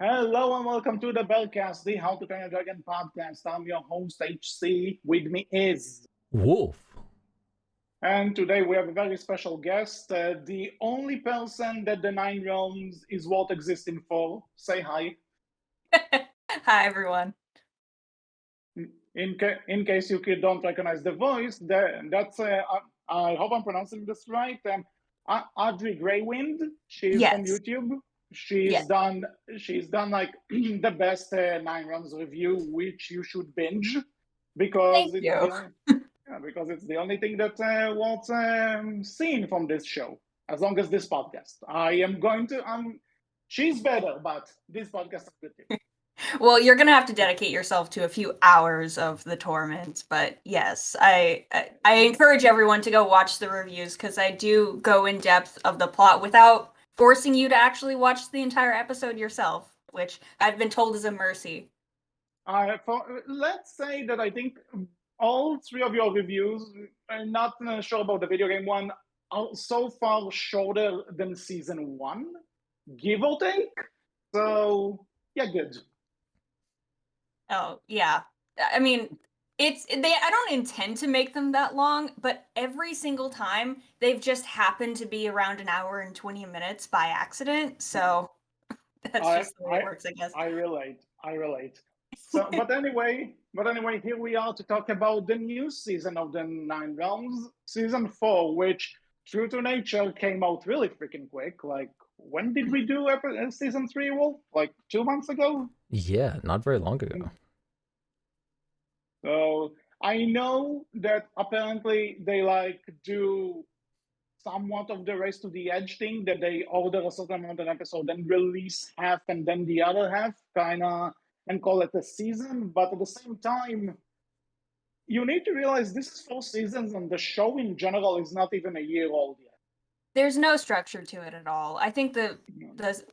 Hello and welcome to the Berkcast, the How to Train a Dragon podcast. I'm your host HC. With me is, Wolf. and today we have a very special guest, the only person that the Nine Realms is worth existing for. Say hi. Hi, everyone. In case you don't recognize the voice, that's I hope I'm pronouncing this right. Audrie Greywind. She's from Yes. YouTube. She's Yes. done like the best Nine Realms review, which you should binge because Thank it's you. because it's the only thing that was seen from this show. As long as this podcast, I am going to. She's better, but this podcast is good too. Well, you're gonna have to dedicate yourself to a few hours of the torment, but yes, I encourage everyone to go watch the reviews because I do go in depth of the plot without forcing you to actually watch the entire episode yourself, which I've been told is a mercy. Let's say that I think all three of your reviews, I'm not sure about the video game one, are so far shorter than season one, give or take. So yeah, good. Oh, yeah. I mean, I don't intend to make them that long, but every single time they've just happened to be around an hour and 20 minutes by accident. So that's I just the way I it works, I guess. I relate. I relate. So, but anyway, here we are to talk about the new season of the Nine Realms, season 4, which, true to nature, came out really freaking quick. Like, when did we do season 3, Wolf? Like 2 months ago? Yeah, not very long ago. So I know that apparently they like do somewhat of the race to the edge thing, that they order a certain amount of episode and release half and then the other half, kind of, and call it a season. But at the same time, you need to realize this is 4 seasons and the show in general is not even a year old yet. There's no structure to it at all. I think the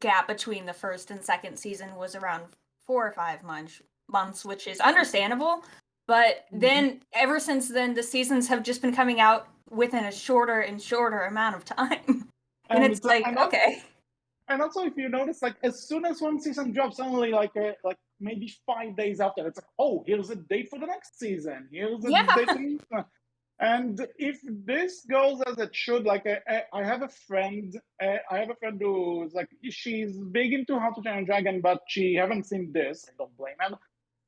gap between the first and second season was around 4 or 5 months, which is understandable. But then, ever since then, the seasons have just been coming out within a shorter and shorter amount of time. And it's like, okay. And also, if you notice, like as soon as one season drops, only like maybe 5 days after, it's like, oh, here's a date for the next season. Here's a date for the next one. And if this goes as it should, like I have a friend, who's like, she's big into How to Train a Dragon, but she haven't seen this. I don't blame her.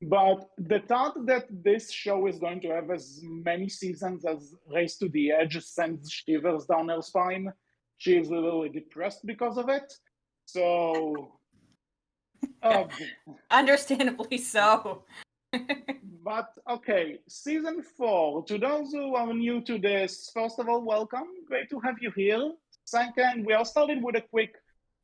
But the thought that this show is going to have as many seasons as Race to the Edge sends shivers down her spine. She's literally depressed because of it. So, Understandably so. but okay, season 4. To those who are new to this, first of all, welcome. Great to have you here. Second, we are starting with a quick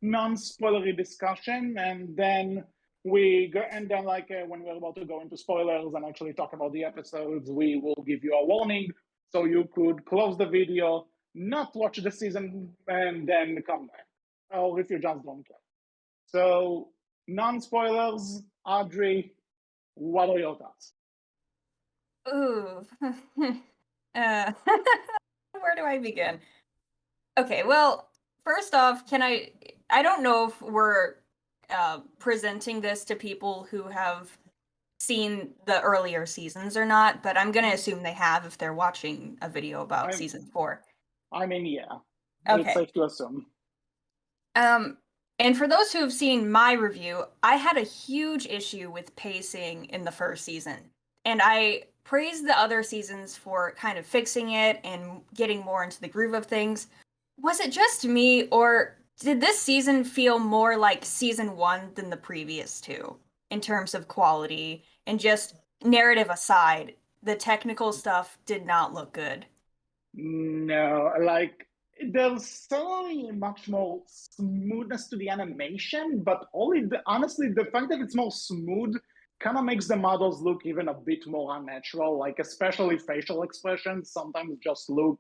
non-spoilery discussion, and then when we're about to go into spoilers and actually talk about the episodes, we will give you a warning so you could close the video, not watch the season, and then come back, or if you just don't care. So, non-spoilers, Audrey, what are your thoughts? Ooh. Where do I begin? Okay, well, first off, I don't know if we're presenting this to people who have seen the earlier seasons or not, but I'm going to assume they have if they're watching a video about season 4. I mean, yeah. Okay. It's safe to assume. And for those who have seen my review, I had a huge issue with pacing in the first season. And I praised the other seasons for kind of fixing it and getting more into the groove of things. Was it just me, or did this season feel more like season 1 than the previous 2 in terms of quality? And just narrative aside, the technical stuff did not look good. No, like there's certainly much more smoothness to the animation, but honestly, the fact that it's more smooth kind of makes the models look even a bit more unnatural, like especially facial expressions sometimes just look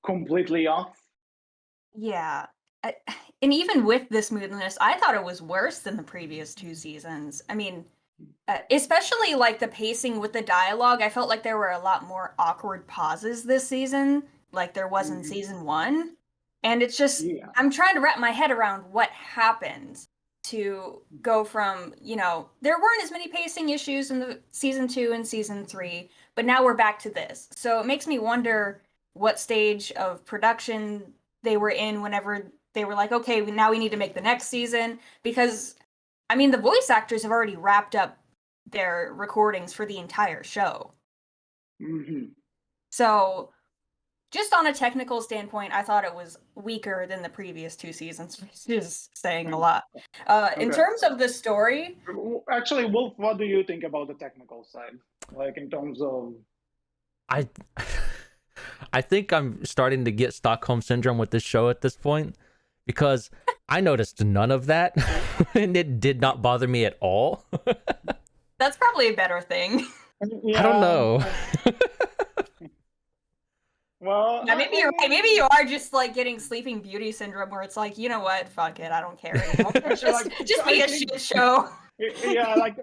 completely off. Yeah. And even with the smoothness, I thought it was worse than the previous 2 seasons. I mean, especially like the pacing with the dialogue, I felt like there were a lot more awkward pauses this season, like there was in season 1. And it's just, I'm trying to wrap my head around what happened to go from, there weren't as many pacing issues in the season 2 and season 3, but now we're back to this. So it makes me wonder what stage of production they were in whenever they were like, okay, now we need to make the next season, because the voice actors have already wrapped up their recordings for the entire show. Mm-hmm. So just on a technical standpoint, I thought it was weaker than the previous 2 seasons, which is saying a lot. In terms of the story... Actually, Wolf, what do you think about the technical side? Like, in terms of... I think I'm starting to get Stockholm Syndrome with this show at this point, because I noticed none of that, and it did not bother me at all. That's probably a better thing. Yeah. I don't know. Well, yeah, maybe you're right. Maybe you are just like getting Sleeping Beauty syndrome, where it's like, you know what, fuck it, I don't care anymore. just be a shit show. Yeah, like,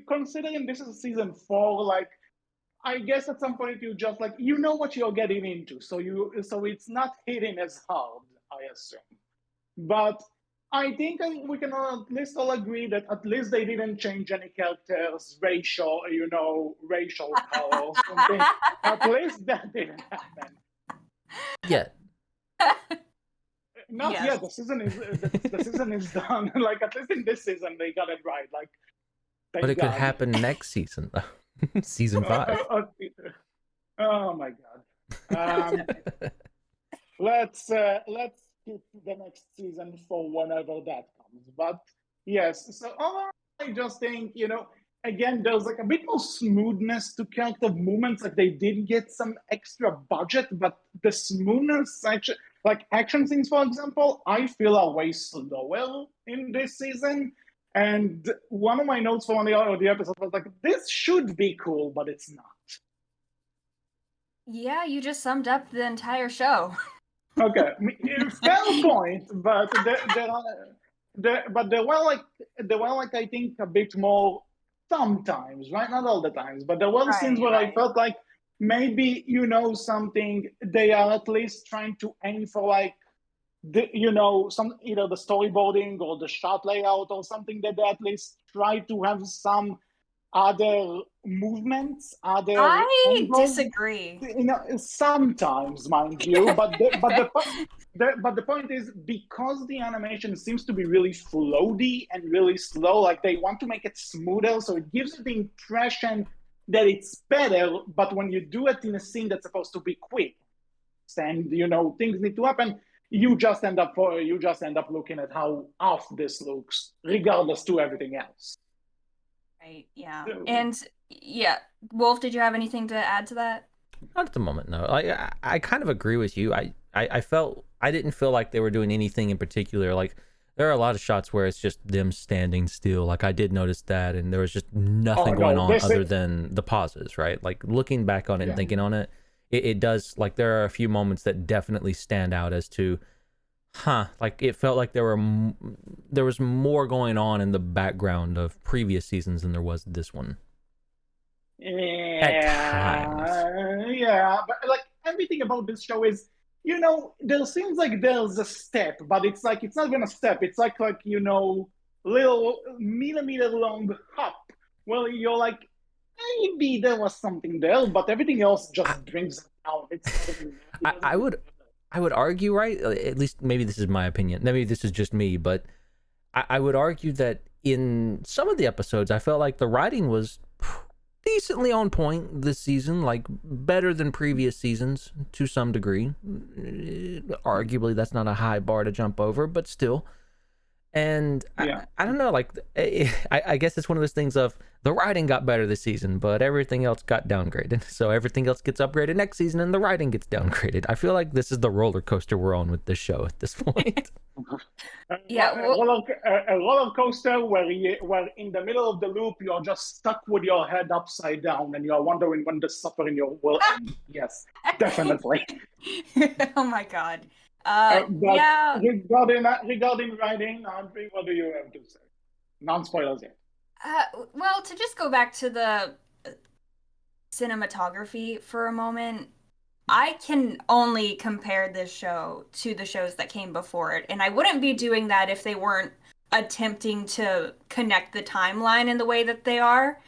considering this is season 4, like, I guess at some point you just like, you know what you're getting into, so it's not hitting as hard, I assume. But I think we can at least all agree that at least they didn't change any characters' racial color or something. At least that didn't happen. Yeah. Not yet. The season is done. Like, at least in this season they got it right. Like, but it could happen next season, though. Season 5. Oh my god. Let's keep the next season for whenever that comes. But yes, so I just think, again, there's like a bit more smoothness to character movements. Like, they did get some extra budget, but the smoothness, actually, like action scenes, for example, I feel are way slower in this season. And one of my notes for one of the episodes was like, this should be cool, but it's not. Yeah, you just summed up the entire show. Okay, fair point, but there were like I think a bit more sometimes, right? Not all the times, but there were scenes where I felt like maybe something, they are at least trying to aim for like some either the storyboarding or the shot layout or something, that they at least try to have some other movements, I angles. Disagree. Sometimes, mind you, but the point is, because the animation seems to be really floaty and really slow, like they want to make it smoother, so it gives you the impression that it's better. But when you do it in a scene that's supposed to be quick, and things need to happen, you just end up looking at how off this looks, regardless to everything else. Right, yeah. And yeah, Wolf, did you have anything to add to that? Not at the moment, no. I kind of agree with you. I didn't feel like they were doing anything in particular. Like, there are a lot of shots where it's just them standing still. Like, I did notice that, and there was just nothing going on other than the pauses, right? Like, looking back on it and thinking on it, it does, like, there are a few moments that definitely stand out as to, like, it felt like there was more going on in the background of previous seasons than there was this one. Yeah, at times. Yeah, but like everything about this show is, there seems like there's a step, but it's like it's not even a step. It's like little millimeter long hop. Well, you're like, maybe there was something there, but everything else just brings it down. I would argue, right? At least maybe this is my opinion. Maybe this is just me, but I would argue that in some of the episodes, I felt like the writing was decently on point this season, like better than previous seasons to some degree. Arguably, that's not a high bar to jump over, but still. And I don't know, like, I guess it's one of those things of the writing got better this season, but everything else got downgraded. So everything else gets upgraded next season and the writing gets downgraded. I feel like this is the roller coaster we're on with this show at this point. Yeah, a roller coaster where in the middle of the loop, you're just stuck with your head upside down and you're wondering when the suffering will end. Yes, definitely. Oh my god. Regarding writing, Audrie, what do you have to say? Non-spoilers yet. Well, to just go back to the cinematography for a moment, I can only compare this show to the shows that came before it, and I wouldn't be doing that if they weren't attempting to connect the timeline in the way that they are,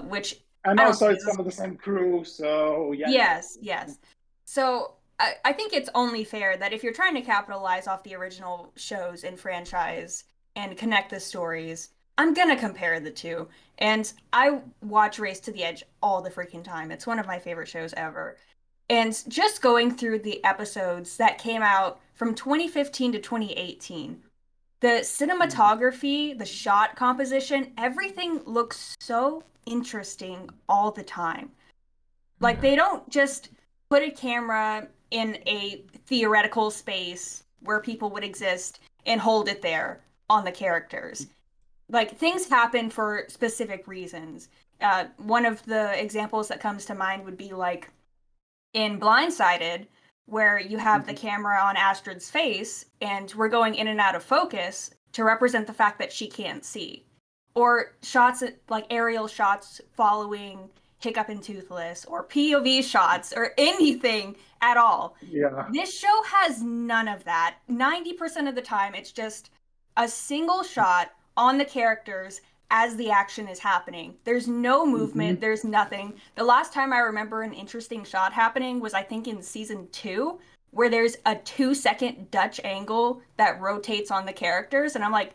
which And I don't also, think it's some of the same crew, so yeah. yes. So I think it's only fair that if you're trying to capitalize off the original shows and franchise and connect the stories, I'm gonna compare the two. And I watch Race to the Edge all the freaking time. It's one of my favorite shows ever. And just going through the episodes that came out from 2015 to 2018, the cinematography, the shot composition, everything looks so interesting all the time. Like they don't just put a camera in a theoretical space where people would exist and hold it there on the characters. Like things happen for specific reasons. One of the examples that comes to mind would be like in Blindsided, where you have the camera on Astrid's face and we're going in and out of focus to represent the fact that she can't see. Or shots like aerial shots following Hiccup and Toothless, or POV shots, or anything at all. Yeah. This show has none of that. 90% of the time, it's just a single shot on the characters as the action is happening. There's no movement, there's nothing. The last time I remember an interesting shot happening was, I think, in season 2, where there's a 2-second Dutch angle that rotates on the characters, and I'm like,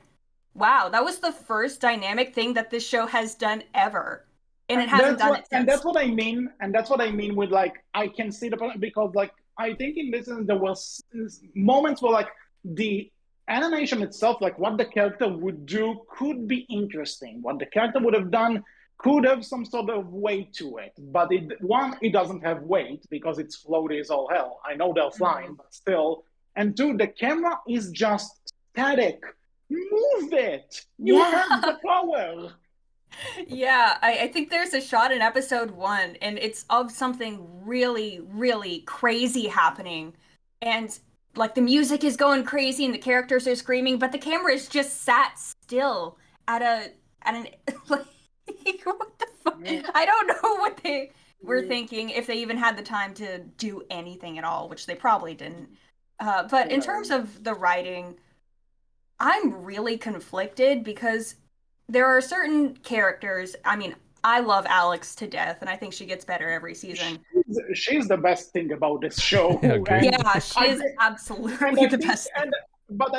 wow, that was the first dynamic thing that this show has done ever. And it hasn't done it since. And that's what I mean. And that's what I mean with like, I can see the point, because like, I think in this, there was moments where like the animation itself, like what the character would do could be interesting. What the character would have done could have some sort of weight to it. But it doesn't have weight because it's floaty as all hell. I know they're flying, but still. And two, the camera is just static. Move it. You have the power. Yeah, I think there's a shot in episode 1, and it's of something really, really crazy happening. And like the music is going crazy and the characters are screaming, but the camera is just sat still at an like, what the fuck? I don't know what they were thinking, if they even had the time to do anything at all, which they probably didn't. But in terms of the writing, I'm really conflicted because there are certain characters. I mean, I love Alex to death, and I think she gets better every season. She's the best thing about this show. Yeah, she is absolutely the best. But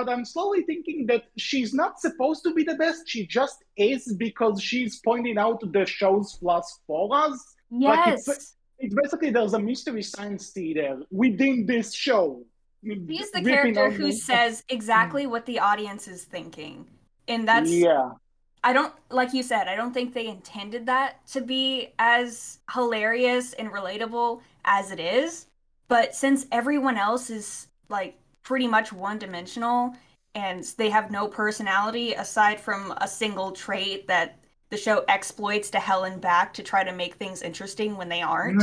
I'm slowly thinking that she's not supposed to be the best. She just is, because she's pointing out the show's flaws for us. Yes. Like it's basically, there's a mystery science theater within this show. She's the character who says exactly what the audience is thinking. And that's, I don't, like you said, I don't think they intended that to be as hilarious and relatable as it is. But since everyone else is like pretty much one-dimensional and they have no personality aside from a single trait that the show exploits to hell and back to try to make things interesting when they aren't.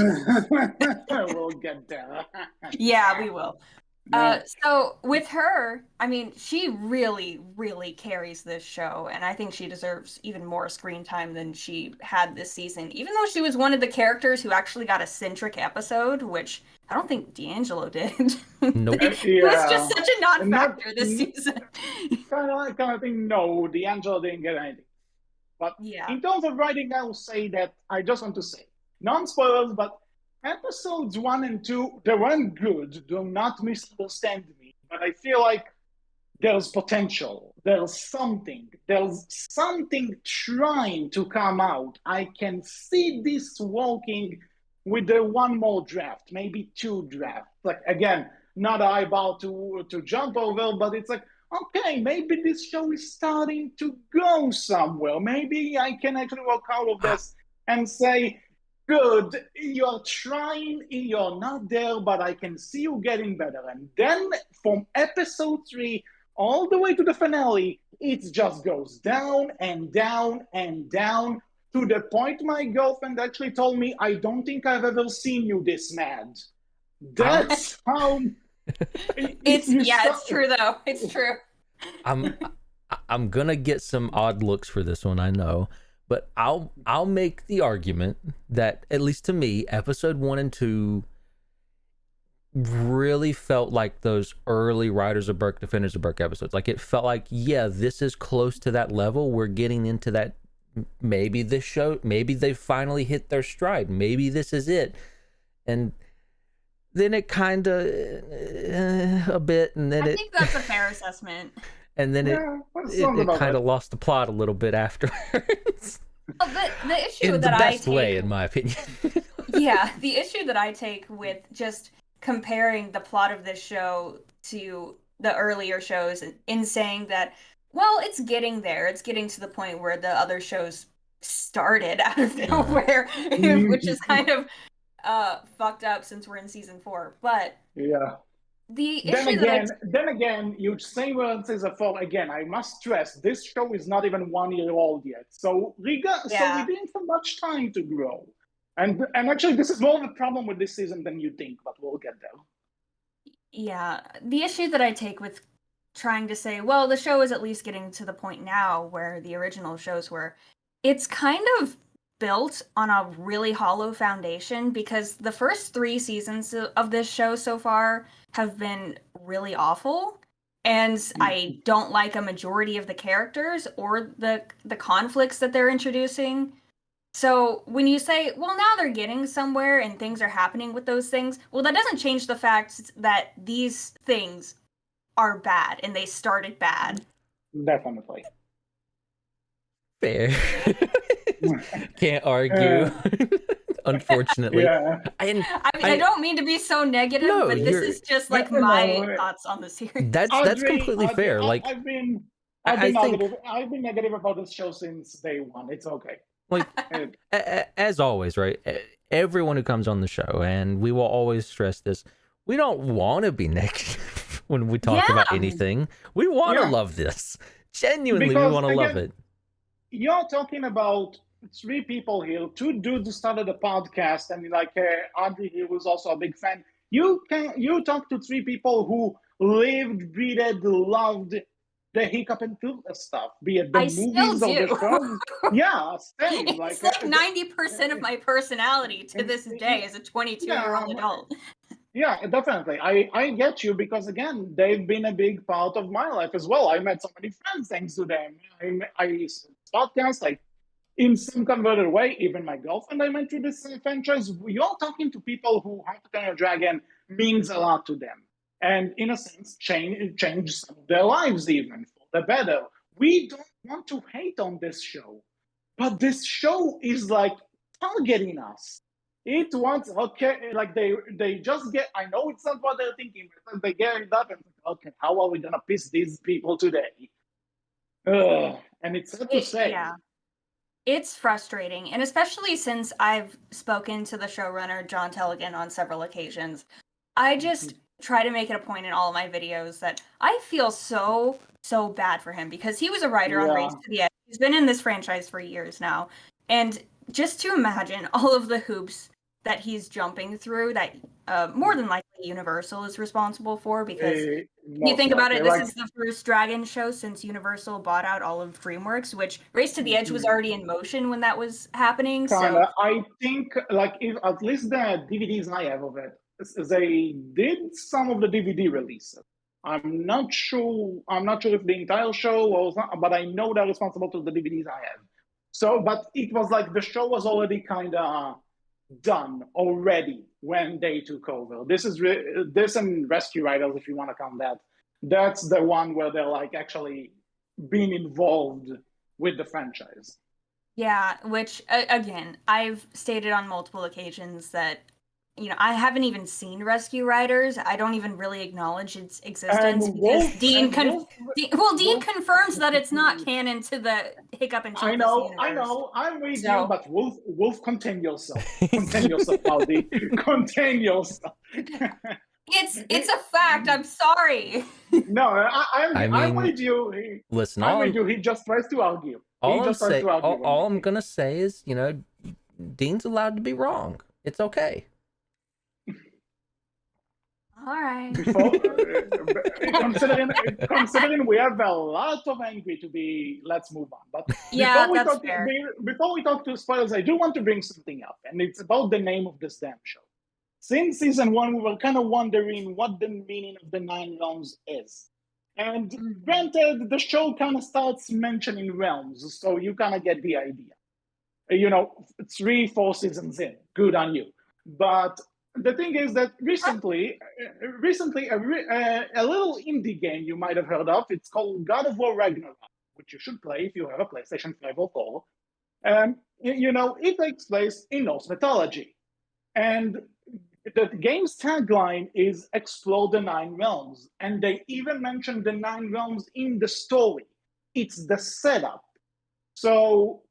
We'll get there. Yeah, we will. So with her, I mean, she really, really carries this show, and I think she deserves even more screen time than she had this season, even though she was one of the characters who actually got a centric episode, which I don't think D'Angelo did. Nope. He was just such a non-factor this season. kind of thing, no, D'Angelo didn't get anything. But in terms of writing, I will say that, I just want to say, non-spoilers, but episodes 1 and 2, they weren't good. Do not misunderstand me. But I feel like there's potential. There's something trying to come out. I can see this working with the one more draft, maybe 2 drafts. Like, again, not an eyeball to jump over, but it's like, okay, maybe this show is starting to go somewhere. Maybe I can actually walk out of this and say, good, you're trying, you're not there, but I can see you getting better. And then from episode 3 all the way to the finale, it just goes down and down and down, to the point my girlfriend actually told me, I don't think I've ever seen you this mad. That's how... It's true though. It's true. I'm gonna get some odd looks for this one, I know. But I'll make the argument that, at least to me, episode 1 and 2, really felt like those early Riders of Berk, Defenders of Berk episodes. Like, it felt like, yeah, this is close to that level. We're getting into that. Maybe this show, maybe they finally hit their stride. Maybe this is it. And then it kind of a bit, and then I think that's a fair assessment. And then it kind of lost the plot a little bit afterwards. Well, the issue in that the I best take, way, in my opinion. Yeah, the issue that I take with just comparing the plot of this show to the earlier shows in saying that, well, it's getting there. It's getting to the point where the other shows started out of nowhere, which is kind of fucked up since we're in season 4. But yeah. The issue then again, you say well, season 4 again. I must stress this show is not even 1 year old yet, so we didn't have much time to grow. And actually, this is more of a problem with this season than you think, but we'll get there. Yeah, the issue that I take with trying to say, well, the show is at least getting to the point now where the original shows were, it's kind of built on a really hollow foundation, because the first 3 seasons of this show so far have been really awful, and I don't like a majority of the characters or the conflicts that they're introducing. So when you say, well, now they're getting somewhere and things are happening with those things, well, that doesn't change the fact that these things are bad and they started bad. Definitely. Fair. Can't argue. Unfortunately. Yeah. I don't mean to be so negative, but this is just like my thoughts on the series. That's completely fair. Like I've been negative about this show since day one. It's okay. Like as always, right? Everyone who comes on the show, and we will always stress this, we don't want to be negative when we talk about anything. We want to love this. Genuinely, we want to love it. You're talking about 3 people here, 2 dudes started a podcast, and like Audrie here was also a big fan. You talk to 3 people who lived, breathed, loved the Hiccup and Filth stuff, be it the movies or the shows. Yeah, same. It's like 90% of my personality to this day as a 22-year-old adult. Yeah, definitely. I get you, because again, they've been a big part of my life as well. I met so many friends thanks to them. I podcast, like in some converted way, even my girlfriend I met through this franchise. You're talking to people who How to Train Your Dragon means a lot to them, and in a sense, change some of their lives even for the better. We don't want to hate on this show, but this show is like targeting us. It wants, like they just get, I know it's not what they're thinking, but they get it up and okay, how are we gonna piss these people today? And it's sad to say. Yeah. It's frustrating, and especially since I've spoken to the showrunner, John Telligan, on several occasions. I just try to make it a point in all of my videos that I feel so bad for him, because he was a writer on Race to the Edge. He's been in this franchise for years now, and just to imagine all of the hoops that he's jumping through that more than likely Universal is responsible for, because you think about it, this is the first Dragon show since Universal bought out all of DreamWorks, which Race to the Edge was already in motion when that was happening. So I think, like, if at least the DVDs I have of it, they did some of the DVD releases. I'm not sure if the entire show was not, but I know they're responsible for the DVDs I have. So, but it was like the show was already kind of done already when they took over. This and Rescue Riders, if you want to count that. That's the one where they're like actually being involved with the franchise. Yeah, which again, I've stated on multiple occasions that, you know, I haven't even seen Rescue Riders. I don't even really acknowledge its existence, because Dean confirms that it's not canon to the Hiccup and Childish universe. I know. I'm with you, but Wolf, contain yourself. Contain yourself, Audie. Contain yourself. It's a fact. I'm sorry. No, I'm with you. Listen, I'm with you. He just tries to argue. All I'm gonna say is, you know, Dean's allowed to be wrong. It's okay. All right. Considering we have a lot of angry to be, let's move on. But fair. Before we talk to spoilers, I do want to bring something up, and it's about the name of this damn show. since season 1, we were kind of wondering what the meaning of the 9 realms is. And granted, the show kind of starts mentioning realms, so you kind of get the idea. 3-4 seasons in, good on you. But the thing is that recently, a little indie game you might have heard of, it's called God of War Ragnarok, which you should play if you have a PlayStation 5 or 4. It takes place in Norse mythology. And the game's tagline is Explore the 9 realms. And they even mention the 9 realms in the story. It's the setup. So,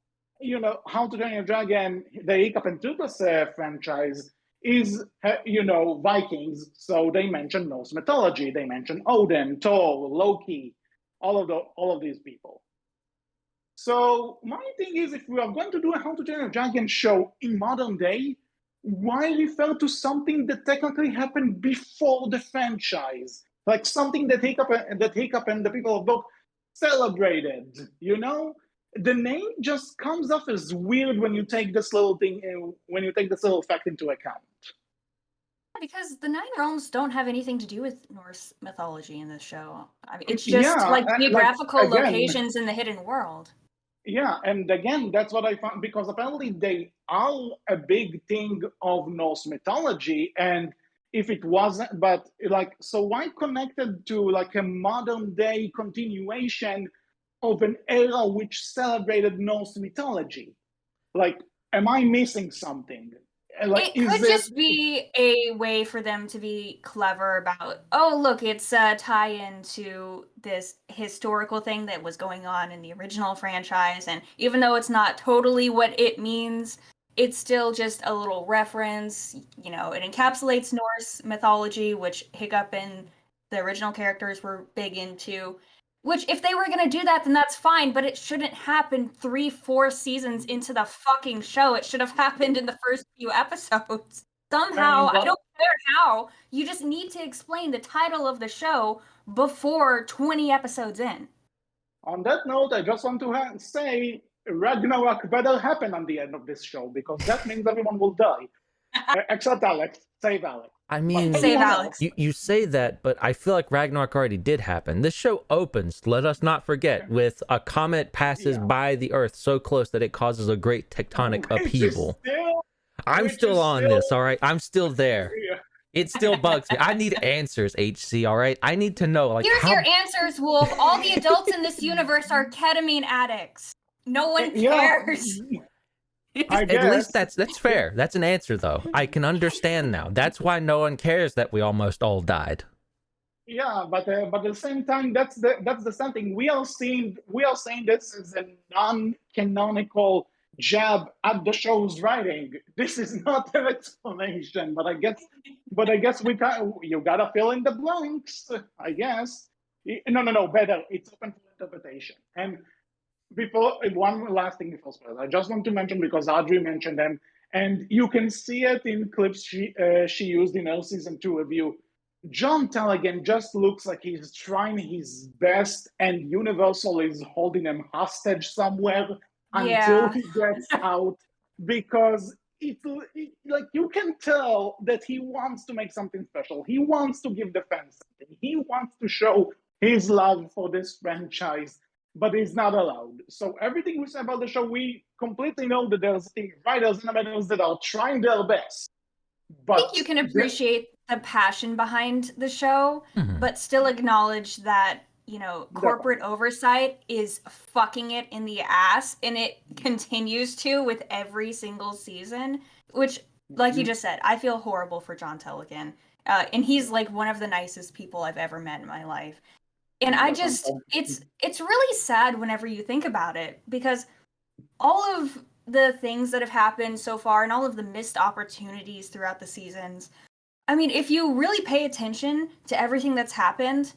How to Train Your Dragon, the Hiccup and Tutus franchise is, Vikings. So they mention Norse mythology. They mention Odin, Thor, Loki, all of these people. So my thing is, if we are going to do a How to Train Your Dragon show in modern day, why refer to something that technically happened before the franchise? Like something that Hiccup and the people of both celebrated, The name just comes off as weird when you take this little fact into account. Because the 9 realms don't have anything to do with Norse mythology in this show. I mean, it's just geographical locations in the hidden world. Yeah, and again, that's what I found, because apparently they are a big thing of Norse mythology, and if it wasn't, so why connected to a modern day continuation of an era which celebrated Norse mythology? Am I missing something? It could just be a way for them to be clever about, look, it's a tie-in to this historical thing that was going on in the original franchise, and even though it's not totally what it means, it's still just a little reference. It encapsulates Norse mythology, which Hiccup and the original characters were big into. Which, if they were going to do that, then that's fine, but it shouldn't happen 3-4 seasons into the fucking show. It should have happened in the first few episodes. Somehow, I don't care how, you just need to explain the title of the show before 20 episodes in. On that note, I just want to say Ragnarok better happen on the end of this show, because that means everyone will die. Except Alex. Save Alex. I mean, Save Alex. You say that, but I feel like Ragnarok already did happen. This show opens, let us not forget, with a comet passes by the Earth so close that it causes a great tectonic upheaval. I'm still on this, all right? I'm still there. Yeah. It still bugs me. I need answers, HC, all right? I need to know. Here's your answers, Wolf. All the adults in this universe are ketamine addicts. No one cares. At least that's fair. That's an answer, though. I can understand now. That's why no one cares that we almost all died. Yeah, but at the same time, that's the same thing. We are saying this is a non-canonical jab at the show's writing. This is not an explanation, but I guess you gotta fill in the blanks. I guess. No. Better. It's open for interpretation. And before, one last thing before spoilers, I just want to mention, because Audrie mentioned them, and you can see it in clips she used in her season 2 review. John Tellegen just looks like he's trying his best, and Universal is holding him hostage somewhere until he gets out, because you can tell that he wants to make something special. He wants to give the fans something. He wants to show his love for this franchise, but he's not allowed. So everything we say about the show, we completely know that there's writers and editors that are trying their best. But I think you can appreciate the passion behind the show, but still acknowledge that, corporate oversight is fucking it in the ass, and it continues to with every single season, which, like you just said, I feel horrible for John Tellegen. And he's one of the nicest people I've ever met in my life. And it's really sad whenever you think about it, because all of the things that have happened so far and all of the missed opportunities throughout the seasons, I mean, if you really pay attention to everything that's happened,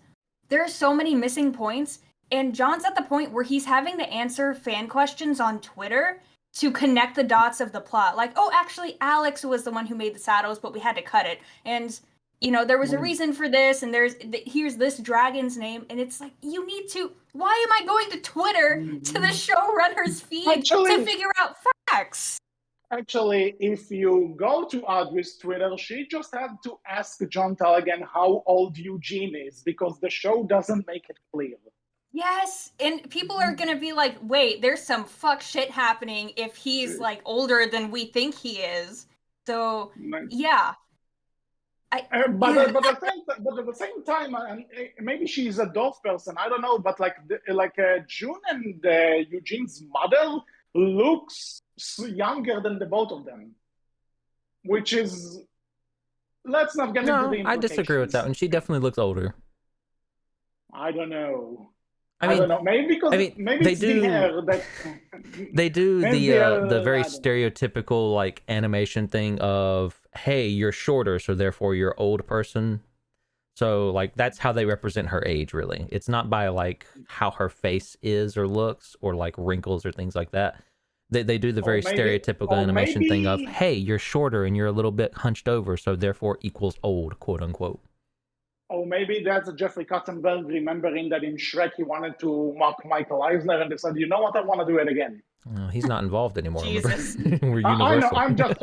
there are so many missing points, and John's at the point where he's having to answer fan questions on Twitter to connect the dots of the plot. Actually, Alex was the one who made the saddles, but we had to cut it. And there was a reason for this, and here's this dragon's name, and it's you need to. Why am I going to Twitter to the showrunner's feed to figure out facts? Actually, if you go to Audrey's Twitter, she just had to ask John Tallaghan how old Eugene is because the show doesn't make it clear. Yes, and people are gonna be like, wait, there's some fuck shit happening if he's like older than we think he is. So yeah. But at the same time, maybe she's a dove person. I don't know, but June and Eugene's mother looks younger than the both of them, which is, let's not get into the implications. I disagree with that one. She definitely looks older. I don't know. I don't know. Maybe because maybe they it's do the hair that they do the very stereotypical like animation thing of, hey, you're shorter, so therefore you're old person. So like that's how they represent her age, really. It's not by like how her face is or looks or like wrinkles or things like that. They do the very stereotypical animation thing of, hey, you're shorter and you're a little bit hunched over, so therefore equals old, quote unquote. Or maybe that's a Jeffrey Katzenberg remembering that in Shrek he wanted to mock Michael Eisner and they said, you know what, I want to do it again. He's not involved anymore. Jesus. We're Universal. I know,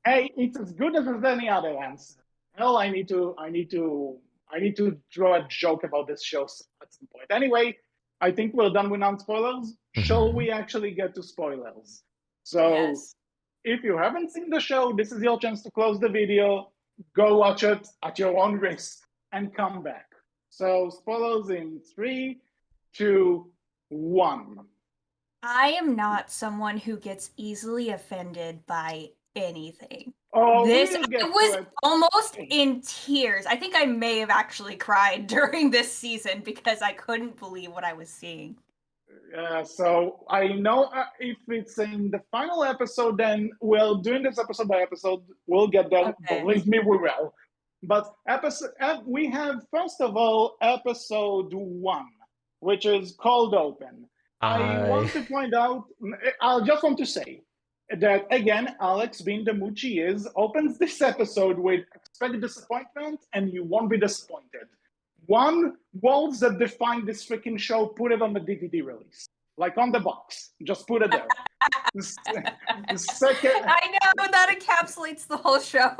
hey, it's as good as any other answer. Hell, I need to draw a joke about this show at some point. Anyway, I think we're done with non-spoilers. Shall we actually get to spoilers? So, if you haven't seen the show, this is your chance to close the video, go watch it at your own risk, and come back. So, spoilers in 3, 2, 1. I am not someone who gets easily offended by anything. Oh, I was almost in tears. I think I may have actually cried during this season because I couldn't believe what I was seeing. So I know if it's in the final episode, then we're doing this episode by episode. We'll get there. Okay. Believe me, we will. But we have, first of all, episode 1, which is Cold Open. I want to point out, I just want to say that, again, Alex, being the mood she is, opens this episode with expect disappointment and you won't be disappointed. 1 words that define this freaking show, put it on the DVD release. Like on the box. Just put it there. Second, I know, that encapsulates the whole show.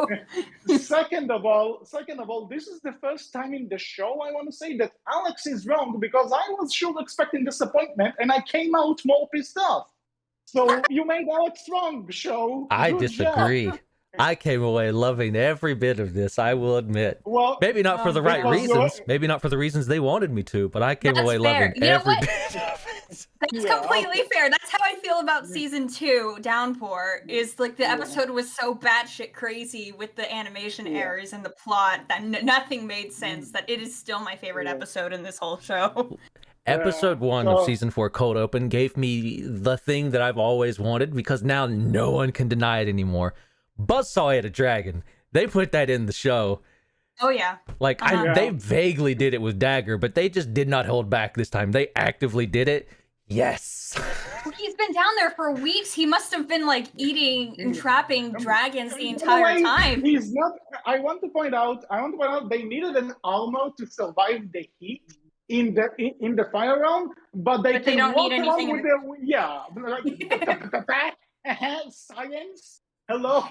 Second of all, this is the first time in the show, I want to say, that Alex is wrong because I was sure expecting disappointment and I came out more pissed off. So you made Alex wrong, show. I disagree. Job. I came away loving every bit of this, I will admit. Well, maybe not for the right reasons. Maybe not for the reasons they wanted me to, but I came away loving every bit of it. That's completely fair. That's how I feel about season 2, Downpour, is like the episode was so batshit crazy with the animation errors and the plot that nothing made sense, that it is still my favorite episode in this whole show. Episode 1 of season 4, Cold Open, gave me the thing that I've always wanted because now no one can deny it anymore. Buzzsaw ate a dragon. They put that in the show. Oh yeah. Like they vaguely did it with Dagger, but they just did not hold back this time. They actively did it. Yes. He's been down there for weeks. He must have been like eating and trapping dragons the entire time. He's not. I want to point out they needed an armor to survive the heat in the fire realm, but they don't need anything with science. Hello?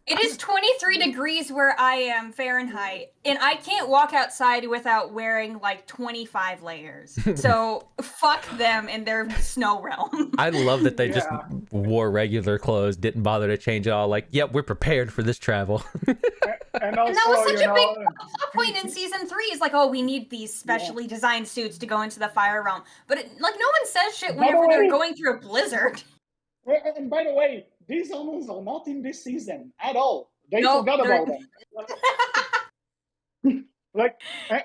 It is 23 degrees where I am Fahrenheit, and I can't walk outside without wearing like 25 layers. So fuck them and their snow realm. I love that they just wore regular clothes, didn't bother to change it all. Like, yep, we're prepared for this travel. And also, that was such a big plot point in season 3. Is like, oh, we need these specially designed suits to go into the fire realm. But no one says shit whenever they're going through a blizzard. And by the way, these armors are not in this season at all. They forgot about them.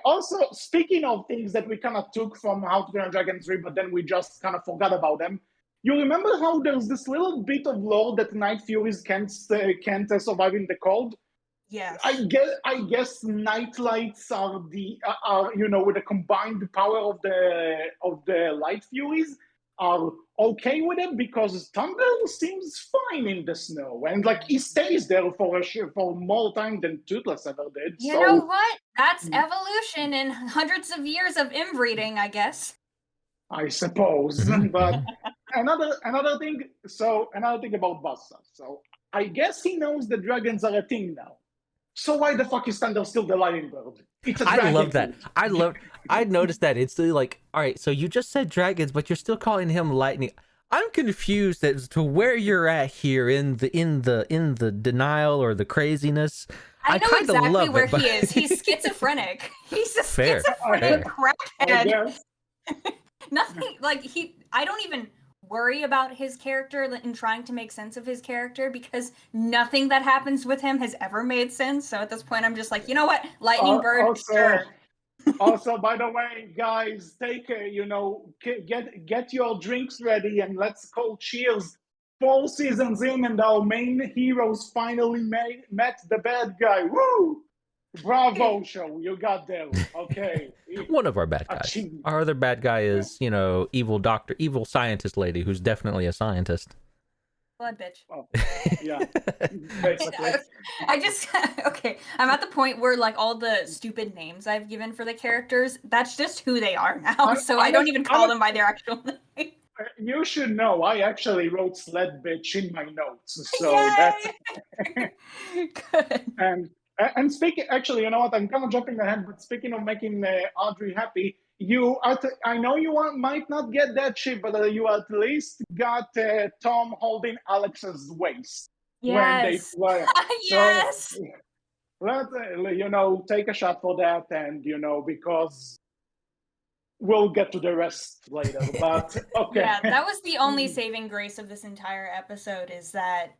Also, speaking of things that we kind of took from How to Train Your Dragon 3, but then we just kind of forgot about them. You remember how there's this little bit of lore that Night Furies can't survive in the cold? Yes. I guess night lights are with the combined power of the Light Furies are okay with it because Thunder seems fine in the snow and he stays there for more time than Toothless ever did. You know what? That's evolution and hundreds of years of inbreeding, I guess. I suppose. But another thing about Buzzsaw. So I guess he knows the dragons are a thing now. So why the fuck is Thunder still the lightning bird? It's a dragon. I love that. I noticed that instantly. Like, all right, so you just said dragons, but you're still calling him lightning. I'm confused as to where you're at here in the denial or the craziness. I know exactly love where it, but... he is. He's schizophrenic. He's a Fair. schizophrenic crackhead. Oh, Nothing like I don't even worry about his character in trying to make sense of his character because nothing that happens with him has ever made sense. So at this point, I'm just like, you know what, lightning bird. Sure. Also, by the way, guys, take get your drinks ready and let's call cheers. 4 seasons in, and our main heroes finally met the bad guy. Woo! Bravo, show, you got there. Okay. One of our bad guys. Our other bad guy is, evil scientist lady who's definitely a scientist. Blood bitch. Oh, yeah, basically. Okay, I'm at the point where like all the stupid names I've given for the characters, that's just who they are now. So I don't even call them by their actual name. You should know, I actually wrote sled bitch in my notes. So Yay! that's good. And speaking, actually, you know what? I'm kind of jumping ahead, but speaking of making Audrie happy, I know you might not get that shit, but you at least got Tom holding Alex's waist when they play. Yes. So, let's take a shot for that, and because we'll get to the rest later. But okay. Yeah, that was the only saving grace of this entire episode is that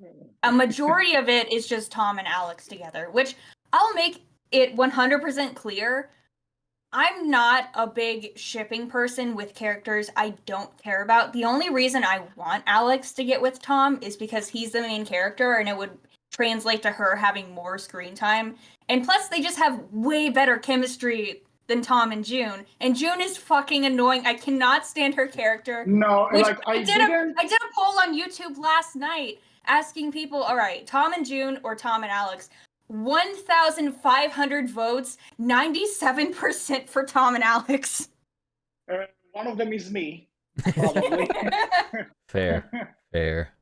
a majority of it is just Tom and Alex together, which I'll make it 100% clear. I'm not a big shipping person with characters I don't care about. The only reason I want Alex to get with Tom is because he's the main character and it would translate to her having more screen time. And plus, they just have way better chemistry than Tom and June. And June is fucking annoying. I cannot stand her character. No, I did a poll on YouTube last night asking people, all right, Tom and June or Tom and Alex? 1,500 votes, 97% for Tom and Alex. One of them is me, probably. Fair.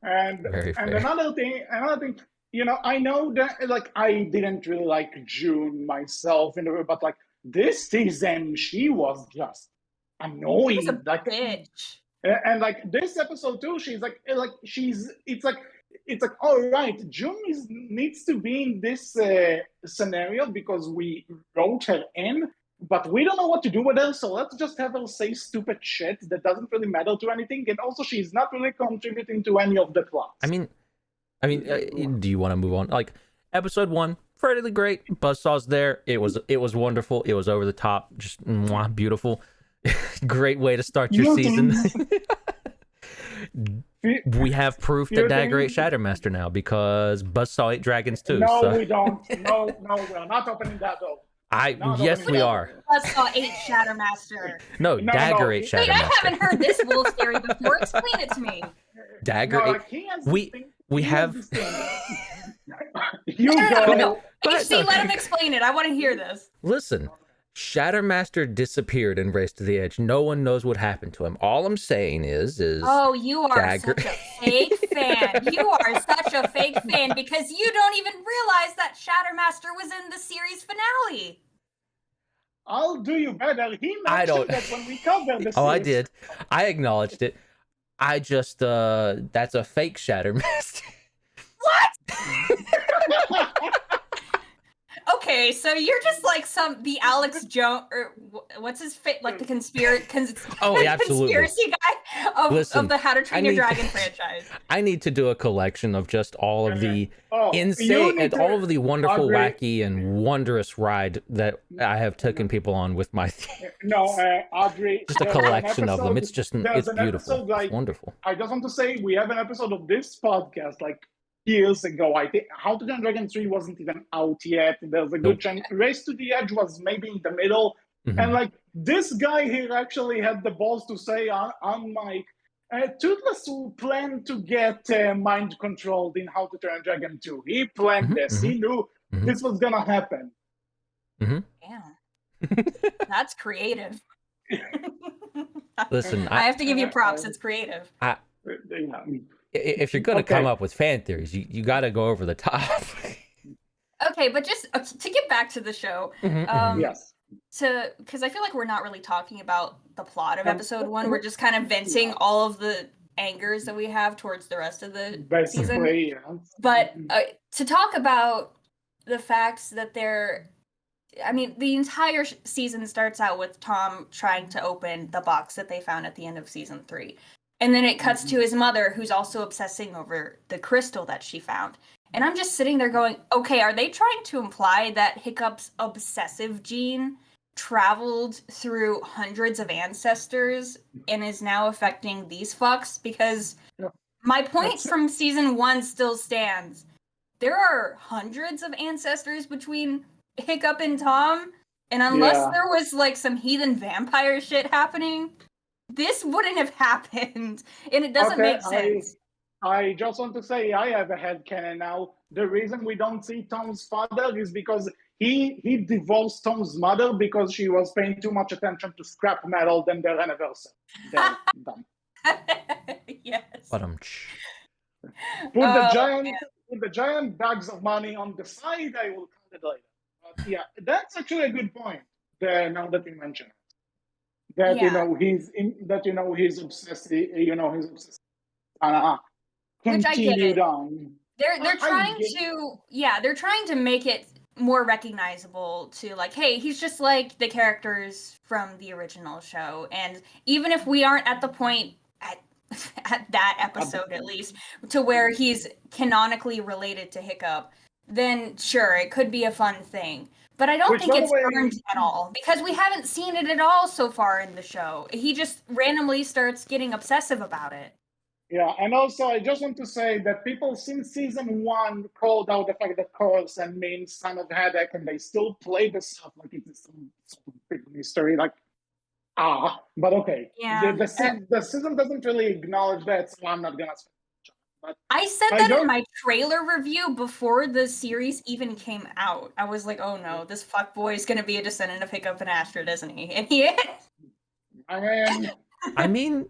And very fair. And another thing, I know that I didn't really like June myself, but this season she was just annoying. She's a bitch. And this episode too, she's it's all right, June needs to be in this scenario because we wrote her in, but we don't know what to do with her, so let's just have her say stupid shit that doesn't really matter to anything, and also she's not really contributing to any of the plots. I mean, do you want to move on? Episode 1, fairly great. Buzzsaw's there. It was wonderful. It was over the top. Just beautiful. Great way to start your season. We have proof that Dagger ate Shattermaster now because Buzzsaw ate dragons too. No, we don't. No, we're not opening that door. Yes, we are. Buzzsaw ate Shattermaster. No, Dagger ate Shattermaster. Wait, I haven't heard this wolf theory before. Explain it to me. Dagger ate. We have. You go. No. HC, let him explain it. I want to hear this. Listen, Shattermaster disappeared in Race to the Edge. No one knows what happened to him. All I'm saying is oh, you are Dagger... such a fake fan. You are such a fake fan because you don't even realize that Shattermaster was in the series finale. I'll do you better. He mentioned that when we covered the series. Oh, I did. I acknowledged it. I just that's a fake Shattermaster. What? Okay, so you're just like the Alex Jones, or what's his fit, like the conspiracy guy of the How to Train Your Dragon franchise. I need to do a collection of just all of the insane and all of the wonderful, wacky, and wondrous ride that I have taken people on with my. Audrie. Just a collection of them. It's just it's beautiful. It's wonderful. I just want to say we have an episode of this podcast years ago. I think How to Train Your Dragon 3 wasn't even out yet. There's a good chance. Race to the Edge was maybe in the middle. Mm-hmm. And this guy here actually had the balls to say on mic, Toothless planned to get mind controlled in How to Train Your Dragon 2. He planned this. Mm-hmm. He knew this was gonna happen. Mm-hmm. Yeah. That's creative. Listen, I have to give you props. It's creative. if you're gonna come up with fan theories, you got to go over the top. Okay, but just to get back to the show, yes, because I feel like we're not really talking about the plot of episode 1. We're just kind of venting all of the angers that we have towards the rest of the season. Yes. But to talk about the facts that the entire season starts out with Tom trying to open the box that they found at the end of season 3. And then it cuts to his mother, who's also obsessing over the crystal that she found. And I'm just sitting there going, okay, are they trying to imply that Hiccup's obsessive gene traveled through hundreds of ancestors and is now affecting these fucks? Because my point from season 1 still stands. There are hundreds of ancestors between Hiccup and Tom, and unless there was like some heathen vampire shit happening, this wouldn't have happened, and it doesn't make sense. I just want to say I have a headcanon now. The reason we don't see Tom's father is because he divorced Tom's mother because she was paying too much attention to scrap metal than their anniversary. They're dumb. Yes. But Put the giant bags of money on the side. I will count it later. But yeah, that's actually a good point. Now that you mention it, that he's obsessed. He's obsessed. Which I get it. On. They're trying to make it more recognizable to like, hey, he's just like the characters from the original show, and even if we aren't at the point at that episode at least to where he's canonically related to Hiccup, then sure, it could be a fun thing. But I don't think it's earned at all, because we haven't seen it at all so far in the show. He just randomly starts getting obsessive about it. Yeah, and also I just want to say that people since season 1 called out the fact that Coruscant means son of Headache, and they still play the stuff like it's some big mystery. Like, but okay. Yeah. The season doesn't really acknowledge that, so I'm not gonna say. But I said that in my trailer review before the series even came out. I was like, oh no, this fuckboy is gonna be a descendant of Hiccup and Astrid, isn't he? And he is. I mean.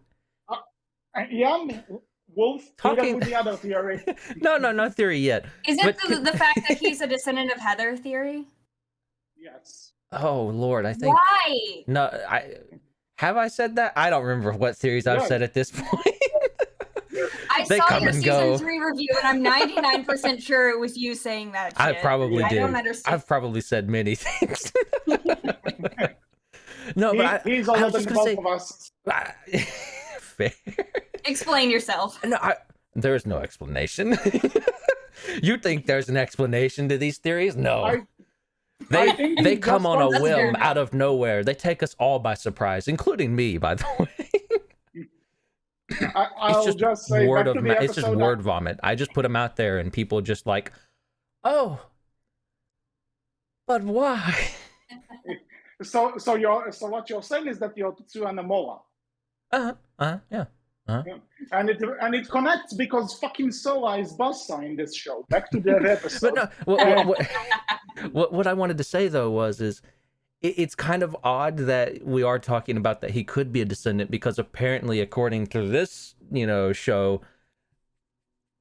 Wolf, talking with the other theory. No, not theory yet. Is it the fact that he's a descendant of Heather theory? Yes. Oh Lord, I think. Why? No, have I said that? I don't remember what theories I've said at this point. I saw your season 3 review, and I'm 99% sure it was you saying that shit. I probably did. I don't understand. I've probably said many things. No, but he's older than both of us. Fair. Explain yourself. No, there's no explanation. You think there's an explanation to these theories? No. They come on a whim out of nowhere. They take us all by surprise, including me, by the way. It's just word vomit. I just put them out there, and people just like, oh, but why? So what you're saying is that you're Tetsuya Nomura. Yeah. And it connects because fucking Sora is Bossa in this show. Back to the episode. But no, what I wanted to say though it's kind of odd that we are talking about that he could be a descendant, because apparently, according to this, show,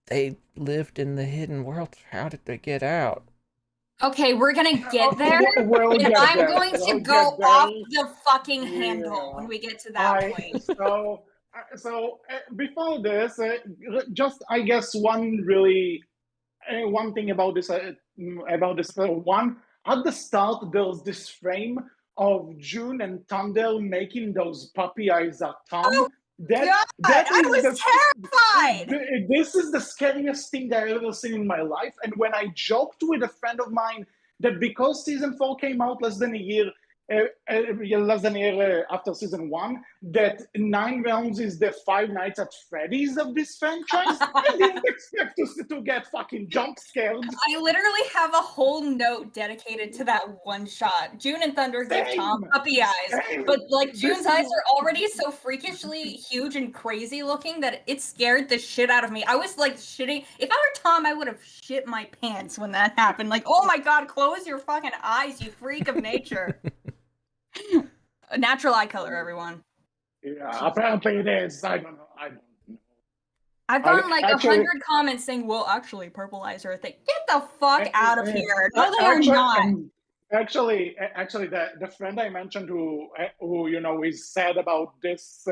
they lived in the hidden world. How did they get out? Okay, we're gonna get there, and I'm going to go off the fucking handle when we get to that point. So before this, just I guess one thing about this one, at the start there's this frame of June and Thunder making those puppy eyes at Tom. Oh, I was terrified. This is the scariest thing that I've ever seen in my life. And when I joked with a friend of mine that because season 4 came out less than a year after season 1, that 9 Realms is the Five Nights at Freddy's of this franchise. I didn't expect us to get fucking jump scared. I literally have a whole note dedicated to that one shot. June and Thunder give Tom puppy eyes, but like June's eyes are already so freakishly huge and crazy looking that it scared the shit out of me. I was like shitting. If I were Tom, I would have shit my pants when that happened. Like, oh my god, close your fucking eyes, you freak of nature. A natural eye color, everyone. Yeah, apparently it is. I don't know. I've gotten like 100 comments saying, well, actually, purple eyes are a thing. Get the fuck out of here. No, they are not. Actually, the friend I mentioned who is sad about this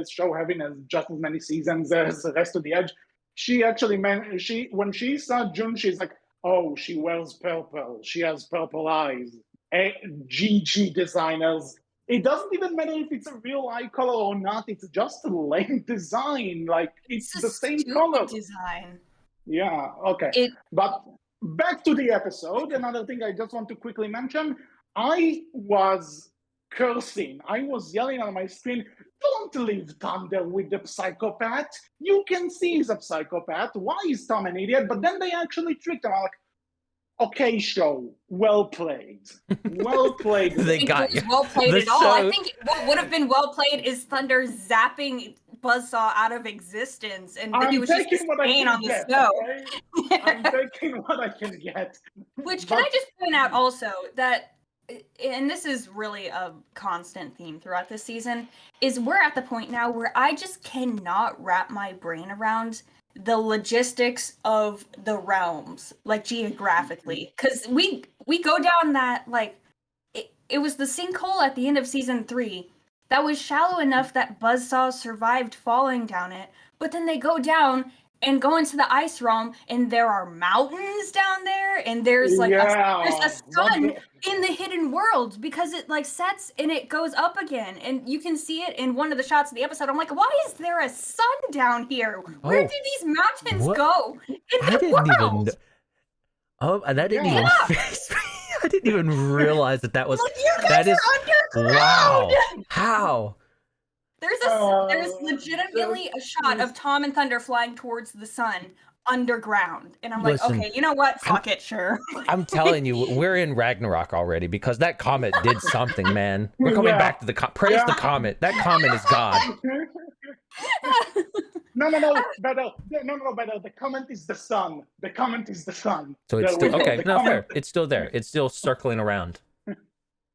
show having just as many seasons as the rest of the Edge, she actually when she saw June, she's like, oh, she wears purple. She has purple eyes. GG designers. It doesn't even matter if it's a real eye color or not. It's just a lame design. Like it's the same color. Design. Yeah. Okay. But back to the episode. Another thing I just want to quickly mention. I was cursing. I was yelling on my screen. Don't leave Thunder with the psychopath. You can see he's a psychopath. Why is Tom an idiot? But then they actually tricked him. I'm like, okay, show. Well played. Well played. They got you. Well played at all. I think what would have been well played is Thunder zapping Buzzsaw out of existence, and he was just staying on the snow. Okay? I'm taking what I can get. Can I just point out also that, and this is really a constant theme throughout this season, is we're at the point now where I just cannot wrap my brain around the logistics of the realms, like geographically, because we go down that, like, it was the sinkhole at the end of season 3 that was shallow enough that Buzzsaw survived falling down it, but then they go down and go into the ice realm, and there are mountains down there, and there's like there's a sun in the hidden world, because it like sets and it goes up again, and you can see it in one of the shots of the episode. I'm like, why is there a sun down here? Where did these mountains go in the world? That didn't even face me. I didn't even realize that was that is underground. Wow. How? There's legitimately a shot of Tom and Thunder flying towards the sun underground. And I'm like, okay, you know what? Fuck it, sure. I'm telling you, we're in Ragnarok already, because that comet did something, man. We're coming back to the praise the comet. That comet is God. No, better. The comet is the sun. The comet is the sun. So it's still okay. No, fair. It's still there. It's still circling around.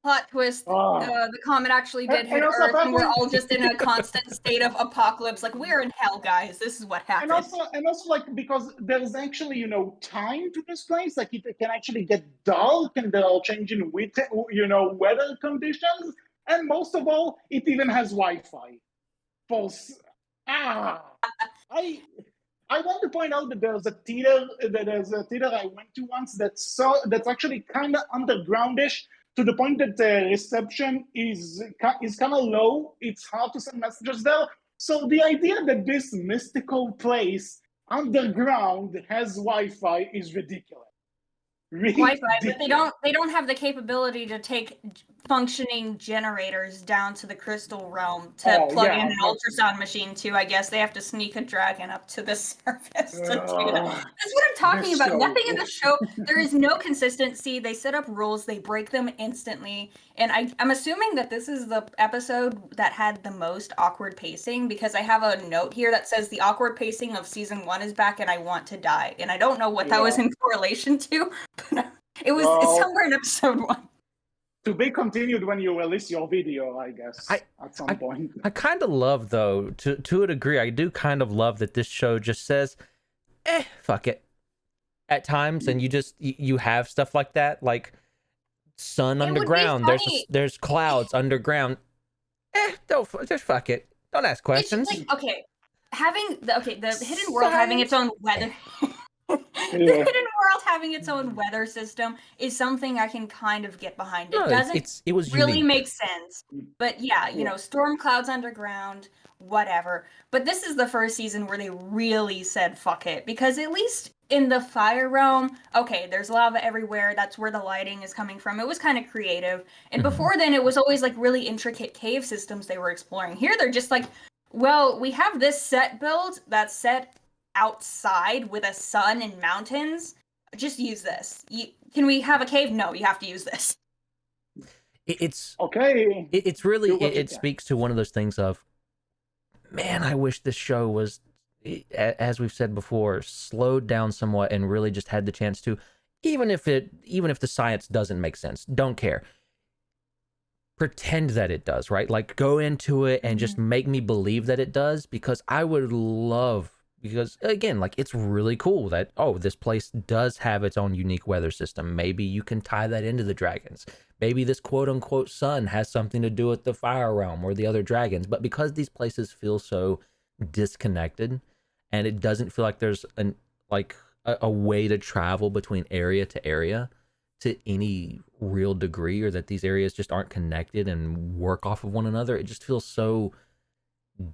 Plot twist, the comet actually did hit Earth, and we're all just in a constant state of apocalypse. Like, we're in hell, guys. This is what happened. And also, like, because there's actually, time to this place. Like, it can actually get dark, and they're all changing with, weather conditions. And most of all, it even has Wi-Fi. I want to point out that there's a theater I went to once that's actually kind of undergroundish, to the point that the reception is kind of low. It's hard to send messages there. So the idea that this mystical place underground has Wi-Fi is ridiculous. Wi-Fi, but they don't have the capability to take functioning generators down to the crystal realm to plug in an ultrasound machine to. I guess they have to sneak a dragon up to the surface to do that. That's what I'm talking about. Nothing in the show. There is no consistency. They set up rules. They break them instantly. And I'm assuming that this is the episode that had the most awkward pacing, because I have a note here that says the awkward pacing of season 1 is back and I want to die. And I don't know what that was in correlation to, but it was somewhere in episode 1. To be continued when you release your video, I guess, at some point. I kind of love, though, to a degree, I do kind of love that this show just says, fuck it, at times, and you have stuff like that, like sun underground, there's clouds underground. Just fuck it. Don't ask questions. It's like, the hidden world having its own weather. The hidden world having its own weather system is something I can kind of get behind. It was really unique. Make sense. But storm clouds underground, whatever. But this is the first season where they really said fuck it, because at least in the fire realm, there's lava everywhere. That's where the lighting is coming from. It was kind of creative. And before then, it was always like really intricate cave systems they were exploring. Here, they're just like, well, we have this set build that's set outside with a sun and mountains. Just use this. Can we have a cave? No, you have to use this. It's okay. It's really it speaks to one of those things of, man, I wish this show was, as we've said before, slowed down somewhat and really just had the chance to, even if the science doesn't make sense, don't care, pretend that it does, right? Like, go into it and just make me believe that it does, because I would love, because again, like, it's really cool that, oh, this place does have its own unique weather system. Maybe you can tie that into the dragons. Maybe this quote unquote sun has something to do with the fire realm or the other dragons. But because these places feel so disconnected, and it doesn't feel like there's a way to travel between area to area to any real degree, or that these areas just aren't connected and work off of one another, it just feels so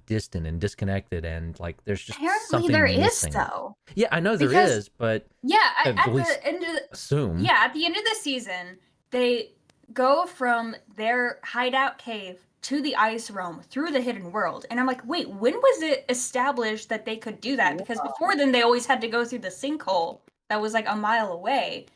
distant and disconnected, and like there's just Apparently something there missing. is, though. Yeah, I know there Because- is, but Yeah, at at least the end of assume. at the end of the season, they go from their hideout cave to the ice realm through the hidden world. And I'm like, wait, when was it established that they could do that? Because before then, they always had to go through the sinkhole that was like a mile away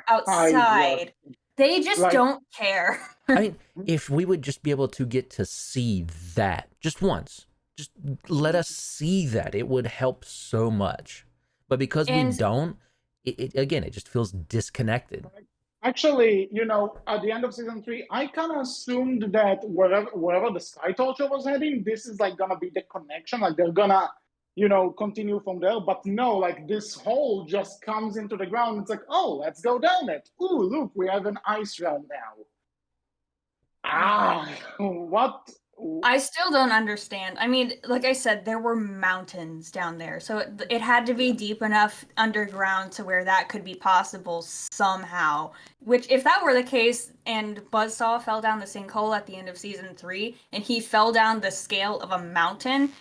outside. They just don't care. I mean, if we would just be able to get to see that just once, just let us see that, it would help so much. But because we don't, it just feels disconnected. Actually, at the end of season 3, I kind of assumed that wherever the Sky Torture was heading, this is like gonna be the connection. Like they're gonna, continue from there. But no, like this hole just comes into the ground. It's like, oh, let's go down it. Ooh, look, we have an ice realm now. What? I still don't understand. I mean, like I said, there were mountains down there, so it had to be deep enough underground to where that could be possible somehow. Which, if that were the case, and Buzzsaw fell down the sinkhole at the end of season 3, and he fell down the scale of a mountain,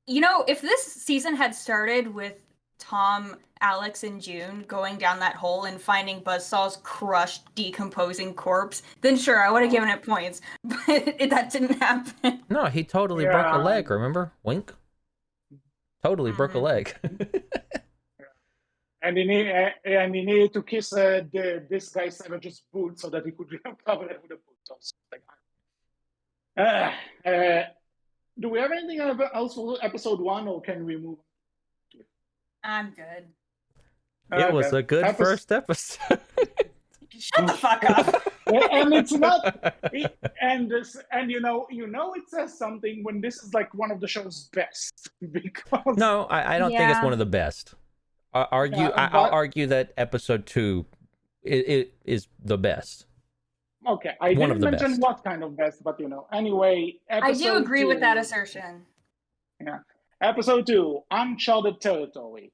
if this season had started with Tom, Alex, and June going down that hole and finding Buzzsaw's crushed, decomposing corpse, then sure, I would have given it points. But that didn't happen. No, he totally broke a leg, remember? Wink. Totally broke a leg. And he needed to kiss this guy Savage's boot so that he could cover it with a boot. Do we have anything else for episode 1, or can we move? I'm good. It was a good first episode. Shut the fuck up. And it's not, it says something when this is like one of the show's best. Because no, I don't think it's one of the best. I'll argue that episode 2 it is the best. Okay, I didn't mention what kind of best, but anyway. I do agree with that assertion. Yeah, episode 2, Uncharted Territory.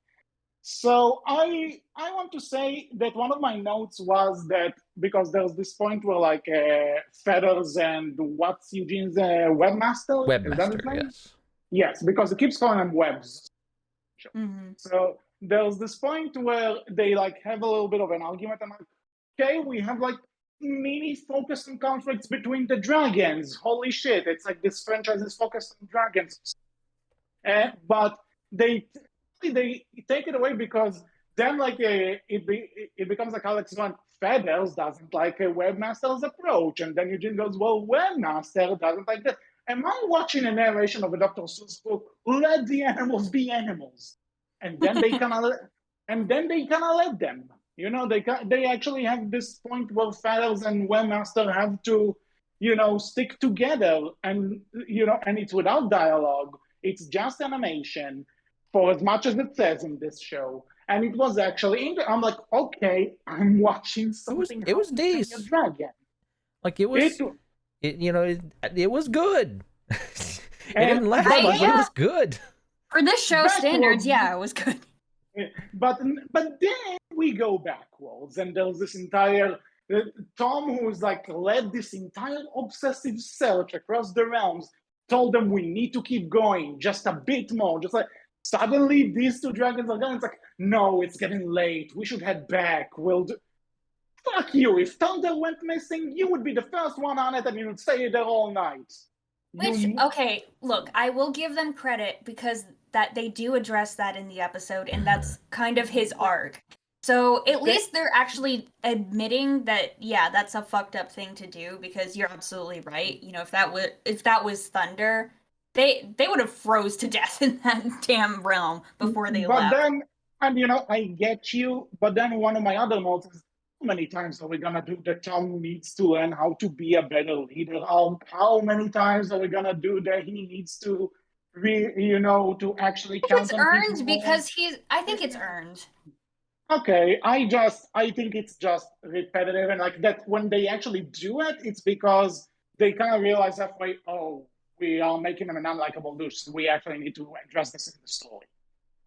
So I want to say that one of my notes was that because there's this point where like Feathers and what's Eugene's webmaster? Yes. Yes, because it keeps calling them webs. Mm-hmm. So there's this point where they like have a little bit of an argument, and like, okay, we have like mini focus on conflicts between the dragons. Holy shit! It's like this franchise is focused on dragons, but they take it away because then like it becomes like Alex went, Feathers doesn't like a webmaster's approach, and then Eugene goes, well, webmaster doesn't like that. Am I watching a narration of a Dr. Seuss book? Let the animals be animals, and then they kind of let them. They actually have this point where Feathers and Webmaster have to, stick together, and and it's without dialogue. It's just animation, for as much as it says in this show. And it was actually, I'm like, okay, I'm watching something. It was decent. Dragon. Like it was good. It didn't last long, but it was good. For this show standards, it was good. But then we go backwards, and there's this entire Tom, who's like led this entire obsessive search across the realms, told them we need to keep going just a bit more. Just like suddenly these two dragons are gone. It's like, no, it's getting late. We should head back. Fuck you. If Thunder went missing, you would be the first one on it, and you would stay there all night. Okay, look, I will give them credit because that they do address that in the episode, and that's kind of his arc. So at least they're actually admitting that, that's a fucked up thing to do, because you're absolutely right. If that was Thunder, they would have froze to death in that damn realm before they left. But then, and I get you, but then one of my other notes is, how many times are we gonna do that Tom needs to learn how to be a better leader? How many times are we gonna do that he needs to, to actually count It's on earned people. because I think it's earned. Okay, I think it's just repetitive, and like that when they actually do it, it's because they kind of realize halfway, oh, we are making him an unlikable douche. So we actually need to address this in the story.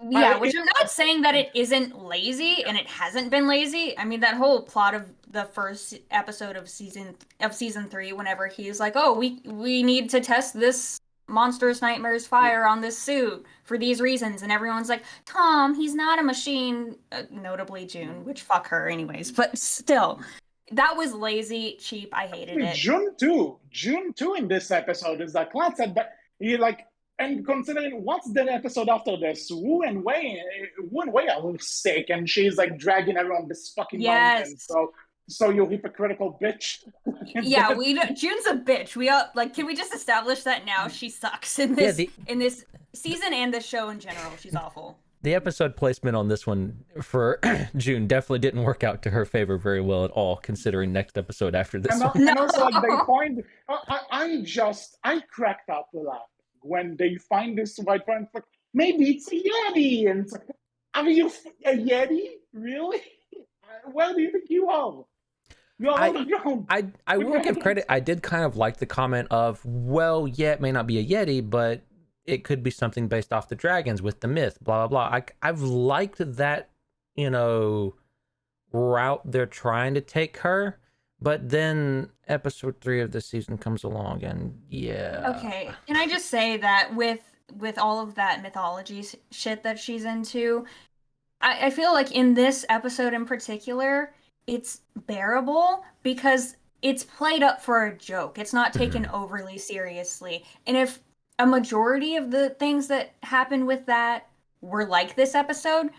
Yeah, which I'm not saying that it isn't lazy, and it hasn't been lazy. I mean, that whole plot of the first episode of season 3, whenever he's like, "Oh, we need to test this Monstrous Nightmares fire on this suit for these reasons," and everyone's like, "Tom, he's not a machine." Notably June, which fuck her, anyways. But still, that was lazy, cheap. I hated it. June too in this episode is like Clan said, but he like. And considering what's the episode after this, Wu and Wei are sick, and she's like dragging everyone this fucking mountain. So you hypocritical bitch. Yeah, June's a bitch. We all like. Can we just establish that now? She sucks in this in this season and this show in general. She's awful. The episode placement on this one for June definitely didn't work out to her favor very well at all, considering next episode after this one. And also, like, they find I cracked up laughing when they find this white one. Like, maybe it's a Yeti, and it's like, are you a Yeti? Really? Where do you think you are? I will give credit. I did kind of like the comment of, well, yeah, it may not be a Yeti, but it could be something based off the dragons with the myth, blah, blah, blah. I've liked that, route they're trying to take her. But then episode 3 of this season comes along, and yeah. Okay, can I just say that with all of that mythology shit that she's into, I feel like in this episode in particular, it's bearable because it's played up for a joke. It's not taken overly seriously. And if a majority of the things that happen with that were like this episode,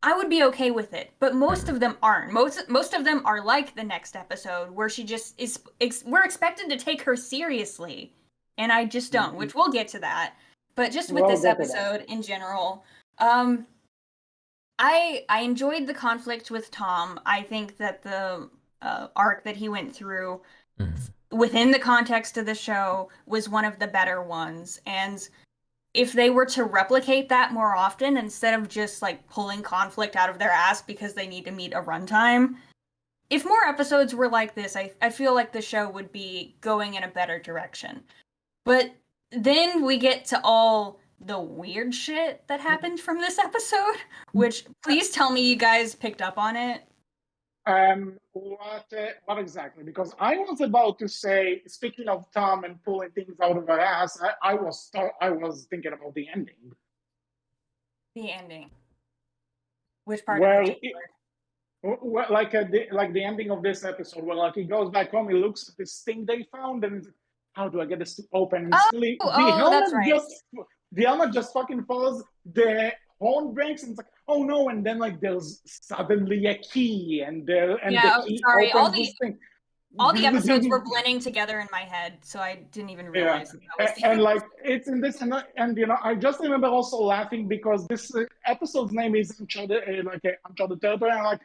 I would be okay with it, but most of them aren't. Most of them are like the next episode, where she just is. We're expected to take her seriously, and I just don't. Which we'll get to that. But just with this episode in general, I enjoyed the conflict with Tom. I think that the arc that he went through within the context of the show was one of the better ones, and if they were to replicate that more often, instead of just like pulling conflict out of their ass because they need to meet a runtime, if more episodes were like this, I feel like the show would be going in a better direction. But then we get to all the weird shit that happened from this episode, which please tell me you guys picked up on it. What exactly? Because I was about to say, speaking of Tom and pulling things out of her ass, I was thinking about the ending. The ending. Which part of it? Like the ending of this episode, where like he goes back home, he looks at this thing they found, and how do I get this to open? And that's right. The helmet just fucking falls. The horn breaks, and it's like, oh no! And then like there's suddenly a key, and the key opens this thing. All the episodes were blending together in my head, so I didn't even realize that was the and like it's in this, and I just remember also laughing because this episode's name is Uncharted Territory, and like.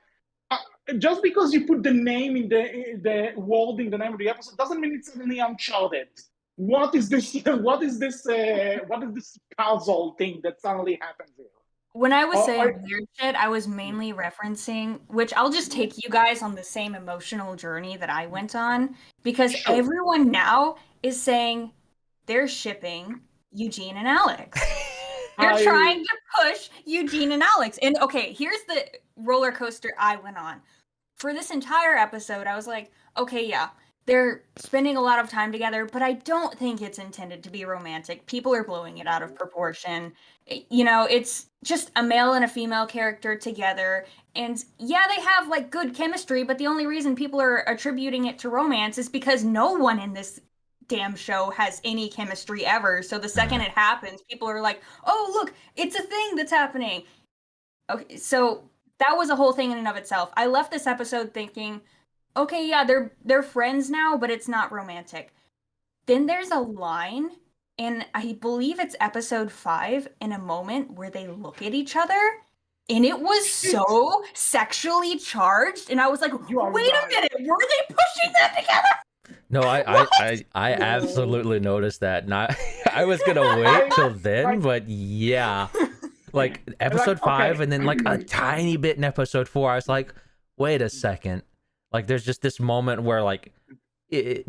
Just because you put the name in the word in the name of the episode doesn't mean it's suddenly Uncharted. What is this? What is this puzzle thing that suddenly happens here? When I was saying weird shit, I was mainly referencing, which I'll just take you guys on the same emotional journey that I went on, because everyone now is saying they're shipping Eugene and Alex. They're trying to push Eugene and Alex. And okay, here's the roller coaster I went on. For this entire episode, I was like, okay, yeah, they're spending a lot of time together, but I don't think it's intended to be romantic. People are blowing it out of proportion. It's just a male and a female character together. And yeah, they have like good chemistry, but the only reason people are attributing it to romance is because no one in this damn show has any chemistry ever. So the second it happens, people are like, oh, look, it's a thing that's happening. Okay, so that was a whole thing in and of itself. I left this episode thinking, okay, yeah, they're friends now, but it's not romantic. Then there's a line, and I believe it's episode 5, in a moment where they look at each other, and it was so sexually charged, and I was like, wait a minute, were they pushing that together? No, I absolutely noticed that. Not, I was gonna wait till then, but yeah, like episode 5, and then like a tiny bit in episode 4. I was like, wait a second. Like, there's just this moment where like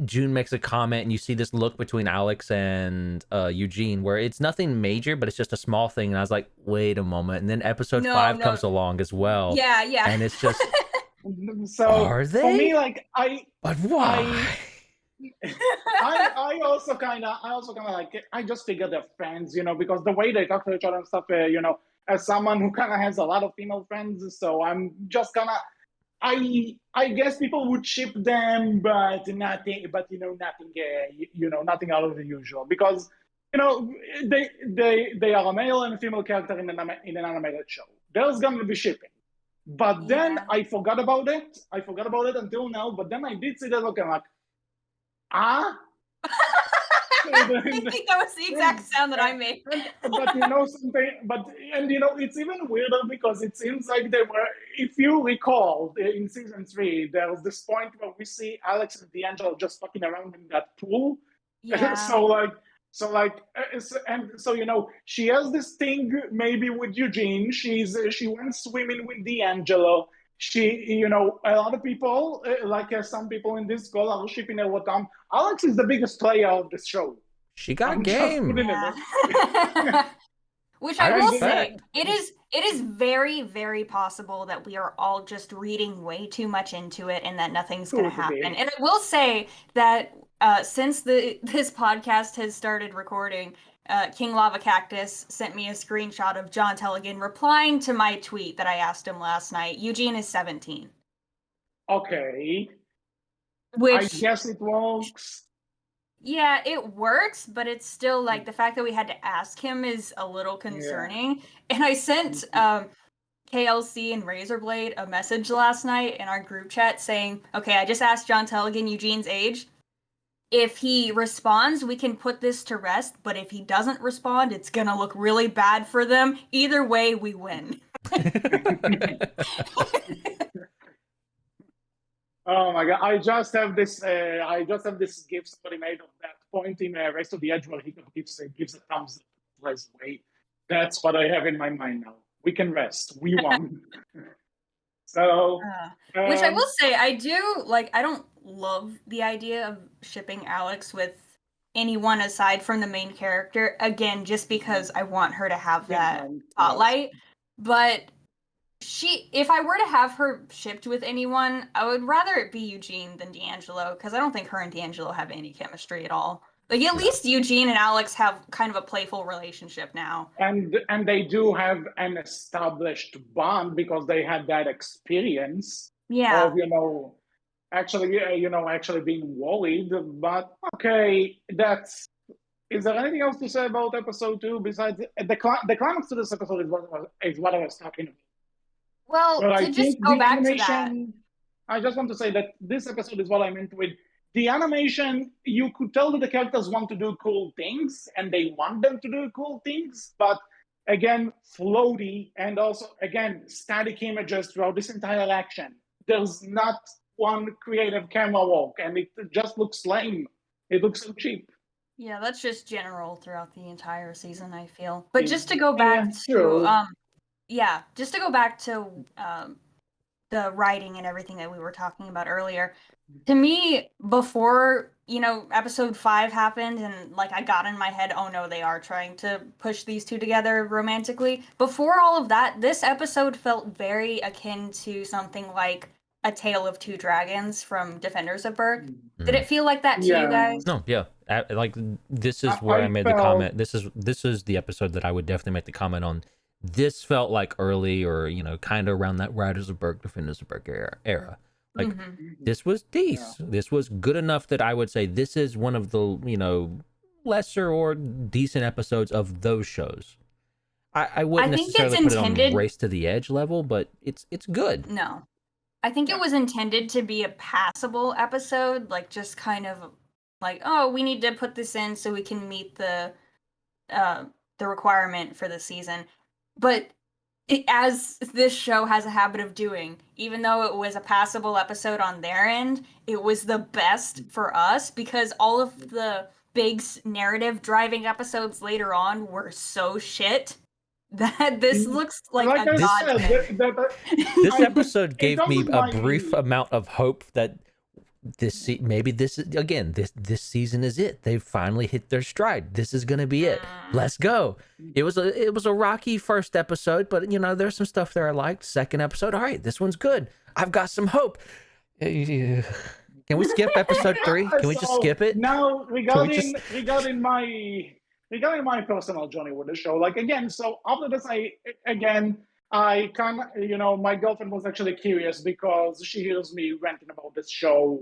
June makes a comment, and you see this look between Alex and Eugene, where it's nothing major, but it's just a small thing. And I was like, wait a moment. And then episode 5 comes along as well. Yeah. And it's just, so are they? For me, like But why? I also kind of like, I just figure they're friends, because the way they talk to each other and stuff, as someone who kind of has a lot of female friends, so I'm just gonna, I guess people would ship them, but nothing, nothing out of the usual, because they are a male and a female character in an animated show. There's gonna be shipping. But then I forgot about it. Until now. But then I did see that look, and I'm like, I think that was the exact sound that I made. But it's even weirder because it seems like they were, if you recall, in season 3, there was this point where we see Alex and D'Angelo just fucking around in that pool. Yeah. So she has this thing maybe with Eugene. She went swimming with D'Angelo. She, a lot of people, some people in this call are shipping her with Tom. Alex is the biggest player of the show. She got game. Which I will say, it is very, very possible that we are all just reading way too much into it and that nothing's going to happen. And I will say that since this podcast has started recording, King Lava Cactus sent me a screenshot of John Telligan replying to my tweet that I asked him last night. Eugene is 17. Okay. Which, I guess it works. Yeah, it works, but it's still like the fact that we had to ask him is a little concerning. Yeah. And I sent KLC and Razorblade a message last night in our group chat saying, okay, I just asked John Telligan Eugene's age. If he responds, we can put this to rest, but if he doesn't respond, it's going to look really bad for them. Either way, we win. Oh my god! I just have this GIF somebody made of that point in Race to the Edge where he gives a thumbs up. Wait, that's what I have in my mind now. We can rest. We won. So, which I will say, I do like. I don't love the idea of shipping Alex with anyone aside from the main character. Again, just because I want her to have that spotlight, but. If I were to have her shipped with anyone, I would rather it be Eugene than D'Angelo, because I don't think her and D'Angelo have any chemistry at all. Like, at least Eugene and Alex have kind of a playful relationship now. And they do have an established bond because they had that experience of, actually being worried. But, okay, is there anything else to say about episode 2 besides the climax to this episode is what I was talking about? Well, to just go back to that. I just want to say that this episode is what I meant with the animation. You could tell that the characters want to do cool things and they want them to do cool things, but again, floaty and also, again, static images throughout this entire action. There's not one creative camera work and it just looks lame. It looks so cheap. Yeah, that's just general throughout the entire season, I feel. But just to go back to... just to go back to the writing and everything that we were talking about earlier, to me, before, episode 5 happened and, like, I got in my head, oh no, they are trying to push these two together romantically. Before all of that, this episode felt very akin to something like A Tale of Two Dragons from Defenders of Berk. Did it feel like that to you guys? No, yeah. Like, this is where I made the comment. This is the episode that I would definitely make the comment on. This felt like early or, kind of around that Riders of Berk, Defenders of Berk era. Like, this was decent. Yeah. This was good enough that I would say this is one of the, lesser or decent episodes of those shows. I wouldn't necessarily put it on Race to the Edge level, but it's good. No. I think it was intended to be a passable episode, like just kind of like, oh, we need to put this in so we can meet the requirement for the season. But as this show has a habit of doing, even though it was a passable episode on their end, it was the best for us because all of the big narrative driving episodes later on were so shit that this looks like a godsend. This episode gave me a brief amount of hope that maybe this is again this season is it. They've finally hit their stride. This is gonna be it. Let's go. It was a rocky first episode, but there's some stuff there I liked. Second episode, all right, this one's good. I've got some hope. Can we skip episode 3? Can we just skip it? Now regarding my personal journey with the show, so after this, I kind of, my girlfriend was actually curious because she hears me ranting about this show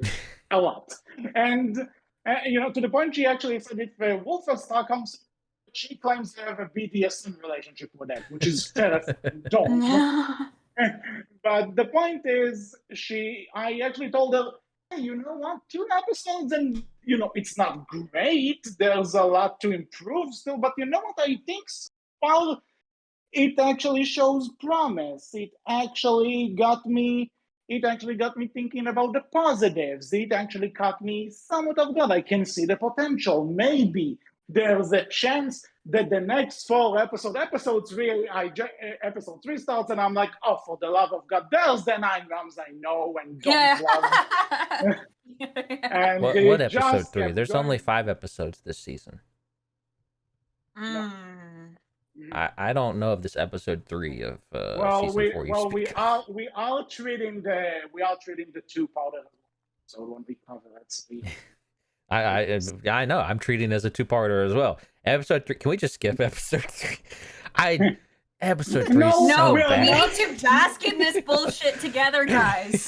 a lot. And, to the point she actually said if Wolfgang Star comes, she claims to have a BDSM relationship with that, which is kind of dumb. But the point is, I actually told her, hey, you know what, 2 episodes and, it's not great. There's a lot to improve still, but you know what I think? Well, it actually shows promise. It actually got me thinking about the positives. It actually caught me somewhat off guard. I can see the potential. Maybe there's a chance that the next 4 episode 3 starts and I'm like, oh, for the love of God, there's the 9 realms I know and don't love. And what episode 3? There's only 5 episodes this season. No. I don't know if this episode 3 of season 4 you speak of. we are treating the 2-part episode when we cover that. I know I'm treating it as a 2-parter as well. Episode 3. Can we just skip episode 3? Episode 3 is so bad. We need to bask in this bullshit together, guys.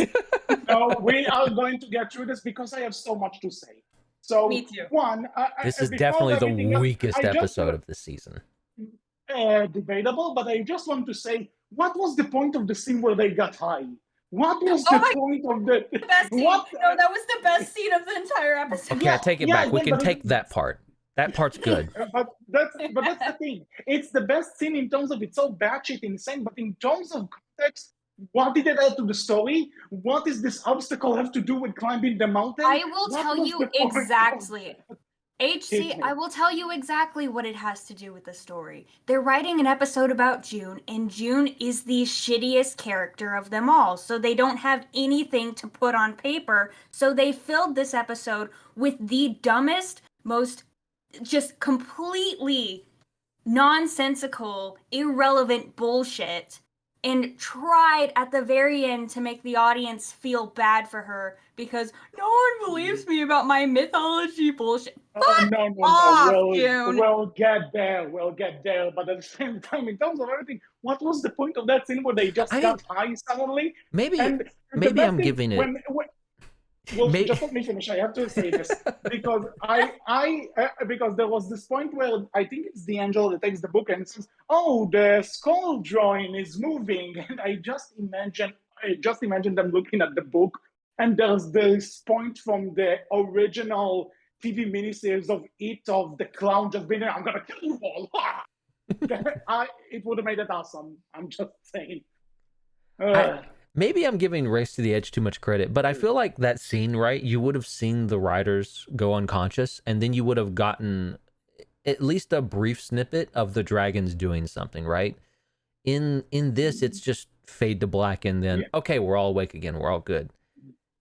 No, we are going to get through this because I have so much to say. So, me too. This is definitely the weakest episode of the season. Debatable, but I just want to say, what was the point of the scene where they got high? What was the point of the best scene? No, that was the best scene of the entire episode. Okay, I take it back. We can take that part. That part's good. But that's the thing. It's the best scene in terms of it's so batshit insane, but in terms of context, what did it add to the story? What does this obstacle have to do with climbing the mountain? I will tell you exactly. HC, I will tell you exactly what it has to do with the story. They're writing an episode about June, and June is the shittiest character of them all, so they don't have anything to put on paper, so they filled this episode with the dumbest, most just completely nonsensical, irrelevant bullshit, and tried at the very end to make the audience feel bad for her because no one believes me about my mythology bullshit. No. We'll get there. But at the same time, in terms of everything, what was the point of that scene where they just got high suddenly? Maybe I'm giving it. Just let me finish. I have to say this because because there was this point where I think it's the angel that takes the book and says, "Oh, the skull drawing is moving," and I just imagine them looking at the book, and there's this point from the original TV miniseries of the clown just being there. I'm gonna kill you all. It would have made it awesome. I'm just saying. Maybe I'm giving Race to the Edge too much credit, but I feel like that scene, right? You would have seen the writers go unconscious, and then you would have gotten at least a brief snippet of the dragons doing something, right? In this, it's just fade to black, and then okay, we're all awake again. We're all good.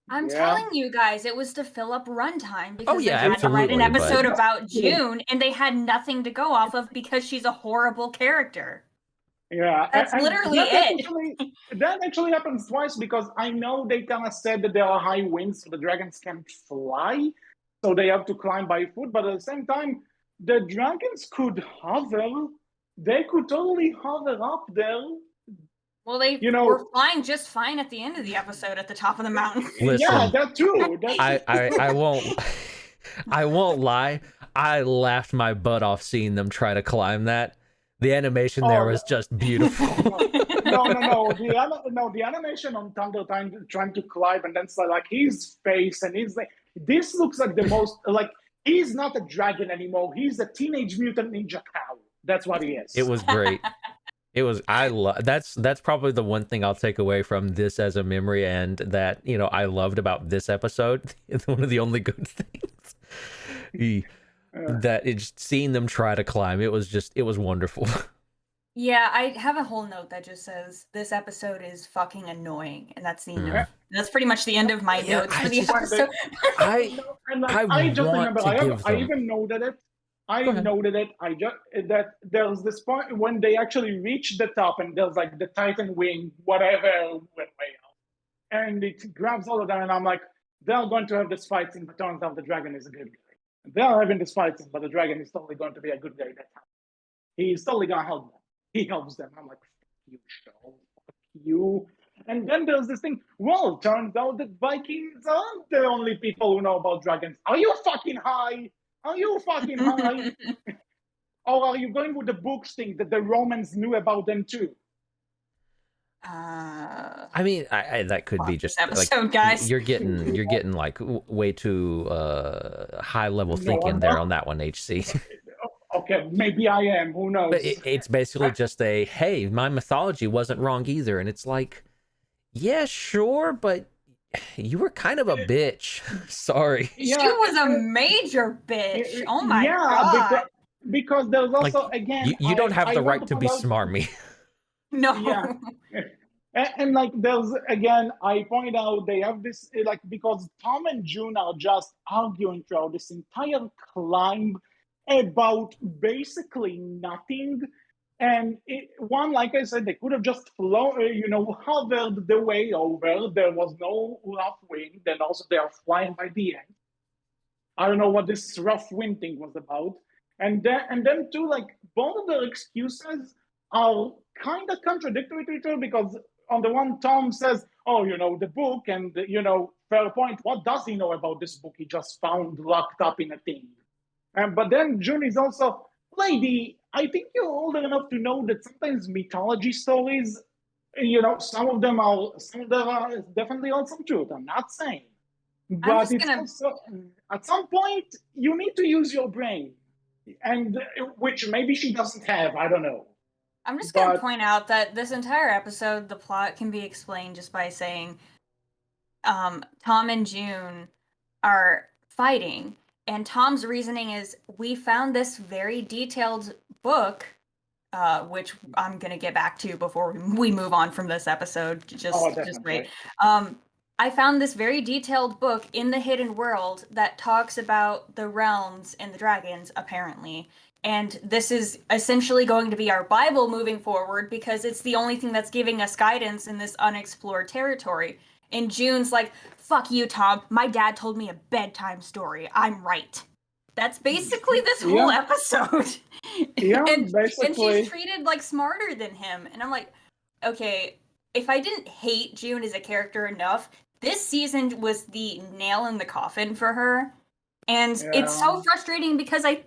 I'm telling you guys, it was to fill up runtime because they had to write an absolutely, episode about June, and they had nothing to go off of because she's a horrible character. Yeah, that's literally it. That actually happens twice because I know they kind of said that there are high winds, so the dragons can't fly, so they have to climb by foot. But at the same time, the dragons could hover. They could totally hover up there. Well, they were flying just fine at the end of the episode at the top of the mountain. Listen, yeah, that too. I won't lie. I laughed my butt off seeing them try to climb that. The animation there was just beautiful. No. The animation on Thunder trying to climb, and then it's like his face, and he's like, this looks like the most he's not a dragon anymore. He's a Teenage Mutant Ninja cow. That's what he is. It was great. It was I love that's probably the one thing I'll take away from this as a memory, and that I loved about this episode. It's one of the only good things. That it's seeing them try to climb. It was wonderful. Yeah, I have a whole note that just says this episode is fucking annoying, and that's the end of, that's pretty much the end of my notes for the episode. I just remember I even noted it. I noted it. That there's this point when they actually reach the top, and there's like the Titan wing, whatever went way out, and it grabs all of them, and I'm like, they're going to have this fight scene, but turns out the dragon is a good guy. They're having this fight scene, but the dragon is totally going to be a good guy that time. He's totally gonna help them. He helps them. I'm like, fuck you, show. Fuck you. And then there's this thing. Well, turns out that Vikings aren't the only people who know about dragons. Are you fucking high? Are you fucking high? Or are you going with the books thing that the Romans knew about them too? I mean, I that could be just episode, like, guys. You're getting like way too high level thinking there on that one, HC. Okay, maybe I am. Who knows? But it's basically just a, hey, my mythology wasn't wrong either. And it's like, yeah, sure, but you were kind of a bitch. Sorry. Yeah. She was a major bitch. Oh my God. Because there's also, like, again... You don't have the right to be smarmy. No. Yeah. And like, there's, again, I point out they have this, like, because Tom and June are just arguing throughout this entire climb about basically nothing. And one, like I said, they could have just hovered the way over. There was no rough wind, and also they are flying by the end. I don't know what this rough wind thing was about. And then too, like, both of their excuses are kind of contradictory to each other, because on the one, Tom says, oh, the book, and fair point. What does he know about this book he just found locked up in a thing? But then June is also, lady, I think you're old enough to know that sometimes mythology stories, some of them are definitely on some truth. I'm not saying. But also, at some point, you need to use your brain. And which maybe she doesn't have, I don't know. I'm just going to point out that this entire episode, the plot can be explained just by saying Tom and June are fighting. And Tom's reasoning is, we found this very detailed book, which I'm going to get back to before we move on from this episode. Just wait. I found this very detailed book in the hidden world that talks about the realms and the dragons, apparently. And this is essentially going to be our Bible moving forward, because it's the only thing that's giving us guidance in this unexplored territory. And June's like, fuck you, Tom. My dad told me a bedtime story. I'm right. That's basically this whole episode. Yeah, and basically. And she's treated like smarter than him. And I'm like, okay, if I didn't hate June as a character enough, this season was the nail in the coffin for her. And it's so frustrating because I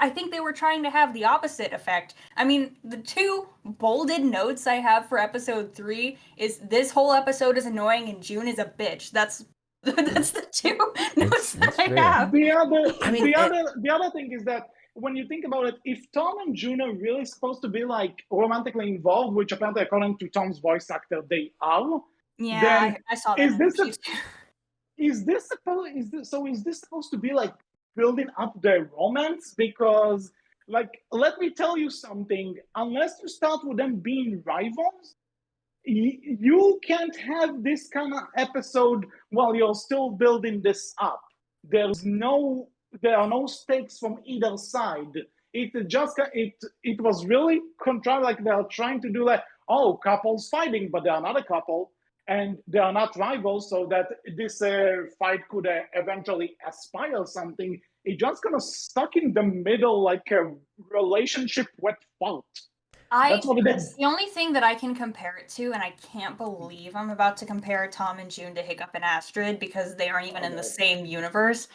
think they were trying to have the opposite effect. I mean, the two bolded notes I have for episode 3 is this whole episode is annoying and June is a bitch. That's the two notes that I have. The other thing is that when you think about it, if Tom and June are really supposed to be like romantically involved, which apparently according to Tom's voice actor they are, yeah, I saw that. Is this supposed to be like building up their romance? Because, like, let me tell you something. Unless you start with them being rivals, you can't have this kind of episode while you're still building this up. There are no stakes from either side. It was really contrived, like they're trying to do like, oh, couples fighting, but they are not a couple. And they are not rivals, so that this fight could eventually aspire something. It's just kind of stuck in the middle, like a relationship with fault. That's what it is. The only thing that I can compare it to, and I can't believe I'm about to compare Tom and June to Hiccup and Astrid because they aren't even in the same universe.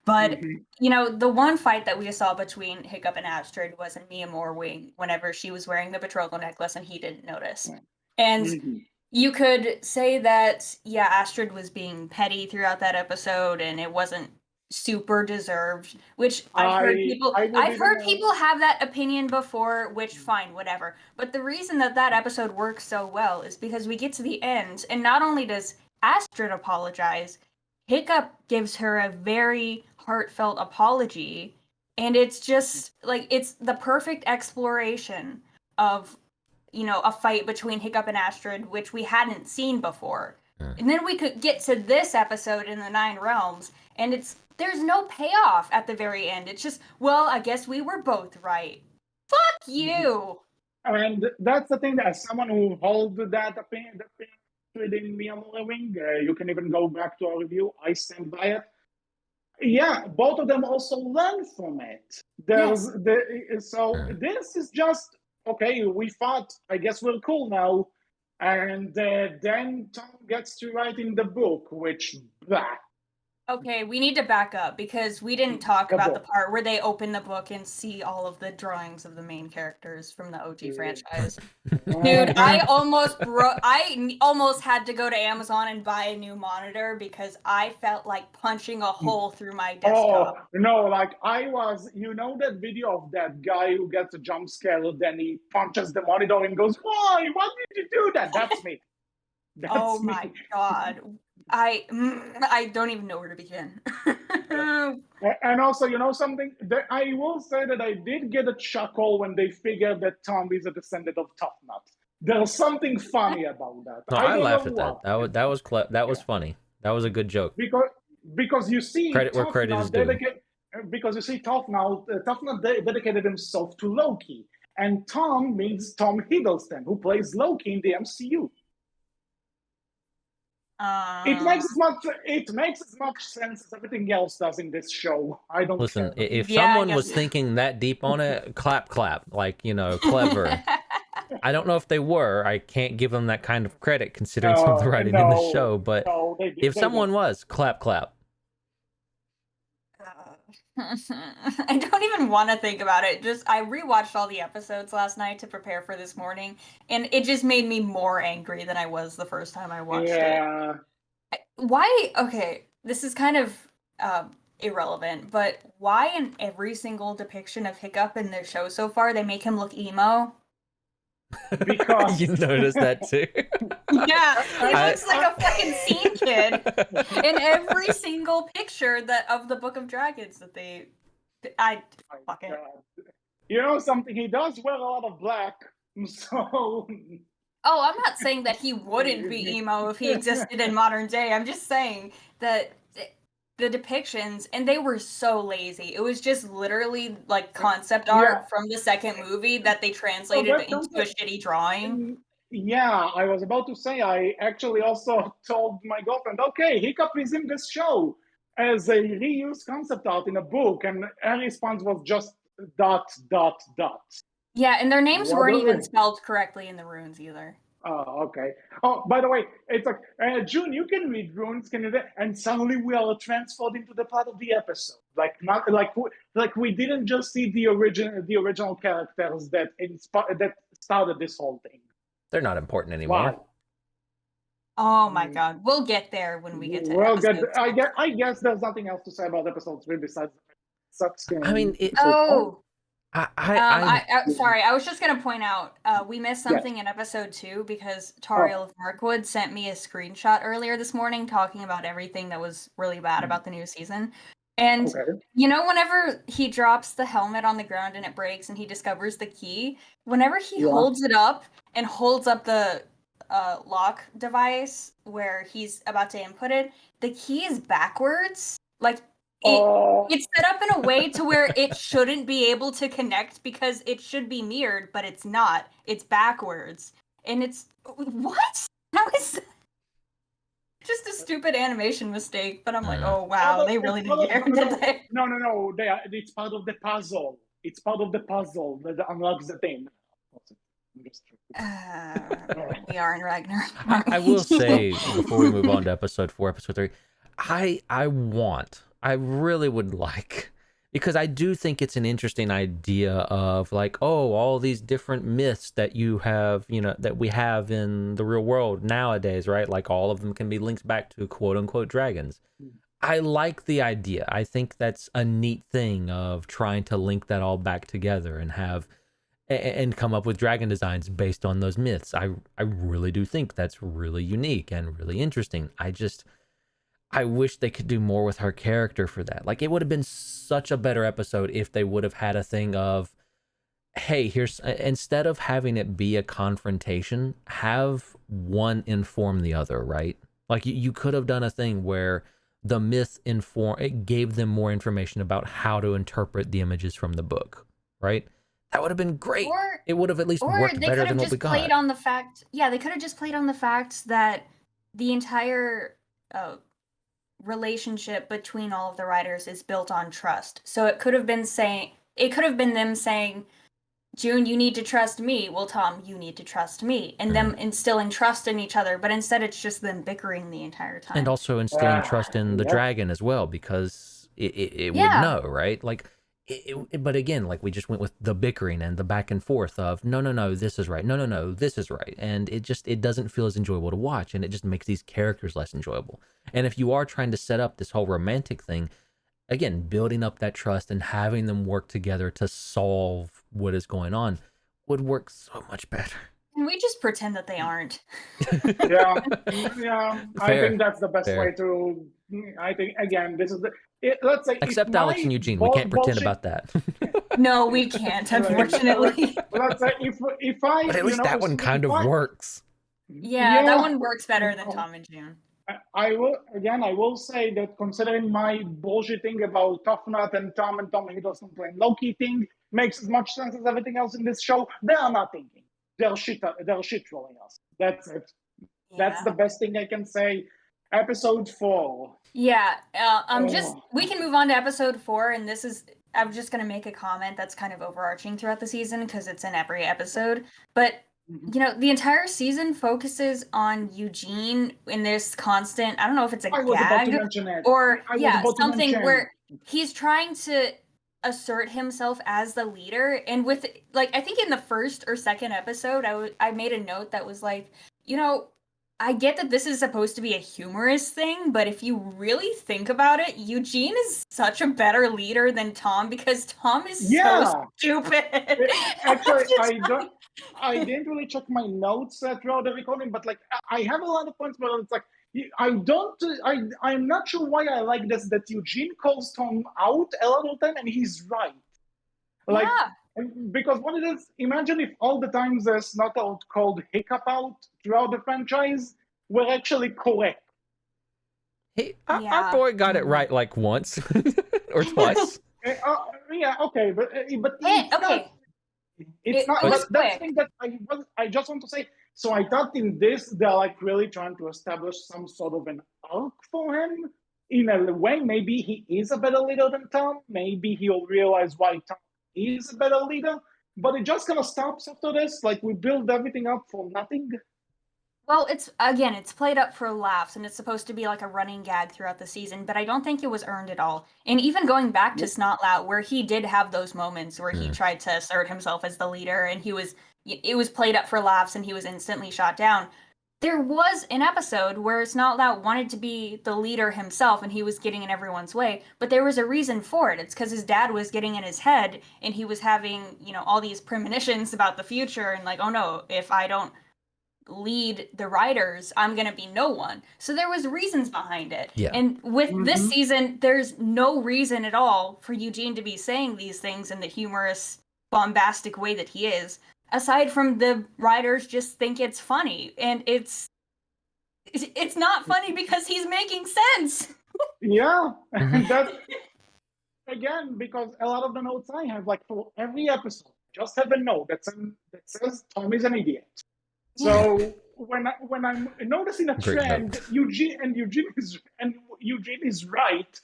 But, the one fight that we saw between Hiccup and Astrid was in Mia Morwing whenever she was wearing the betrothal necklace and he didn't notice. And you could say that, Astrid was being petty throughout that episode and it wasn't super deserved, which I would I've heard even people have that opinion before, which fine, whatever. But the reason that episode works so well is because we get to the end, and not only does Astrid apologize, Hiccup gives her a very heartfelt apology, and it's just like it's the perfect exploration of, you know, a fight between Hiccup and Astrid, which we hadn't seen before. And then we could get to this episode in the Nine Realms, and there's no payoff at the very end. It's just, well, I guess we were both right. Fuck you. And that's the thing, that as someone who holds that opinion within me, I'm living, you can even go back to our review. I stand by it. Yeah, both of them also learn from it. So this is just, okay, we thought, I guess we're cool now. And then Tom gets to write in the book, which, blah. Okay, we need to back up because we didn't talk about the part where they open the book and see all of the drawings of the main characters from the OG franchise. Dude, I almost had to go to Amazon and buy a new monitor because I felt like punching a hole through my desktop. Oh, no, like I was, you know that video of that guy who gets a jump scare, then he punches the monitor and goes, why did you do that? That's me. That's me. My God. I don't even know where to begin. And also, you know something? I will say that I did get a chuckle when they figured that Tom is a descendant of Tough Nut. There's something funny about that. No, I laughed at that. That was funny. That was a good joke. Because you see, credit where credit is due. Because you see, Tough Nut dedicated himself to Loki, and Tom means Tom Hiddleston, who plays Loki in the MCU. It makes as much sense as everything else does in this show. I don't listen. If someone was thinking that deep on it, clap, like, you know, clever. I don't know if they were. I can't give them that kind of credit considering some of the writing in the show. But if someone was, clap. I don't even want to think about it. I rewatched all the episodes last night to prepare for this morning, and it just made me more angry than I was the first time I watched it. Why? Okay, this is kind of irrelevant, but why in every single depiction of Hiccup in the show so far they make him look emo? Because you noticed that too. Yeah, he looks like a fucking scene kid in every single picture of the Book of Dragons that they. Fuck it. You know something? He does wear a lot of black, so. Oh, I'm not saying that he wouldn't be emo if he existed in modern day. I'm just saying that the depictions, and they were so lazy. It was just literally like concept art from the second movie that they translated into a shitty drawing. Yeah, I was about to say, I actually also told my girlfriend, okay, Hiccup is in this show as a reused concept art in a book, and her response was just ... Yeah, and their names weren't even spelled correctly in the runes either. Oh, okay. Oh, by the way, it's like, June, you can read runes, can you? And suddenly we are transferred into the part of the episode. Like we didn't just see the original characters that started this whole thing. They're not important anymore. Wow. Oh my God, we'll get there when we get to. I guess there's nothing else to say about episode 3 besides sucks. I mean, sorry, I was just going to point out, we missed something in episode 2 because Tariel of Mirkwood sent me a screenshot earlier this morning talking about everything that was really bad about the new season. And, you know, whenever he drops the helmet on the ground and it breaks and he discovers the key, whenever he holds it up and holds up the lock device where he's about to input it, the key is backwards. Like, it's set up in a way to where it shouldn't be able to connect because it should be mirrored, but it's not. It's backwards. And it's... What? How is that? Just a stupid animation mistake, but I'm like, oh wow, they really didn't care, did they? No, it's part of the puzzle. It's part of the puzzle that unlocks the thing. We are in Ragnarok. I will say, before we move on to episode 3, I really would like, because I do think it's an interesting idea of like, oh, all these different myths that you have, you know, that we have in the real world nowadays, right? Like all of them can be linked back to quote unquote dragons. I like the idea. I think that's a neat thing of trying to link that all back together and have and come up with dragon designs based on those myths. I really do think that's really unique and really interesting. I wish they could do more with her character for that. Like, it would have been such a better episode if they would have had a thing of, hey, here's, instead of having it be a confrontation, have one inform the other, right? Like, you could have done a thing where the myth it gave them more information about how to interpret the images from the book, right? That would have been great. It would have at least worked better than what we got. They could have just played on the fact that the entire relationship between all of the writers is built on trust. So it could have been them saying, June, you need to trust me. Well, Tom, you need to trust me. And them instilling trust in each other. But instead, it's just them bickering the entire time. And also instilling trust in the dragon as well, because it would know, right? Like, but again, like, we just went with the bickering and the back and forth of, no, this is right. No, this is right. And it doesn't feel as enjoyable to watch. And it just makes these characters less enjoyable. And if you are trying to set up this whole romantic thing, again, building up that trust and having them work together to solve what is going on would work so much better. Can we just pretend that they aren't? Yeah. I think that's the best way to. I think, again, this is let's say, except Alex and Eugene, we can't pretend about that. No, we can't, unfortunately. Let's say if I. But at least that one kind of works. Yeah, that one works better than Tom and June. I will say that, considering my bullshitting about Tough Nut and Tom Hiddleston playing Loki thing makes as much sense as everything else in this show, they are not thinking. They're shit trolling us. That's it. Yeah. That's the best thing I can say. Episode 4. Yeah, we can move on to episode 4, and I'm just going to make a comment that's kind of overarching throughout the season because it's in every episode, but the entire season focuses on Eugene in this constant, I don't know if it's a gag or something where he's trying to assert himself as the leader. And with, like, I think in the first or second episode, I made a note that was like, I get that this is supposed to be a humorous thing, but if you really think about it, Eugene is such a better leader than Tom because Tom is so stupid. Actually, I didn't really check my notes throughout the recording, but like, I have a lot of points, but it's like, I'm not sure why I like this, that Eugene calls Tom out a lot of the time and he's right. Like, because what it is, imagine if all the times there's not out called hiccup out throughout the franchise were actually correct. Our boy got it right like once or twice. Okay, but it's not. But that's the thing that I just want to say. So I thought in this they're like really trying to establish some sort of an arc for him. In a way, maybe he is a better leader than Tom. Maybe he'll realize why Tom is a better leader. But it just kind of stops after this. Like, we build everything up for nothing. Well, it's played up for laughs, and it's supposed to be like a running gag throughout the season, but I don't think it was earned at all. And even going back to Snotlout, where he did have those moments where he tried to assert himself as the leader, and it was played up for laughs, and he was instantly shot down. There was an episode where Snotlout wanted to be the leader himself, and he was getting in everyone's way, but there was a reason for it. It's because his dad was getting in his head, and he was having, all these premonitions about the future, and like, oh no, if I don't lead the writers, I'm gonna be no one. So there was reasons behind it. Yeah. And with this season, there's no reason at all for Eugene to be saying these things in the humorous, bombastic way that he is, aside from the writers just think it's funny. And it's not funny because he's making sense. Yeah. That's, again, because a lot of the notes I have, like, for every episode, just have a note that says Tom is an idiot. So when I'm noticing a trend, Eugene is right.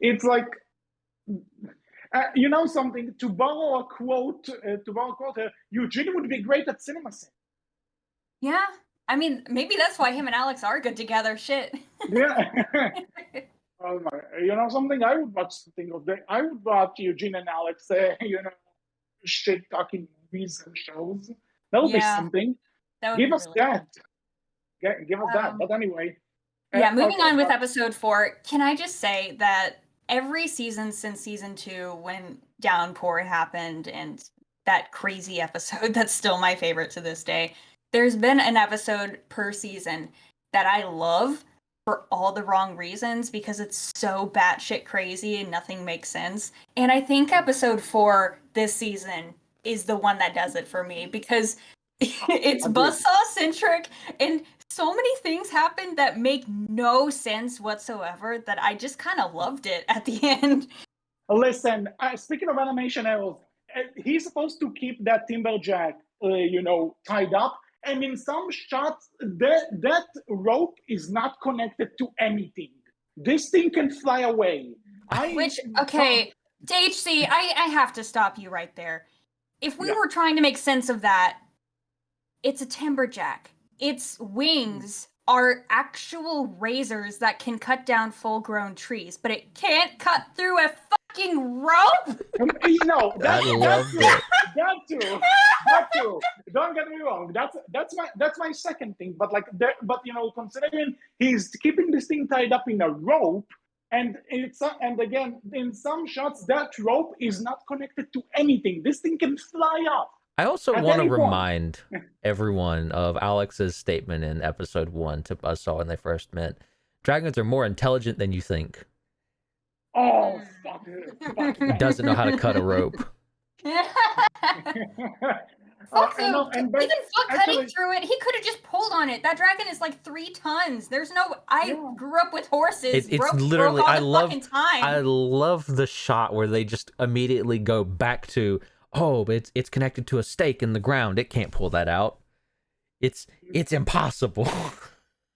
It's like, something, to borrow a quote, Eugene would be great at cinema set. Yeah, I mean, maybe that's why him and Alex are good together. Shit. Yeah. Oh my, something I would watch something of that. I would watch Eugene and Alex, shit talking movies and shows. That would be something. Give us that. Give us that. But anyway, Yeah, moving Okay, on with episode 4, can I just say that every season since season 2, when Downpour happened and that crazy episode that's still my favorite to this day, there's been an episode per season that I love for all the wrong reasons because it's so batshit crazy and nothing makes sense. And I think episode 4 this season is the one that does it for me because it's Agreed. buzzsaw centric and so many things happen that make no sense whatsoever that I just kind of loved it at the end. Listen, speaking of animation errors, he's supposed to keep that timberjack, tied up, and in some shots, that rope is not connected to anything. This thing can fly away. Okay, DHC, I have to stop you right there. If we Yeah. were trying to make sense of that, it's a timberjack. Its wings are actual razors that can cut down full-grown trees, but it can't cut through a fucking rope. That too. Don't get me wrong. That's my second thing. But considering he's keeping this thing tied up in a rope, and again in some shots that rope is not connected to anything. This thing can fly up. I also want to remind everyone of Alex's statement in episode 1 to Buzzsaw when they first met. Dragons are more intelligent than you think. Oh, fuck it. He doesn't know how to cut a rope. Even cutting through it, he could have just pulled on it. That dragon is like 3 tons. There's no. I grew up with horses. It's literally. I love the shot where they just immediately go back to. Oh, but it's connected to a stake in the ground. It can't pull that out. It's impossible.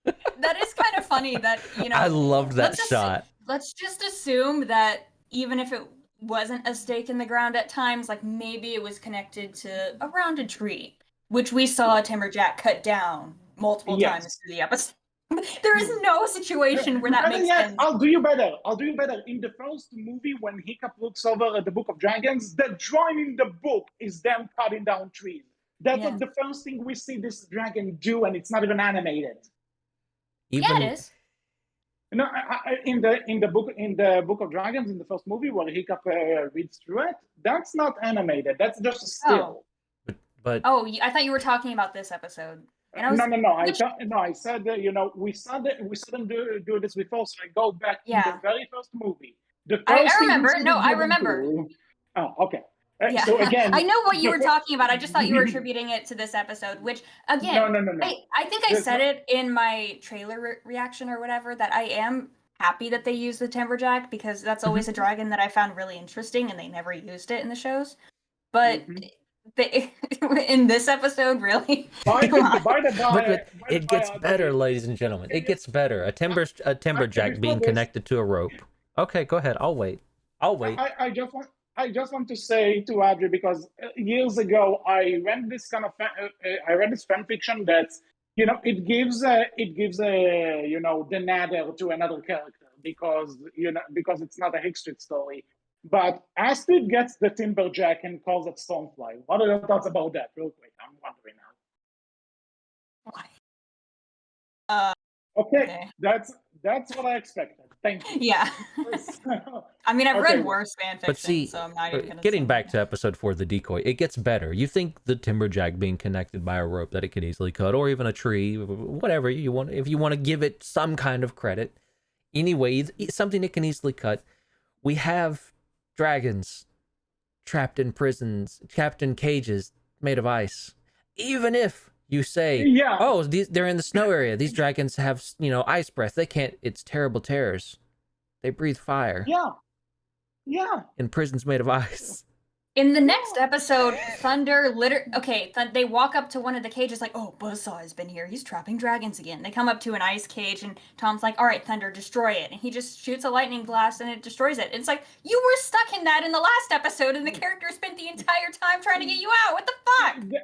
That is kind of funny that, I loved that shot. Let's just assume that even if it wasn't a stake in the ground at times, like maybe it was connected to a rounded tree, which we saw a timberjack cut down multiple times through the episode. There is no situation where that makes sense. I'll do you better. In the first movie, when Hiccup looks over at the Book of Dragons, the drawing in the book is them cutting down trees. That's the first thing we see this dragon do, and it's not even animated. It is. No, in the book of Dragons, in the first movie where Hiccup reads through it, that's not animated. That's just a still. But I thought you were talking about this episode. And No. I said we saw them do this before. So I go back to the very first movie. I remember. No, I remember. Oh, okay. So again, I know what you were talking about. I just thought you were attributing it to this episode, which again, no. I think I said it in my trailer reaction or whatever that I am happy that they used the timberjack because that's always a dragon that I found really interesting, and they never used it in the shows. But in this episode, really, it gets better, ladies and gentlemen. It gets better. A timberjack being connected to a rope. Okay, go ahead. I'll wait. I just want to say to Audrie, because years ago I read this fan fiction that's it gives the Nather to another character because it's not a Hickstreet story. But Astrid gets the timberjack and calls it Stonefly. What are your thoughts about that, real quick? I'm wondering now. Okay. That's what I expected. Thank you. Yeah. I mean, I've read worse fan fiction, but see, so I'm not even gonna getting back to episode 4, the decoy, it gets better. You think the timberjack being connected by a rope that it could easily cut, or even a tree, whatever you want, if you want to give it some kind of credit. Anyway, something it can easily cut. We have dragons trapped in prisons, trapped in cages made of ice. Even if you say, they're in the snow area, these dragons have, ice breath. They can't, it's terrible terrors. They breathe fire. Yeah. In prisons made of ice. In the next episode, Thunder they walk up to one of the cages like, oh, Buzzsaw has been here. He's trapping dragons again. They come up to an ice cage and Tom's like, all right, Thunder, destroy it. And he just shoots a lightning blast and it destroys it. It's like, you were stuck in that in the last episode and the character spent the entire time trying to get you out. What the fuck?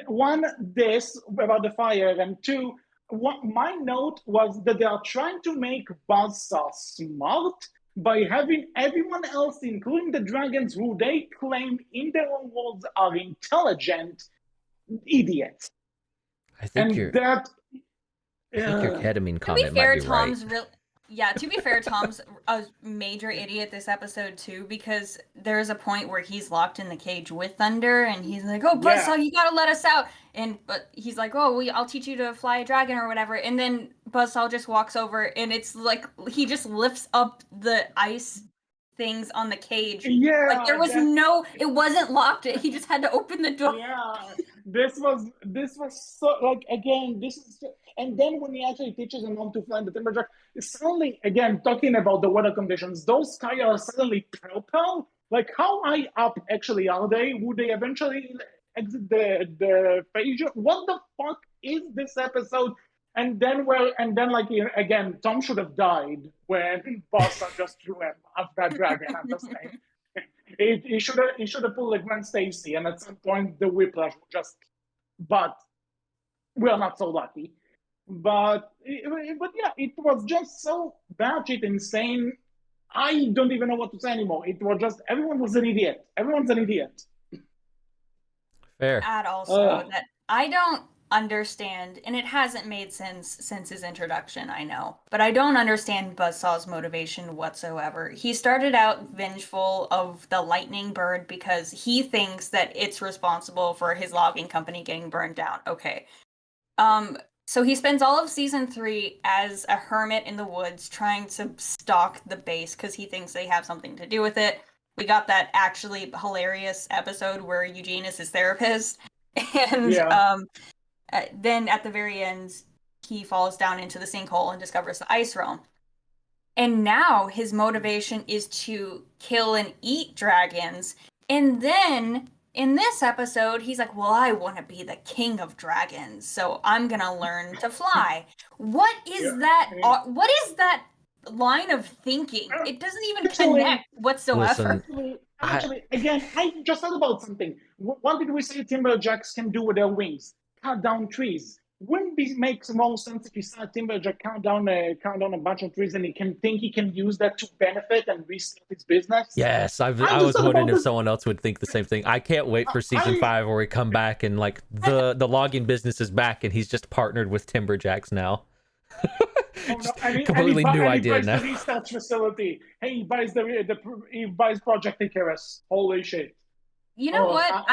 One, this about the fire, and two, my note was that they are trying to make Buzzsaw smart by having everyone else, including the dragons who they claim in their own worlds are intelligent, idiots. I think I think your ketamine To be comment might fair, be right. Tom's real. Yeah, to be fair, Tom's a major idiot this episode too, because there's a point where he's locked in the cage with Thunder, and he's like, "Oh, Buzzsaw, you gotta let us out!" But he's like, "Oh, I'll teach you to fly a dragon or whatever." And then Buzzsaw just walks over, and it's like he just lifts up the ice things on the cage. Yeah, Like there was it wasn't locked. He just had to open the door. Yeah, this was so like again. And then when he actually teaches him how to fly in the timberjack, it's suddenly again talking about the weather conditions. Those skies are suddenly purple. Like how high up actually are they? Would they eventually exit the phase? What the fuck is this episode? And then like again, Tom should have died when Bossa just threw him off that dragon. I'm just saying. He should have pulled like Gwen Stacy, and at some point the whiplash just. But we are not so lucky. But yeah, it was just so batshit insane. I don't even know what to say anymore. It was just everyone was an idiot. Everyone's an idiot. Fair. Add also that I don't understand, and it hasn't made sense since his introduction, I know, but I don't understand Buzzsaw's motivation whatsoever. He started out vengeful of the lightning bird because he thinks that it's responsible for his logging company getting burned down. Okay. So he spends all of season 3 as a hermit in the woods trying to stalk the base because he thinks they have something to do with it. We got that actually hilarious episode where Eugene is his therapist. And then at the very end, he falls down into the sinkhole and discovers the ice realm. And now his motivation is to kill and eat dragons. And then in this episode, he's like, well, I want to be the king of dragons, so I'm going to learn to fly. What is that? What is that line of thinking? It doesn't even connect whatsoever. Actually, again, I just thought about something. What did we say timberjacks can do with their wings? Cut down trees. Wouldn't it make more sense if you saw a timberjack count down a bunch of trees and he can use that to benefit and restart his business? Yes, I was wondering if someone else would think the same thing. I can't wait for season 5 where we come back and like the logging business is back and he's just partnered with timberjacks now. Completely new idea now. The research facility. Hey, he buys Project Icarus. Holy shit! You know what?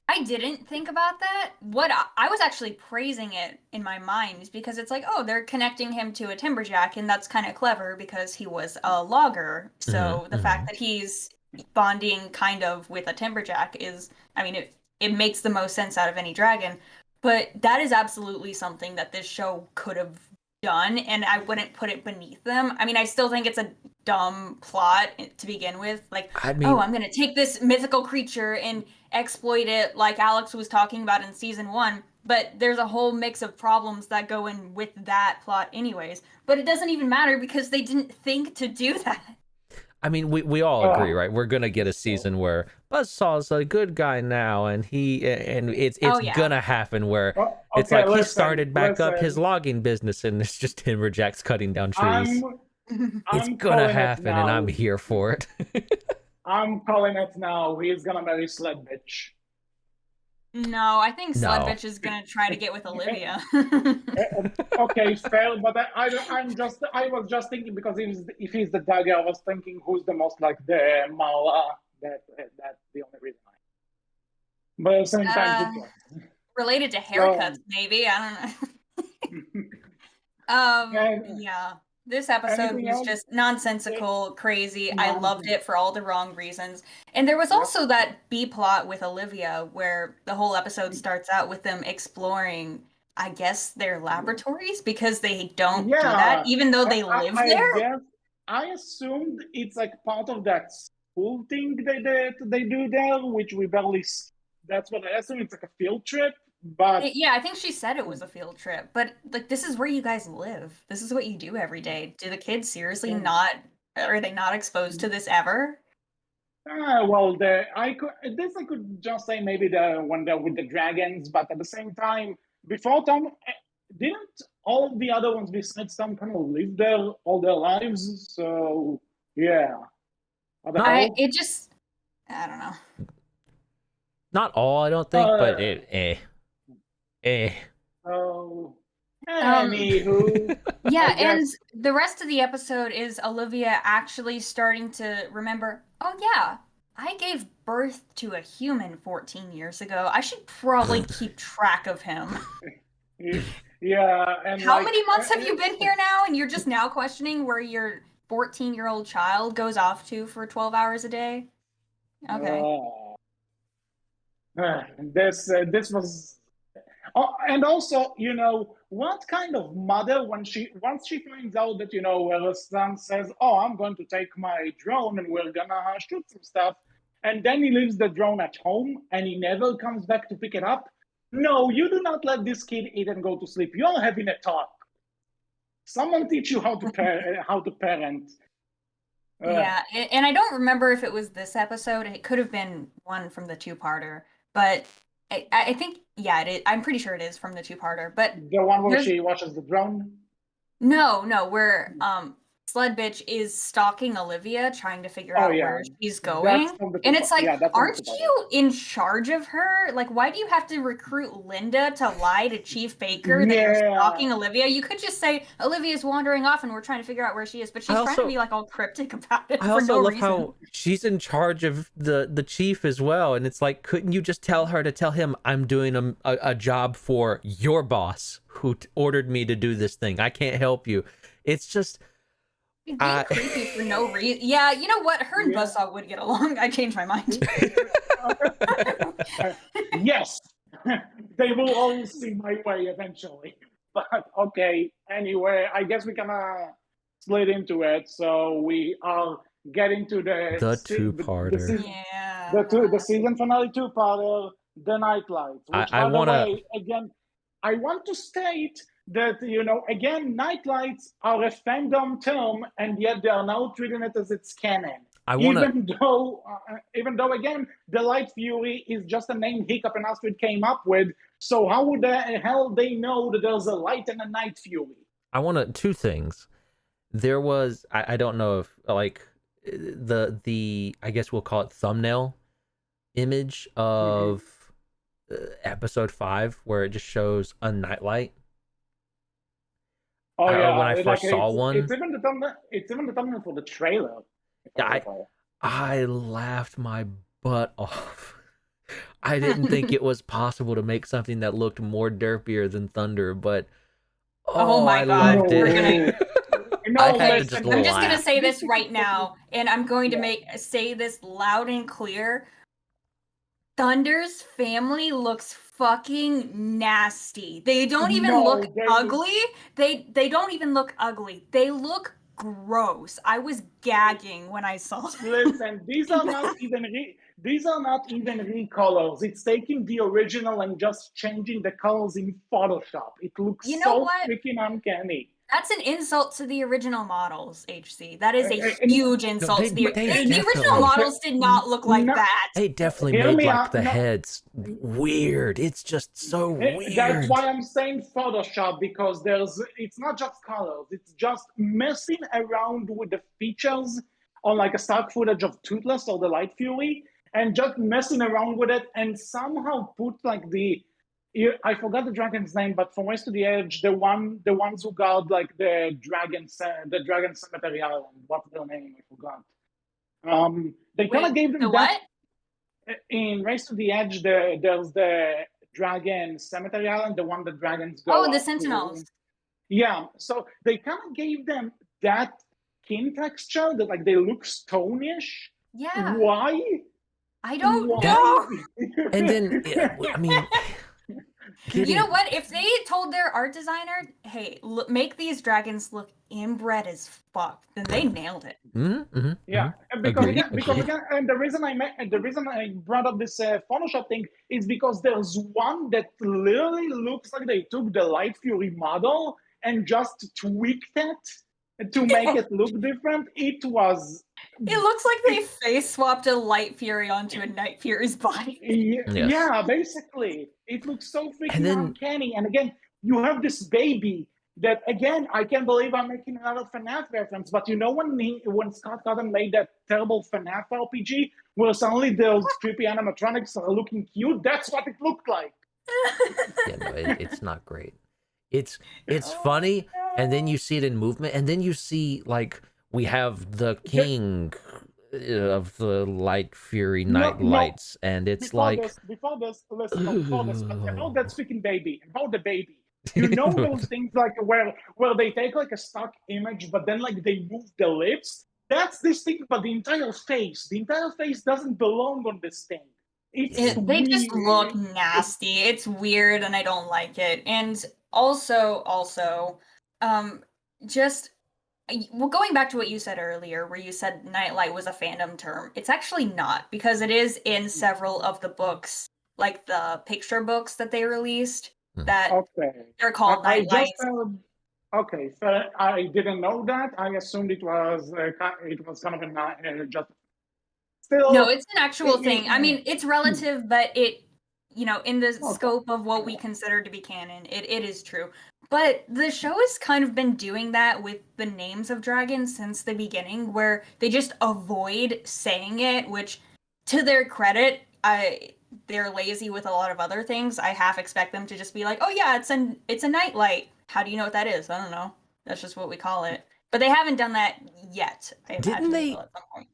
I didn't think about that. What I was actually praising it in my mind because it's like, oh, they're connecting him to a timberjack, and that's kind of clever because he was a logger. So the fact that he's bonding kind of with a timberjack is, I mean, it makes the most sense out of any dragon. But that is absolutely something that this show could have done, and I wouldn't put it beneath them. I mean, I still think it's a dumb plot to begin with. Like, I'm going to take this mythical creature and exploit it like Alex was talking about in season 1. But there's a whole mix of problems that go in with that plot anyways. But it doesn't even matter because they didn't think to do that. I mean, we all agree, right? We're gonna get a season where Buzzsaw's a good guy now, and it's gonna happen where it's like he started back up his logging business, and it's just timberjacks cutting down trees. It's gonna happen, and I'm here for it. I'm calling it now. He's gonna marry Sled Bitch. No, I think Sled Bitch is gonna try to get with Olivia. Okay, fair, but I was just thinking because if he's the dagger, I was thinking who's the most like the Mala. That's the only reason. But at the same time, related to haircuts, maybe, I don't know. Yeah. This episode was just nonsensical, crazy. I loved it for all the wrong reasons. And there was also that B plot with Olivia where the whole episode starts out with them exploring, I guess, their laboratories because they don't do that, even though they live there. I assumed it's like part of that school thing they do there, which we barely. That's what I assume. It's like a field trip. But yeah, I think she said it was a field trip, but like this is where you guys live. This is what you do every day. Do the kids seriously are they not exposed to this ever? Well, I could just say maybe when they're with the dragons, but at the same time, before Tom, didn't all the other ones besides Tom kind of live there all their lives? So yeah, I don't know. Not all, I don't think, but Anywho, yeah, I guess. and the rest of the episode is Olivia actually starting to remember, oh yeah, I gave birth to a human 14 years ago. I should probably keep track of him. Yeah, and How like, many months have you been here now? And you're just now questioning where your 14-year-old child goes off to for 12 hours a day? Okay. this was. Oh, and also, what kind of mother, once she finds out that her son says, "Oh, I'm going to take my drone and we're gonna shoot some stuff," and then he leaves the drone at home and he never comes back to pick it up. No, you do not let this kid eat and go to sleep. You're having a talk. Someone teach you how to parent. Yeah, and I don't remember if it was this episode. It could have been one from the two-parter, but I think, yeah, I'm pretty sure it is from the two-parter. But the one where she watches the drone. No, where Sled Bitch is stalking Olivia, trying to figure out where she's going. And it's like, aren't you in charge of her? Like, why do you have to recruit Linda to lie to Chief Baker that you're stalking Olivia? You could just say Olivia's wandering off and we're trying to figure out where she is, but she's trying to be like all cryptic about it. I also love how she's in charge of the chief as well, and it's like, couldn't you just tell her to tell him I'm doing a job for your boss who ordered me to do this thing? I can't help you. It's just being creepy for no reason. Yeah, you know what? Her and Buzzsaw would get along. I changed my mind. Yes, they will all see my way eventually. But okay, anyway, I guess we can split into it. So we are getting to the two-parter. The season finale two-parter, The Nightlights. Which, by the way, again, I want to state that, again, nightlights are a fandom term, and yet they are now treating it as it's canon. Even though, again, the Light Fury is just a name Hiccup and Astrid came up with. So how would the hell they know that there's a Light and a Night Fury? I want two things. There was, I don't know if, like, the I guess we'll call it thumbnail image of episode 5, where it just shows a nightlight. Oh yeah, when I first saw one, it's even the thumbnail for the trailer. I laughed my butt off. I didn't think it was possible to make something that looked more derpier than Thunder, but oh my God, loved it. I'm just gonna say this right now, and I'm going to say this loud and clear. Thunder's family looks fucking nasty. They don't even look ugly. They don't even look ugly. They look gross. I was gagging when I saw them. Listen, these are not even recolors. It's taking the original and just changing the colors in Photoshop. It looks freaking uncanny. That's an insult to the original models, HC. That is a huge insult to the original models did not look like that. They definitely made the heads weird. It's just so weird. That's why I'm saying Photoshop, because it's not just colors. It's just messing around with the features on like a stock footage of Toothless or the Light Fury, and just messing around with it and somehow put like I forgot the dragon's name, but from Race to the Edge, the ones who guard like the dragon cemetery island. What's their name? I forgot. They kind of gave them what? In Race to the Edge. There's the dragon cemetery island, the one that dragons go. Oh, the Sentinels. Yeah, so they kind of gave them that skin texture that like they look stone-ish. Yeah. Why? I don't know. And then, I mean. You know what? If they told their art designer, "Hey, make these dragons look inbred as fuck," then they nailed it. Yeah, because again, and the reason I brought up this Photoshop thing is because there's one that literally looks like they took the Light Fury model and just tweaked it to make it look different. It looks like they face swapped a Light Fury onto a Night Fury's body. Yeah, basically. It looks so freaking uncanny. And again, you have this baby that, again, I can't believe I'm making another FNAF reference, but you know when Scott Cotton made that terrible FNAF RPG where suddenly those creepy animatronics are looking cute? That's what it looked like. Yeah, no, it's not great. It's funny, and then you see it in movement, and then you see like we have the king of the light fury night lights, and it's before this, listen, no, before this, about that freaking baby, about the baby. You know those things like where they take like a stock image, but then like they move the lips. That's this thing, but the entire face doesn't belong on this thing. They just look nasty. It's weird, and I don't like it. And also, just going back to what you said earlier, where you said nightlight was a fandom term. It's actually not, because it is in several of the books, like the picture books that they released. That they're called nightlights. Okay, so I didn't know that. I assumed it was kind of a just. Still, no, it's an actual thing. I mean, it's relative, but it, in the scope of what we consider to be canon, it is true. But the show has kind of been doing that with the names of dragons since the beginning, where they just avoid saying it, which, to their credit, they're lazy with a lot of other things. I half expect them to just be like, oh yeah, it's a nightlight. How do you know what that is? I don't know. That's just what we call it. But they haven't done that yet. Didn't they? At some point.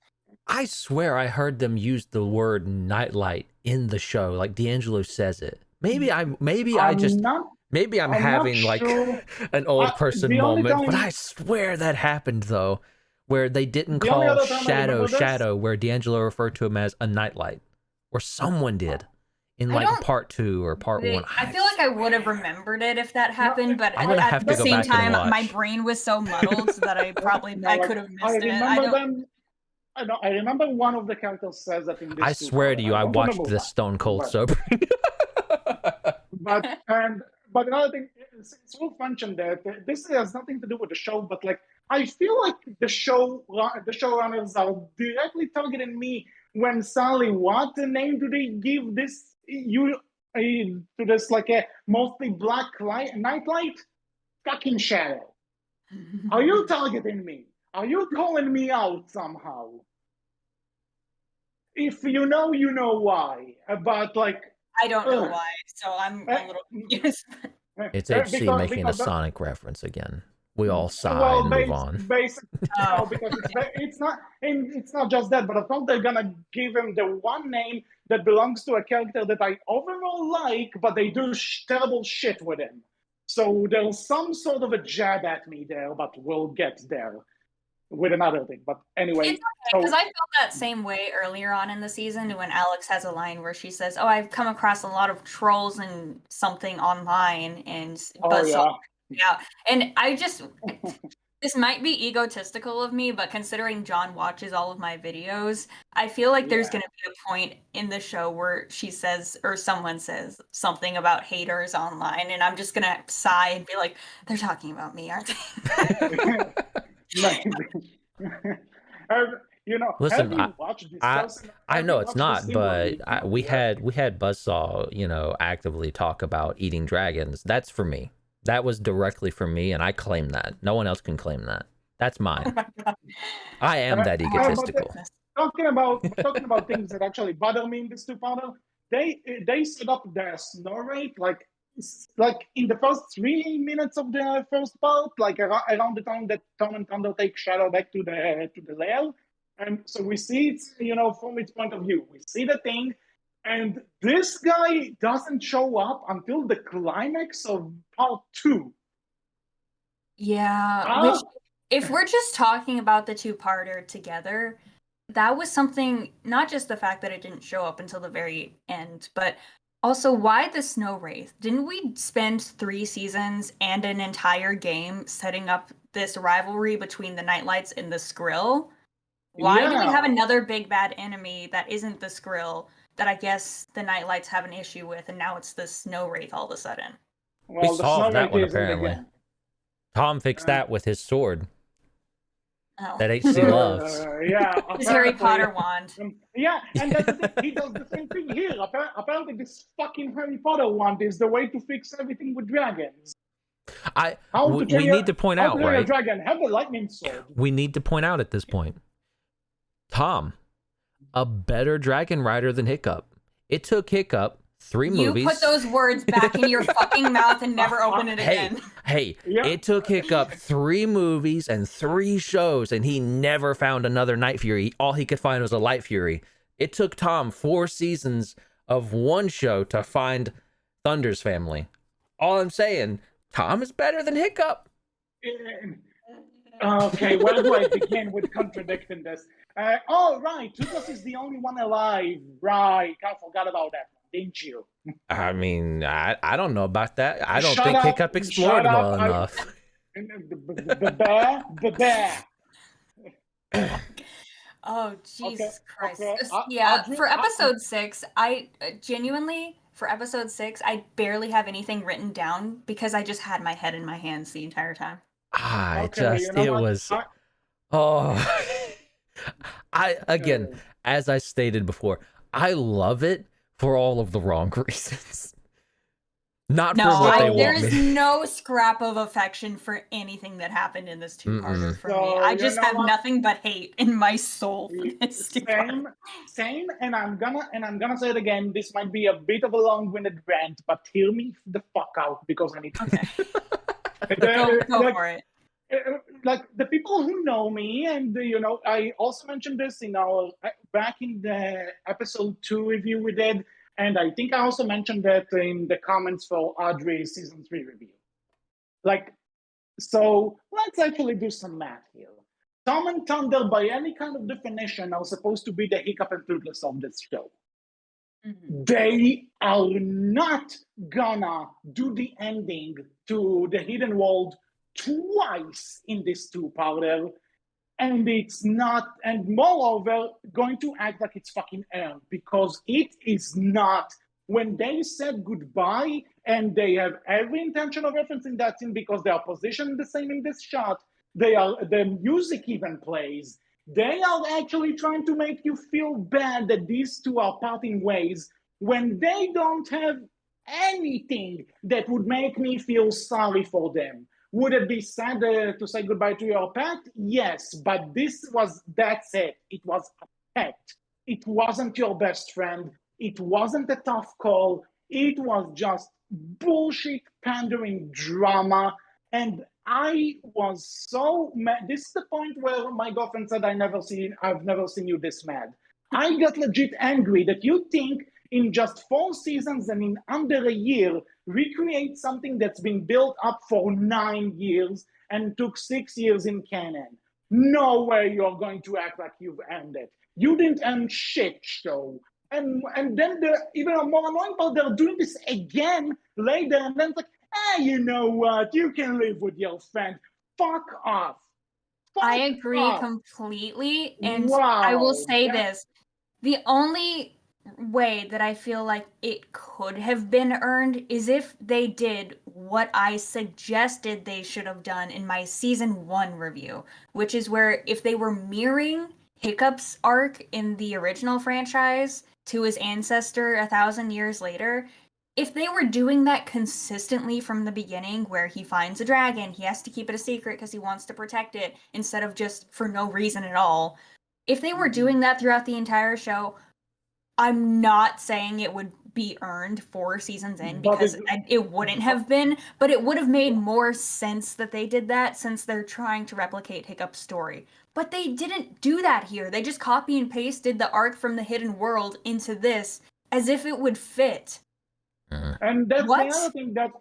I swear I heard them use the word nightlight in the show. Like D'Angelo says it. Maybe I'm having like an old person moment, but I swear that happened though, where they didn't call Shadow, where D'Angelo referred to him as a nightlight, or someone did in like part 2 or part 1. I feel like I would have remembered it if that happened, but at the same time, my brain was so muddled that I could have missed it. I remember one of the characters says that in this. I swear to you, I watched this Stone Cold Sober. But another thing, it's worth mentioning that this has nothing to do with the show, but like I feel like the showrunners are directly targeting me when Sally, what name do they give this to this like a mostly black nightlight? Fucking Shadow. Are you targeting me? Are you calling me out somehow? If you know, you know why. But like, I don't know why, so I'm a little confused. It's HC making a Sonic reference again. We all sigh and move on. Because it's not just that, but I thought they're gonna give him the one name that belongs to a character that I overall like, but they do terrible shit with him. So there's some sort of a jab at me there, but we'll get there with another thing. But anyway, it's okay, because I felt that same way earlier on in the season when Alex has a line where she says, "Oh, I've come across a lot of trolls and something online," and yeah, and I just this might be egotistical of me, but considering John watches all of my videos, I feel like there's going to be a point in the show where she says, or someone says something about haters online, and I'm just going to sigh and be like, they're talking about me, aren't they? Listen, I know it's not, but we had Buzzsaw, actively talk about eating dragons. That's for me. That was directly for me, and I claim that. No one else can claim that. That's mine. I am that egotistical. Talking about things that actually bother me in this two-parter, they set up their snow rate like in the first 3 minutes of the first part, like around the time that Tom and Thunder take Shadow back to the lair, and so we see it, from its point of view. We see the thing. And this guy doesn't show up until the climax of part 2. Yeah, which, if we're just talking about the two-parter together, that was something, not just the fact that it didn't show up until the very end, but also why the Snow Wraith? Didn't we spend 3 seasons and an entire game setting up this rivalry between the Nightlights and the Skrill? Why do we have another big bad enemy that isn't the Skrill that I guess the Nightlights have an issue with, and now it's the Snow Wraith all of a sudden? Well, we solved that one, apparently. Tom fixed that with his sword. Oh. That HC loves. His Harry Potter wand. And that's the thing. He does the same thing here. Apparently this fucking Harry Potter wand is the way to fix everything with dragons. We need to point out, right? Dragon, have a lightning sword. We need to point out at this point, Tom, a better dragon rider than Hiccup. It took Hiccup 3 You movies. put those words back in your fucking mouth and never open it again. Hey, Yeah. it took Hiccup 3 movies and 3 shows, and he never found another Night Fury. All he could find was a Light Fury. It took Tom 4 seasons of 1 show to find Thunder's family. All I'm saying, Tom is better than Hiccup. Okay, where do I begin with contradicting this? Right, Tukas is the only one alive. Right, I forgot about that one, didn't you? I mean, I don't know about that. I don't Shut think up, Hiccup explored shut him up, well enough. The bear. Oh, Jesus Christ. okay. Yeah, Audrie, for episode 6, I genuinely, for episode 6, I barely have anything written down because I just had my head in my hands the entire time. It was, oh, again, as I stated before, I love it for all of the wrong reasons. Not for what they want there's me. no scrap of affection for anything that happened in this 2-parter for me. I just have nothing but hate in my soul for this 2-parter. Same, and I'm gonna say it again. This might be a bit of a long-winded rant, but hear me the fuck out because I need to. Okay. Go for it. Like the people who know me, and I also mentioned this in our back in the episode 2 review we did, and I think I also mentioned that in the comments for Audrie's season 3 review. Like, so let's actually do some math here. Tom and Thunder, by any kind of definition, are supposed to be the Hiccup and Toothless of this show. Mm-hmm. They are not gonna do the ending to the Hidden World twice in this 2-parter, and it's not, and moreover, going to act like it's fucking earned, because it is not. When they said goodbye, and they have every intention of referencing that scene because they are positioned the same in this shot, the music even plays. They are actually trying to make you feel bad that these two are parting ways when they don't have anything that would make me feel sorry for them. Would it be sad to say goodbye to your pet? Yes, but that's it. It was a pet. It wasn't your best friend. It wasn't a tough call. It was just bullshit pandering drama. And I was so mad. This is the point where my girlfriend said, I've never seen you this mad. I got legit angry that you think in just 4 seasons and in under a year, recreate something that's been built up for 9 years and took 6 years in canon. No way you're going to act like you've earned it. You didn't earn shit, show. And then even a more annoying part, they're doing this again later, and then it's like, you know what? You can live with your friend. Fuck off. I agree completely, and I will say this. The only way that I feel like it could have been earned is if they did what I suggested they should have done in my season 1 review, which is where if they were mirroring Hiccup's arc in the original franchise to his ancestor 1,000 years later, if they were doing that consistently from the beginning, where he finds a dragon, he has to keep it a secret because he wants to protect it instead of just for no reason at all. If they were doing that throughout the entire show, I'm not saying it would be earned 4 seasons in, because it wouldn't have been, but it would have made more sense that they did that since they're trying to replicate Hiccup's story. But they didn't do that here. They just copy and pasted the arc from the Hidden World into this as if it would fit. And that's the other thing that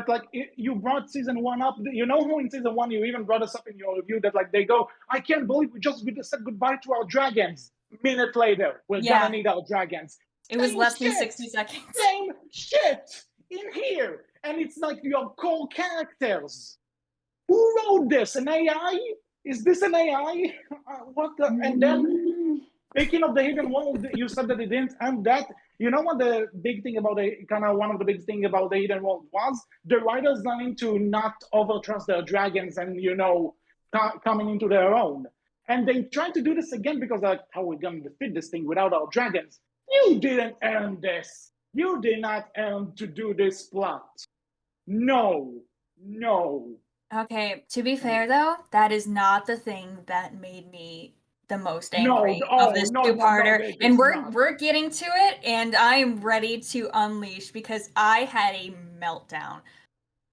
like you brought season 1 up. You know who in season 1 you even brought us up in your review that like they go, I can't believe we just said goodbye to our dragons. Minute later, we're gonna need our dragons. It was less than 60 seconds. Same shit in here. And it's like your core characters. Who wrote this? An AI? Is this an AI? What the? And then, speaking of the Hidden World, you said that it didn't end that. You know what the big thing about one of the big things about the Hidden World was? The writers learning to not overtrust their dragons and, coming into their own. And they tried to do this again because like, how are we going to defeat this thing without our dragons? You didn't earn this. You did not earn to do this plot. No. Okay, to be fair though, that is not the thing that made me the most No, angry oh, of this no, two-parter, it's and not. we're getting to it, and I'm ready to unleash because I had a meltdown.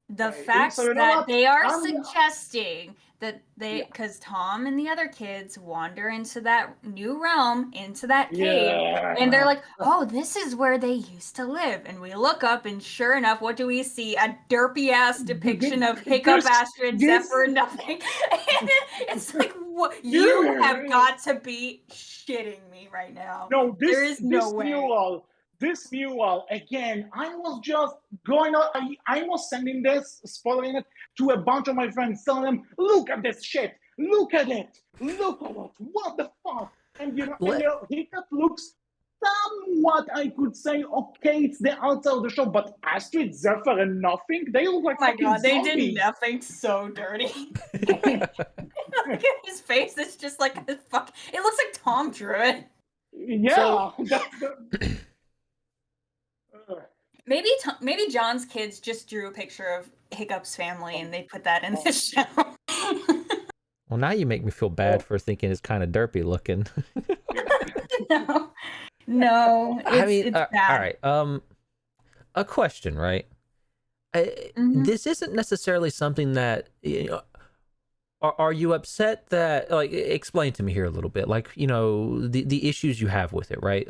The fact So you know that what? they are suggesting that because Tom and the other kids wander into that new realm, into that cave, and they're like, oh, this is where they used to live. And we look up, and sure enough, what do we see? A derpy ass depiction of Hiccup, Astrid, Zephyr, nothing. And it's like, what? You have got to be shitting me right now. No, there is no way. This mural again. I was just going on. I was sending this, spoiling it to a bunch of my friends, telling them, "Look at this shit! Look at it! Look at it! What the fuck?" And Hiccup looks somewhat. I could say, okay, it's the outside of the show, but Astrid, Zephyr, and nothing. They look like fucking zombies. They did nothing so dirty. Look at his face. It's just like fuck. It looks like Tom drew it. Yeah. Maybe John's kids just drew a picture of Hiccup's family and they put that in this show. Well, now you make me feel bad for thinking it's kind of derpy looking. No. I mean, it's all bad. right. A question, right? This isn't necessarily something that, you know, are you upset that, like, explain to me here a little bit, like, you know, the issues you have with it, right?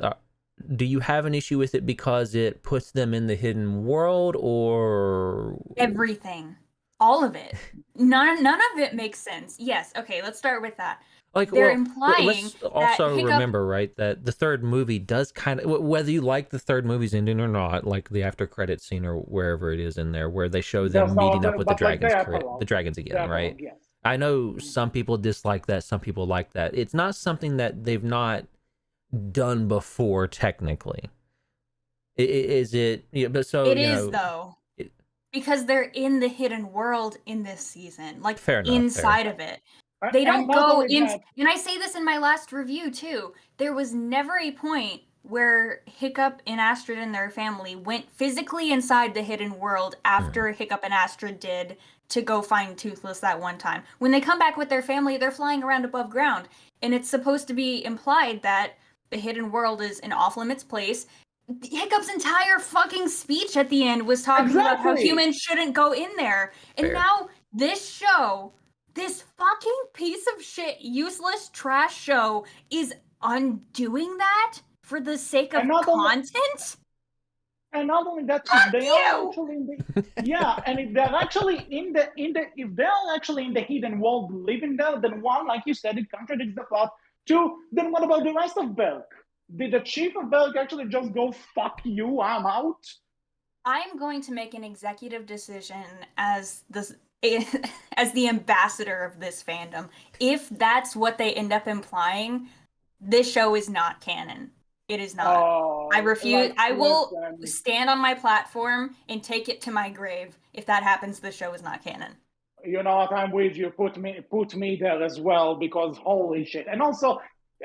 Do you have an issue with it because it puts them in the hidden world, or everything, all of it? None of it makes sense. Yes, okay, let's start with that. Like, they're implying let's also that remember, right, that the third movie does kind of, whether you like the third movie's ending or not, like the after credit scene or wherever it is in there, where they show them meeting up with the dragons again, right? Yes. I know some people dislike that, some people like that. It's not something that they've not done before, technically. Is it? Yeah, but so it is though, because they're in the hidden world in this season, like inside of it. They don't go in, and I say this in my last review too. There was never a point where Hiccup and Astrid and their family went physically inside the hidden world after Hiccup and Astrid did to go find Toothless that one time. When they come back with their family, they're flying around above ground, and it's supposed to be implied that the hidden world is an off-limits place. Hiccup's entire fucking speech at the end was talking about how humans shouldn't go in there. And now this show, this fucking piece of shit, useless trash show, is undoing that for the sake of content? And not only that, they are actually in the, and if they're actually in the hidden world living there, then one, like you said, it contradicts the plot. Two, then what about the rest of Berk? Did the chief of Berk actually just go, fuck you, I'm out? I'm going to make an executive decision as the ambassador of this fandom. If that's what they end up implying, this show is not canon. It is not. I refuse. I will stand on my platform and take it to my grave. If that happens, the show is not canon. You know what? I'm with you. Put me there as well, because holy shit. And also,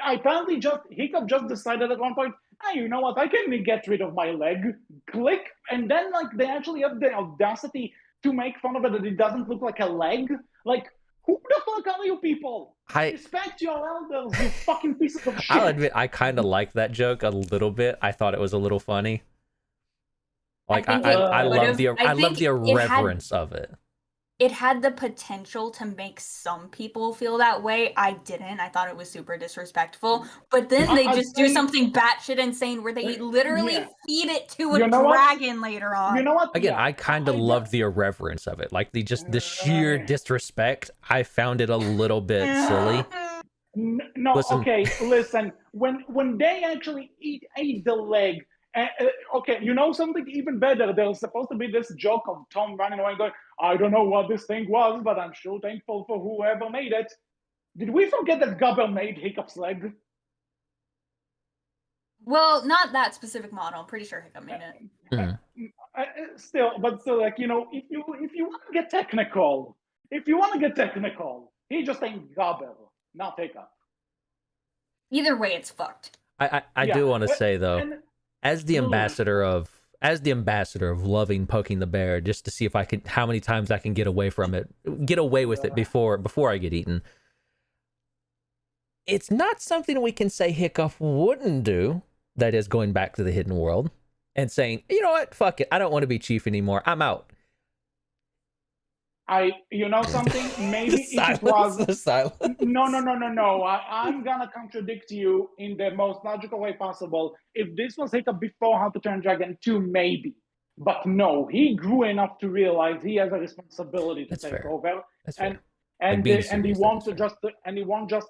apparently, Hiccup just decided at one point, hey, you know what? I can get rid of my leg. Click, and then like they actually have the audacity to make fun of it that it doesn't look like a leg. Like, who the fuck are you people? Respect your elders, you fucking pieces of shit. I'll admit, I kind of like that joke a little bit. I thought it was a little funny. Like, I love the irreverence of it. It had the potential to make some people feel that way. I didn't. I thought it was super disrespectful. But then they just do something batshit insane where they literally feed it to a dragon later on. You know what? Again, I kind of loved the irreverence of it. Like, the sheer disrespect. I found it a little bit silly. No, listen. When they actually ate the leg, okay, you know something even better? There's supposed to be this joke of Tom running away going, I don't know what this thing was, but I'm sure thankful for whoever made it. Did we forget that Gubber made Hiccup's leg? Well, not that specific model. I'm pretty sure Hiccup made it. Still, like, you know, if you want to get technical, he just ain't Gubber, not Hiccup. Either way, it's fucked. I do want to say though, as the ambassador of loving poking the bear, just to see if how many times I can get away with it before I get eaten. it's not something we can say Hiccup wouldn't do. That is going back to the hidden world and saying, you know what, fuck it, I don't want to be chief anymore. I'm out. You know something? Maybe The if it was the silence. no. I'm gonna contradict you in the most logical way possible. If this was Hiccup before How to Train Your Dragon 2, maybe. But no, he grew enough to realize he has a responsibility to That's take fair. over. That's fair. And Like and he won't just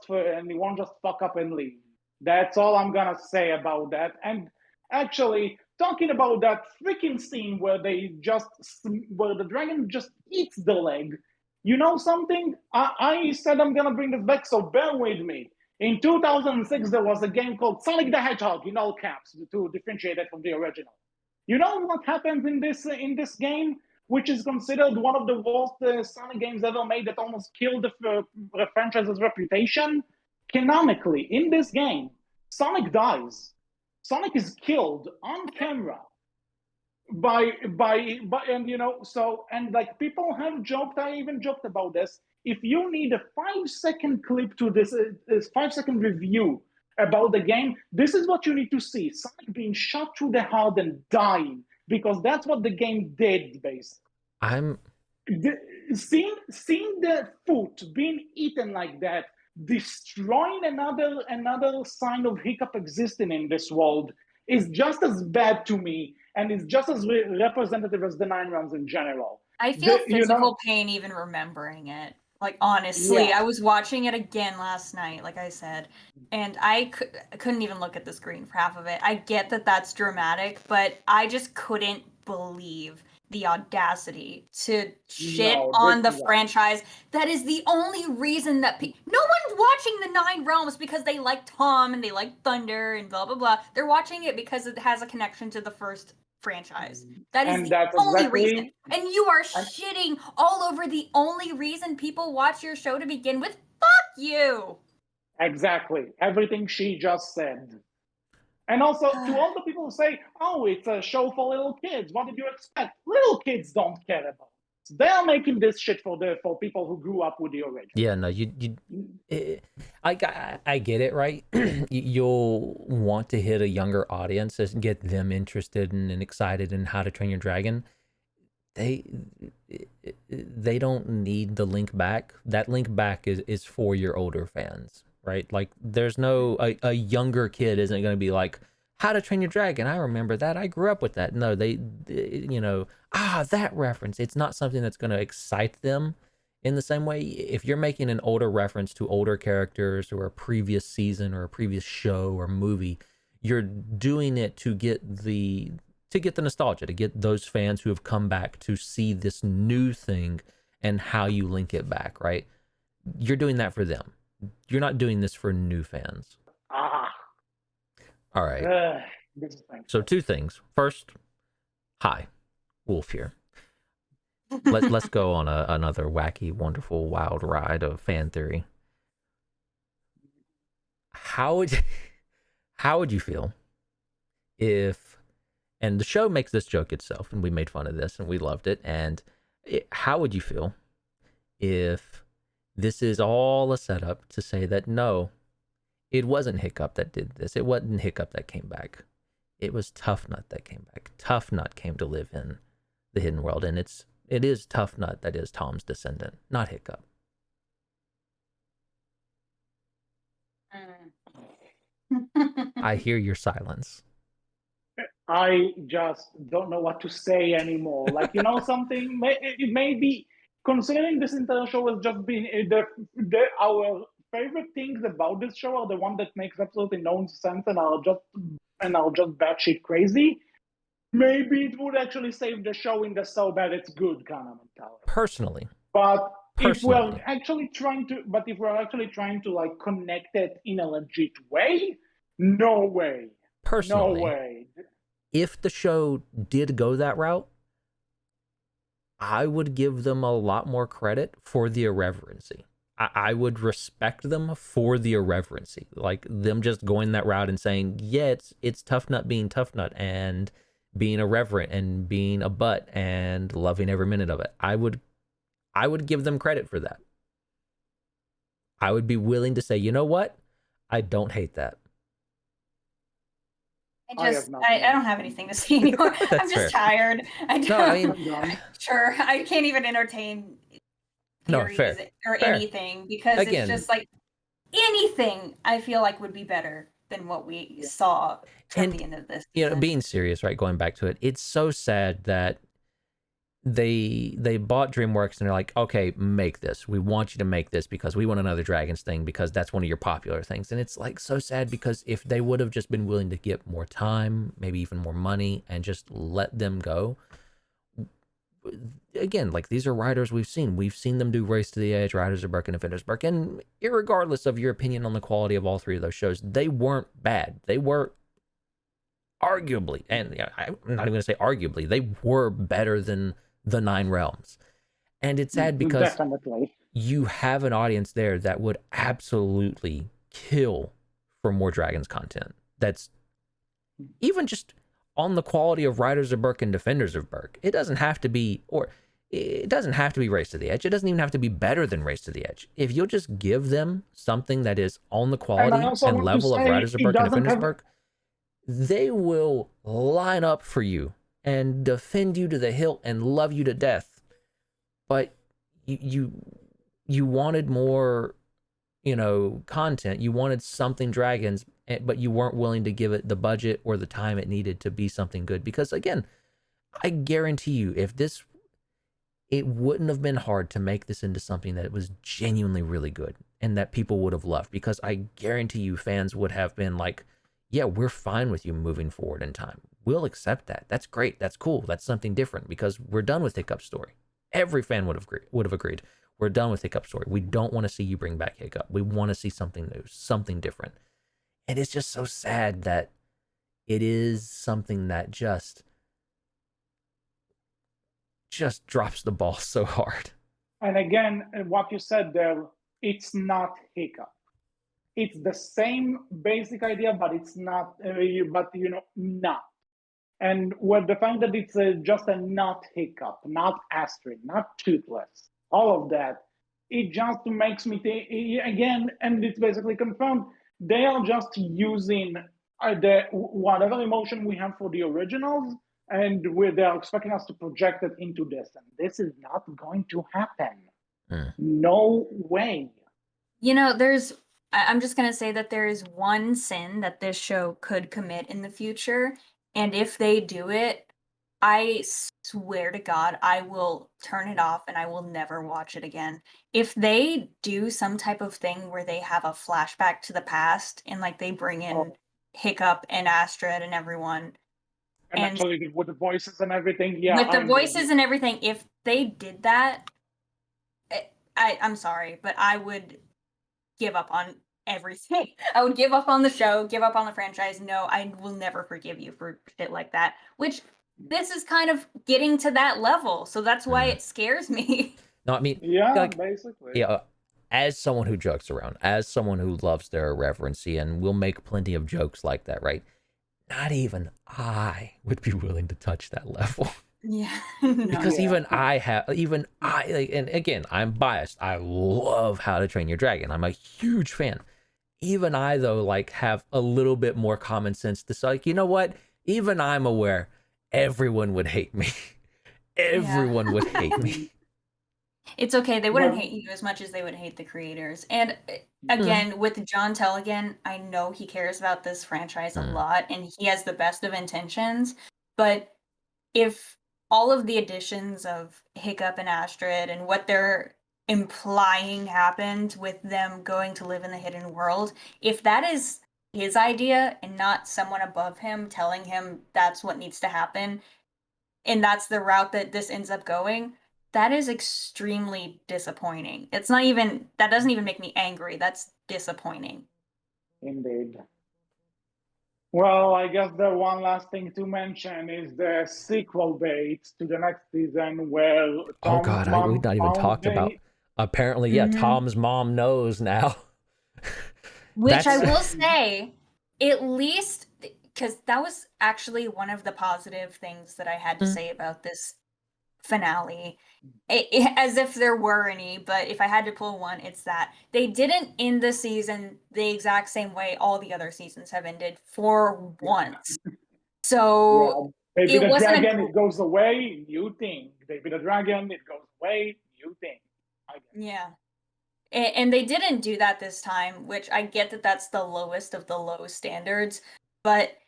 fuck up and leave. That's all I'm gonna say about that. And actually, talking about that freaking scene where the dragon just eats the leg. You know something? I said I'm gonna bring this back, so bear with me. In 2006, there was a game called Sonic the Hedgehog in all caps to differentiate it from the original. You know what happens in this game, which is considered one of the worst Sonic games ever made, that almost killed the franchise's reputation? Canonically, in this game, Sonic dies. Sonic is killed on camera by and like people have joked. I even joked about this. If you need a 5-second clip to this 5-second review about the game, this is what you need to see: Sonic being shot through the heart and dying, because that's what the game did. Basically, seeing the foot being eaten like that, destroying another sign of Hiccup existing in this world, is just as bad to me, and is just as representative as the Nine Realms in general. I feel physical pain even remembering it. Like, honestly, yeah. I was watching it again last night, like I said, and I couldn't even look at the screen for half of it. I get that that's dramatic, but I just couldn't believe the audacity to shit on the franchise. That is the only reason that no one's watching the Nine Realms because they like Tom and they like Thunder and blah blah blah. They're watching it because it has a connection to the first franchise. That is the only reason. And you are shitting all over the only reason people watch your show to begin with. Fuck you. Exactly. Everything she just said. And also, to all the people who say, oh, it's a show for little kids, what did you expect? Little kids don't care about it. They're making this shit for people who grew up with the original. Yeah, no, I get it, right? You'll want to hit a younger audience and get them interested and excited in How to Train Your Dragon. They don't need the link back. That link back is for your older fans. Right? Like, there's no, a younger kid isn't going to be like, How to Train Your Dragon, I remember that, I grew up with that. No, they that reference, it's not something that's going to excite them in the same way. If you're making an older reference to older characters or a previous season or a previous show or movie, you're doing it to get the nostalgia, to get those fans who have come back to see this new thing and how you link it back, right? You're doing that for them. You're not doing this for new fans. All right. So 2 things. First, hi, Wolf here. Let's go on another wacky, wonderful, wild ride of fan theory. How would you feel if, and the show makes this joke itself, and we made fun of this, and we loved it, and how would you feel if this is all a setup to say that no, it wasn't Hiccup that did this. It wasn't Hiccup that came back. It was Tough Nut that came back. Tough Nut came to live in the hidden world, and it is Tough Nut that is Tom's descendant, not Hiccup. I hear your silence. I just don't know what to say anymore. Like, you know something? It may be, considering this entire show has just been our favorite things about this show are the one that makes absolutely no sense and are just batshit crazy. Maybe it would actually save the show in the so bad it's good kind of mentality. Personally. But if we're actually trying to like connect it in a legit way, no way. Personally, no way. If the show did go that route, I would give them a lot more credit for the irreverency. I would respect them for the irreverency, like them just going that route and saying, yeah, it's Tough Nut being Tough Nut and being irreverent and being a butt and loving every minute of it. I would give them credit for that. I would be willing to say, you know what? I don't hate that. I don't have anything to say anymore. I'm just fair. tired. No, I mean, sure, I can't even entertain theories or fair. anything because Again, it's just like anything I feel like would be better than what we saw from the end of this season. Being serious, right? Going back to it, it's so sad that they bought DreamWorks and they're like, okay, make this. We want you to make this because we want another Dragons thing because that's one of your popular things. And it's like so sad because if they would have just been willing to get more time, maybe even more money, and just let them go. Again, like these are writers we've seen them do Race to the Edge, Riders of Berk, and Defenders of Berk, and irregardless of your opinion on the quality of all three of those shows, they weren't bad. They were arguably, and I'm not even going to say arguably, they were better than the Nine Realms. And it's sad because you have an audience there that would absolutely kill for more Dragons content. That's even just on the quality of Riders of Berk and Defenders of Berk. It doesn't have to be, or it doesn't have to be Race to the Edge. It doesn't even have to be better than Race to the Edge. If you'll just give them something that is on the quality and level of Riders of Berk and Defenders of Berk, they will line up for you and defend you to the hilt and love you to death. But you wanted more, content. You wanted something Dragons, but you weren't willing to give it the budget or the time it needed to be something good. Because again, I guarantee you, it wouldn't have been hard to make this into something that was genuinely really good and that people would have loved. Because I guarantee you, fans would have been like, yeah, we're fine with you moving forward in time. We'll accept that. That's great. That's cool. That's something different because we're done with Hiccup's story. Every fan would have agreed. We're done with Hiccup's story. We don't want to see you bring back Hiccup. We want to see something new, something different. And it's just so sad that it is something that just drops the ball so hard. And again, what you said there, it's not Hiccup. It's the same basic idea, but it's not, not. And with the fact that it's just a not Hiccup, not Astrid, not Toothless, all of that, it just makes me think, again, and it's basically confirmed, they are just using whatever emotion we have for the originals, and they're expecting us to project it into this. And this is not going to happen. No way. I'm just going to say that there is one sin that this show could commit in the future. And if they do it, I swear to God, I will turn it off and I will never watch it again. If they do some type of thing where they have a flashback to the past and like they bring in Hiccup and Astrid and everyone. And actually with the voices and everything. Yeah. With the voices and everything, if they did that, I'm sorry, but I would give up on everything. I would give up on the show, give up on the franchise. No, I will never forgive you for shit like that. Which this is kind of getting to that level, so that's why it scares me. No, I mean, basically. Yeah, as someone who jokes around, as someone who loves their irreverency and will make plenty of jokes like that, right? Not even I would be willing to touch that level. Yeah. Because even I, and again, I'm biased. I love How to Train Your Dragon. I'm a huge fan. Even I, though, like, have a little bit more common sense to say, like, you know what? Even I'm aware everyone would hate me. Everyone would hate me. It's okay. They wouldn't hate you as much as they would hate the creators. And again, with John Telligan, I know he cares about this franchise a lot and he has the best of intentions. But if all of the additions of Hiccup and Astrid and what they're implying happened with them going to live in the hidden world, if that is his idea and not someone above him telling him that's what needs to happen, and that's the route that this ends up going, that is extremely disappointing. That doesn't even make me angry. That's disappointing. Indeed. Well, I guess the one last thing to mention is the sequel date to the next season where Tom's we've not even talked about. Apparently, Tom's mom knows now. Which I will say, at least, because that was actually one of the positive things that I had to say about this finale. As if there were any, but if I had to pull one, it's that they didn't end the season the exact same way all the other seasons have ended for once. So Baby it the wasn't Dragon, it goes away, new thing. Baby the Dragon, it goes away, new thing. Yeah. And they didn't do that this time, which I get that that's the lowest of the low standards. But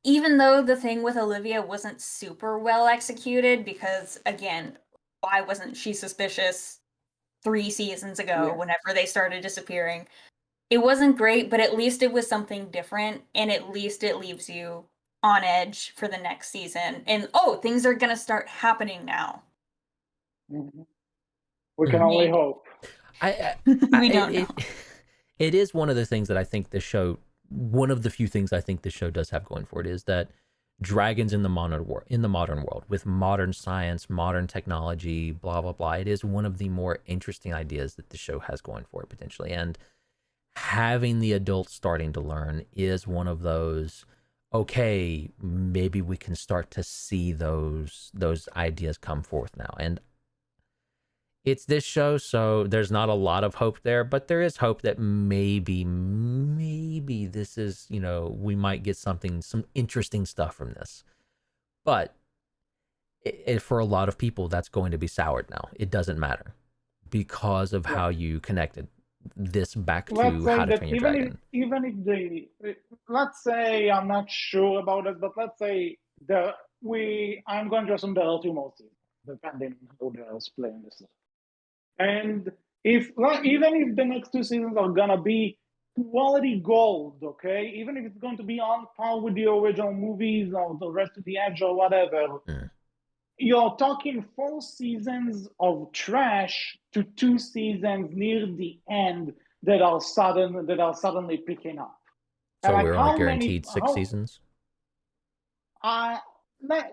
even though the thing with Olivia wasn't super well executed, because again, why wasn't she suspicious 3 seasons ago whenever they started disappearing? It wasn't great, but at least it was something different, and at least it leaves you on edge for the next season. And things are gonna start happening now. Mm-hmm. We can only hope. We don't know. It is one of the things that I think this show, one of the few things I think this show does have going for it, is that dragons in the modern world with modern science, modern technology, blah blah blah. It is one of the more interesting ideas that the show has going for it potentially, and having the adults starting to learn is one of those. Okay, maybe we can start to see those ideas come forth now, and it's this show, so there's not a lot of hope there, but there is hope that maybe this is, we might get some interesting stuff from this. But for a lot of people, that's going to be soured now. It doesn't matter because of how you connected this back to How to Train Your Dragon. Even if they, let's say, I'm not sure about it, but let's say I'm going to assume there are 2 more seasons, depending on who they're playing this. And even if the next 2 seasons are gonna be quality gold, okay, even if it's going to be on par with the original movies or the rest of the Edge or whatever, you're talking 4 seasons of trash to 2 seasons near the end that are suddenly picking up. So we're only guaranteed 6 seasons.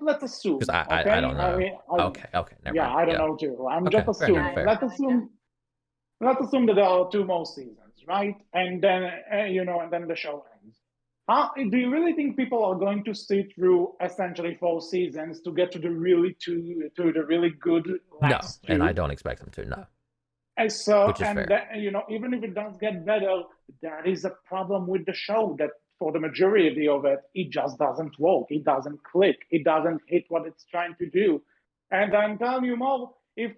Let's assume. Because I don't know. Okay. Never mind. I don't know too. I'm just assuming. Fair. Let's assume that there are 2 more seasons, right? And then and then the show ends. Do you really think people are going to sit through essentially 4 seasons to get to the really good last 2? And I don't expect them to. No. And so, which is fair. Even if it does get better, that is a problem with the show. That for the majority of it just doesn't work. It doesn't click. It doesn't hit what it's trying to do. And I'm telling you more, if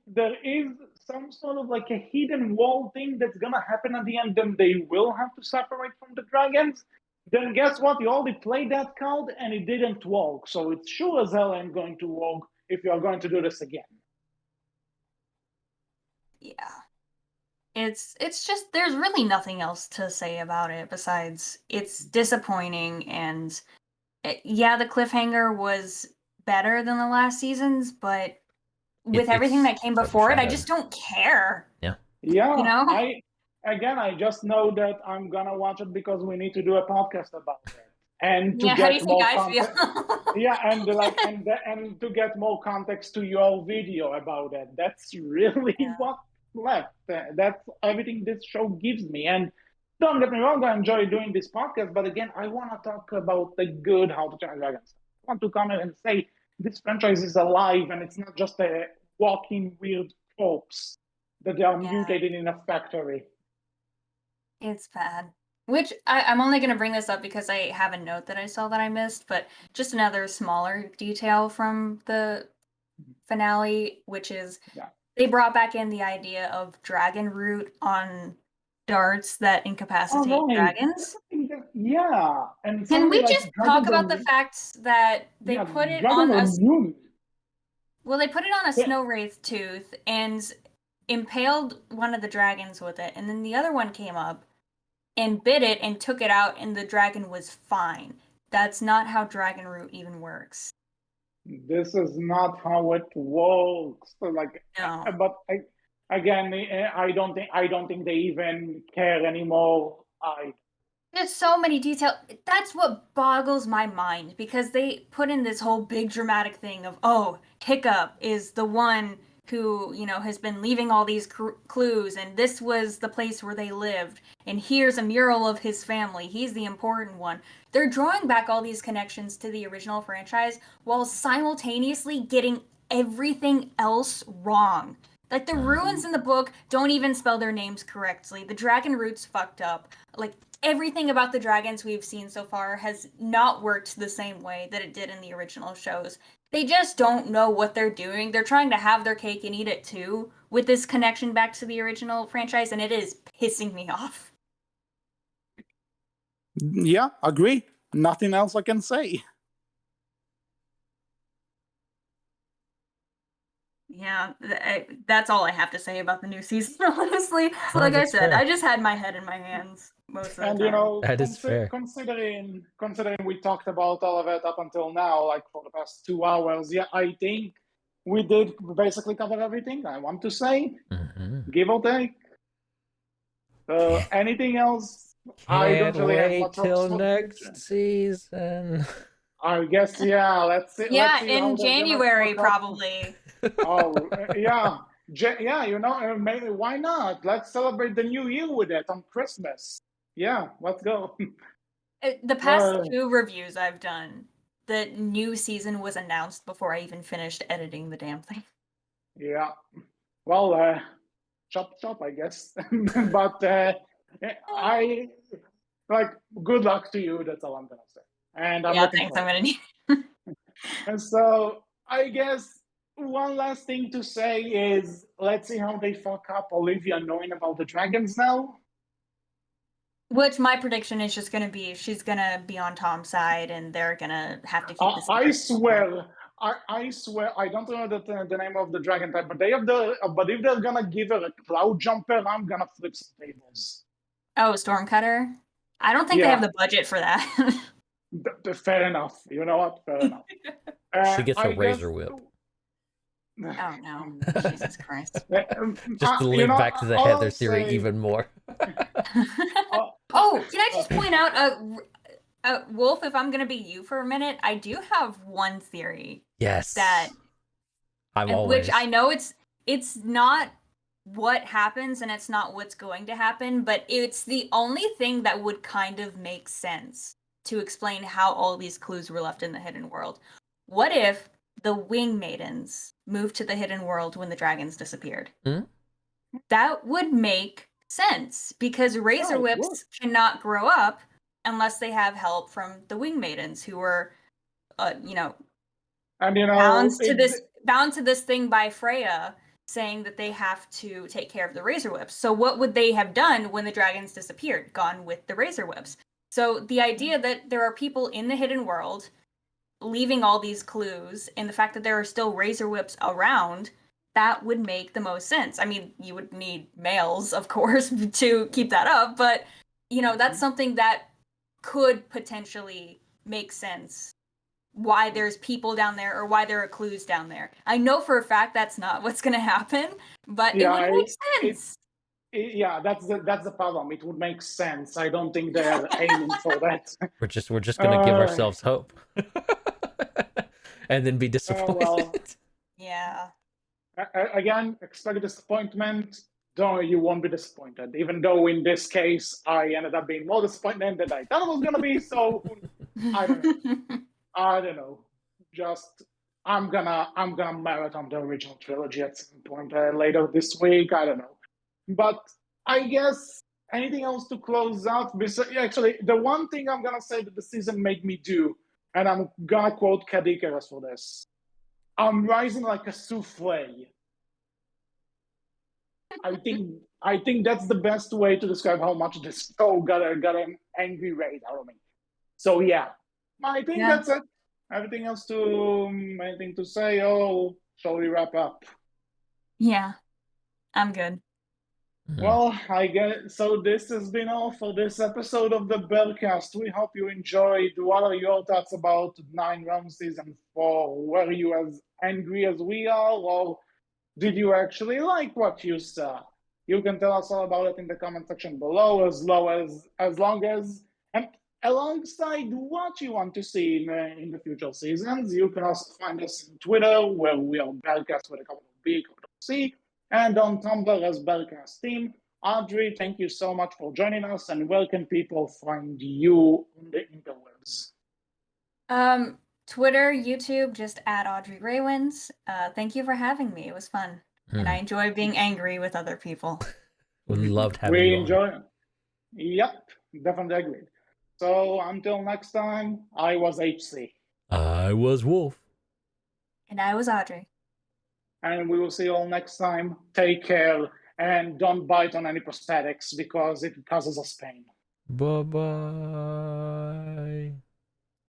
there is some sort of like a hidden wall thing that's gonna happen at the end, then they will have to separate from the dragons. Then guess what? You already played that card and it didn't work. So it's sure as hell ain't going to work if you're going to do this again. Yeah. It's just, there's really nothing else to say about it besides it's disappointing, and the cliffhanger was better than the last seasons, but with everything that came before it, I just don't care. Yeah. I just know that I'm gonna watch it because we need to do a podcast about it. And to how do you think I feel? and to get more context to your video about it. That's really what left. That's everything this show gives me. And don't get me wrong, I enjoy doing this podcast, but again, I want to talk about the good How to Train Your Dragon. I want to come in and say this franchise is alive and it's not just a walking weird corpse that they are mutated in a factory. It's bad. Which I'm only going to bring this up because I have a note that I saw that I missed, but just another smaller detail from the finale, which is they brought back in the idea of dragon root on darts that incapacitate dragons. Yeah. And can we just talk about the fact that they put it on they put it on a snow wraith tooth and impaled one of the dragons with it, and then the other one came up and bit it and took it out, and the dragon was fine. That's not how dragon root even works. This is not how it works. No. But I don't think they even care anymore. There's so many details. That's what boggles my mind, because they put in this whole big dramatic thing of, Hiccup is the one who, has been leaving all these clues, and this was the place where they lived, and here's a mural of his family. He's the important one. They're drawing back all these connections to the original franchise while simultaneously getting everything else wrong. Like, the ruins in the book don't even spell their names correctly. The dragon roots fucked up. Like, everything about the dragons we've seen so far has not worked the same way that it did in the original shows. They just don't know what they're doing. They're trying to have their cake and eat it too with this connection back to the original franchise, and it is pissing me off. Yeah, agree. Nothing else I can say. Yeah, that's all I have to say about the new season, honestly. No, Like I that's said, fair. I just had my head in my hands most of the And time. you know, That is fair. considering we talked about all of it up until now, like for the past 2 hours, yeah, I think we did basically cover everything I want to say, give or take. Anything else? I don't Can't really have wait much till of next season. I guess, yeah. Let's see. Yeah, Let's see how in they're gonna January, fuck up. probably. Oh, yeah. Yeah, you know, maybe why not? Let's celebrate the new year with it on Christmas. Yeah, let's go. The past 2 reviews I've done, the new season was announced before I even finished editing the damn thing. Yeah. Well, chop chop, I guess. But I like good luck to you. That's all I'm gonna say. And I'm Yeah, looking thanks. I'm forward. gonna need. And so I guess one last thing to say is let's see how they fuck up Olivia knowing about the dragons now. Which my prediction is just gonna be she's gonna be on Tom's side, and they're gonna have to keep the secret. I swear, I swear, I don't know the name of the dragon type, but but if they're gonna give her a cloud jumper, I'm gonna flip some tables. Oh, Stormcutter? I don't think they have the budget for that. Fair enough. You know what? Fair enough. She gets a razor whip. Oh no, Jesus Christ! Just to link back to the Heather theory even more. Oh, can I just point out, Wolf? If I'm gonna be you for a minute, I do have one theory. Yes. That which I know it's not what happens and it's not what's going to happen, but it's the only thing that would kind of make sense to explain how all these clues were left in the hidden world. What if the wing maidens moved to the hidden world when the dragons disappeared? That would make sense because razor whips cannot grow up unless they have help from the wing maidens who were and bound to this thing by Freya, saying that they have to take care of the razor whips. So what would they have done when the dragons disappeared? Gone with the razor whips. So the idea that there are people in the hidden world leaving all these clues, and the fact that there are still razor whips around, that would make the most sense. I mean, you would need males, of course, to keep that up, but that's something that could potentially make sense. Why there's people down there, or why there are clues down there. I know for a fact that's not what's going to happen, but it would make sense. That's the problem. It would make sense. I don't think they're aiming for that. We're just going to give ourselves hope, and then be disappointed. Yeah. Again, expect disappointment. You won't be disappointed. Even though in this case, I ended up being more disappointed than I thought it was going to be. So I don't know. Just I'm gonna marathon the original trilogy at some point later this week. I don't know. But I guess anything else to close out? Actually, the one thing I'm gonna say that the season made me do, and I'm gonna quote Kadikaras for this: I'm rising like a souffle. I think that's the best way to describe how much this show got an angry rage out of me. So yeah, I think that's it. Anything to say? Oh, shall we wrap up? Yeah, I'm good. Well, I guess so. This has been all for this episode of the Berkcast. We hope you enjoyed. What are your thoughts about 9 Realms Season 4? Were you as angry as we are, or did you actually like what you saw? You can tell us all about it in the comment section below, as long as and alongside what you want to see in the future seasons. You can also find us on Twitter, where we are Berkcast with a capital B, capital C, and on Tumblr as Berkcast Team. Audrie, thank you so much for joining us, and where can people find you on the interwebs? Twitter, YouTube, just at Audrie Raywins. Thank you for having me. It was fun. And I enjoy being angry with other people. We loved having We you enjoy it. Yep, definitely agreed. So until next time, I was HC. I was Wolf. And I was Audrie. And we will see you all next time. Take care and don't bite on any prosthetics because it causes us pain. Bye-bye.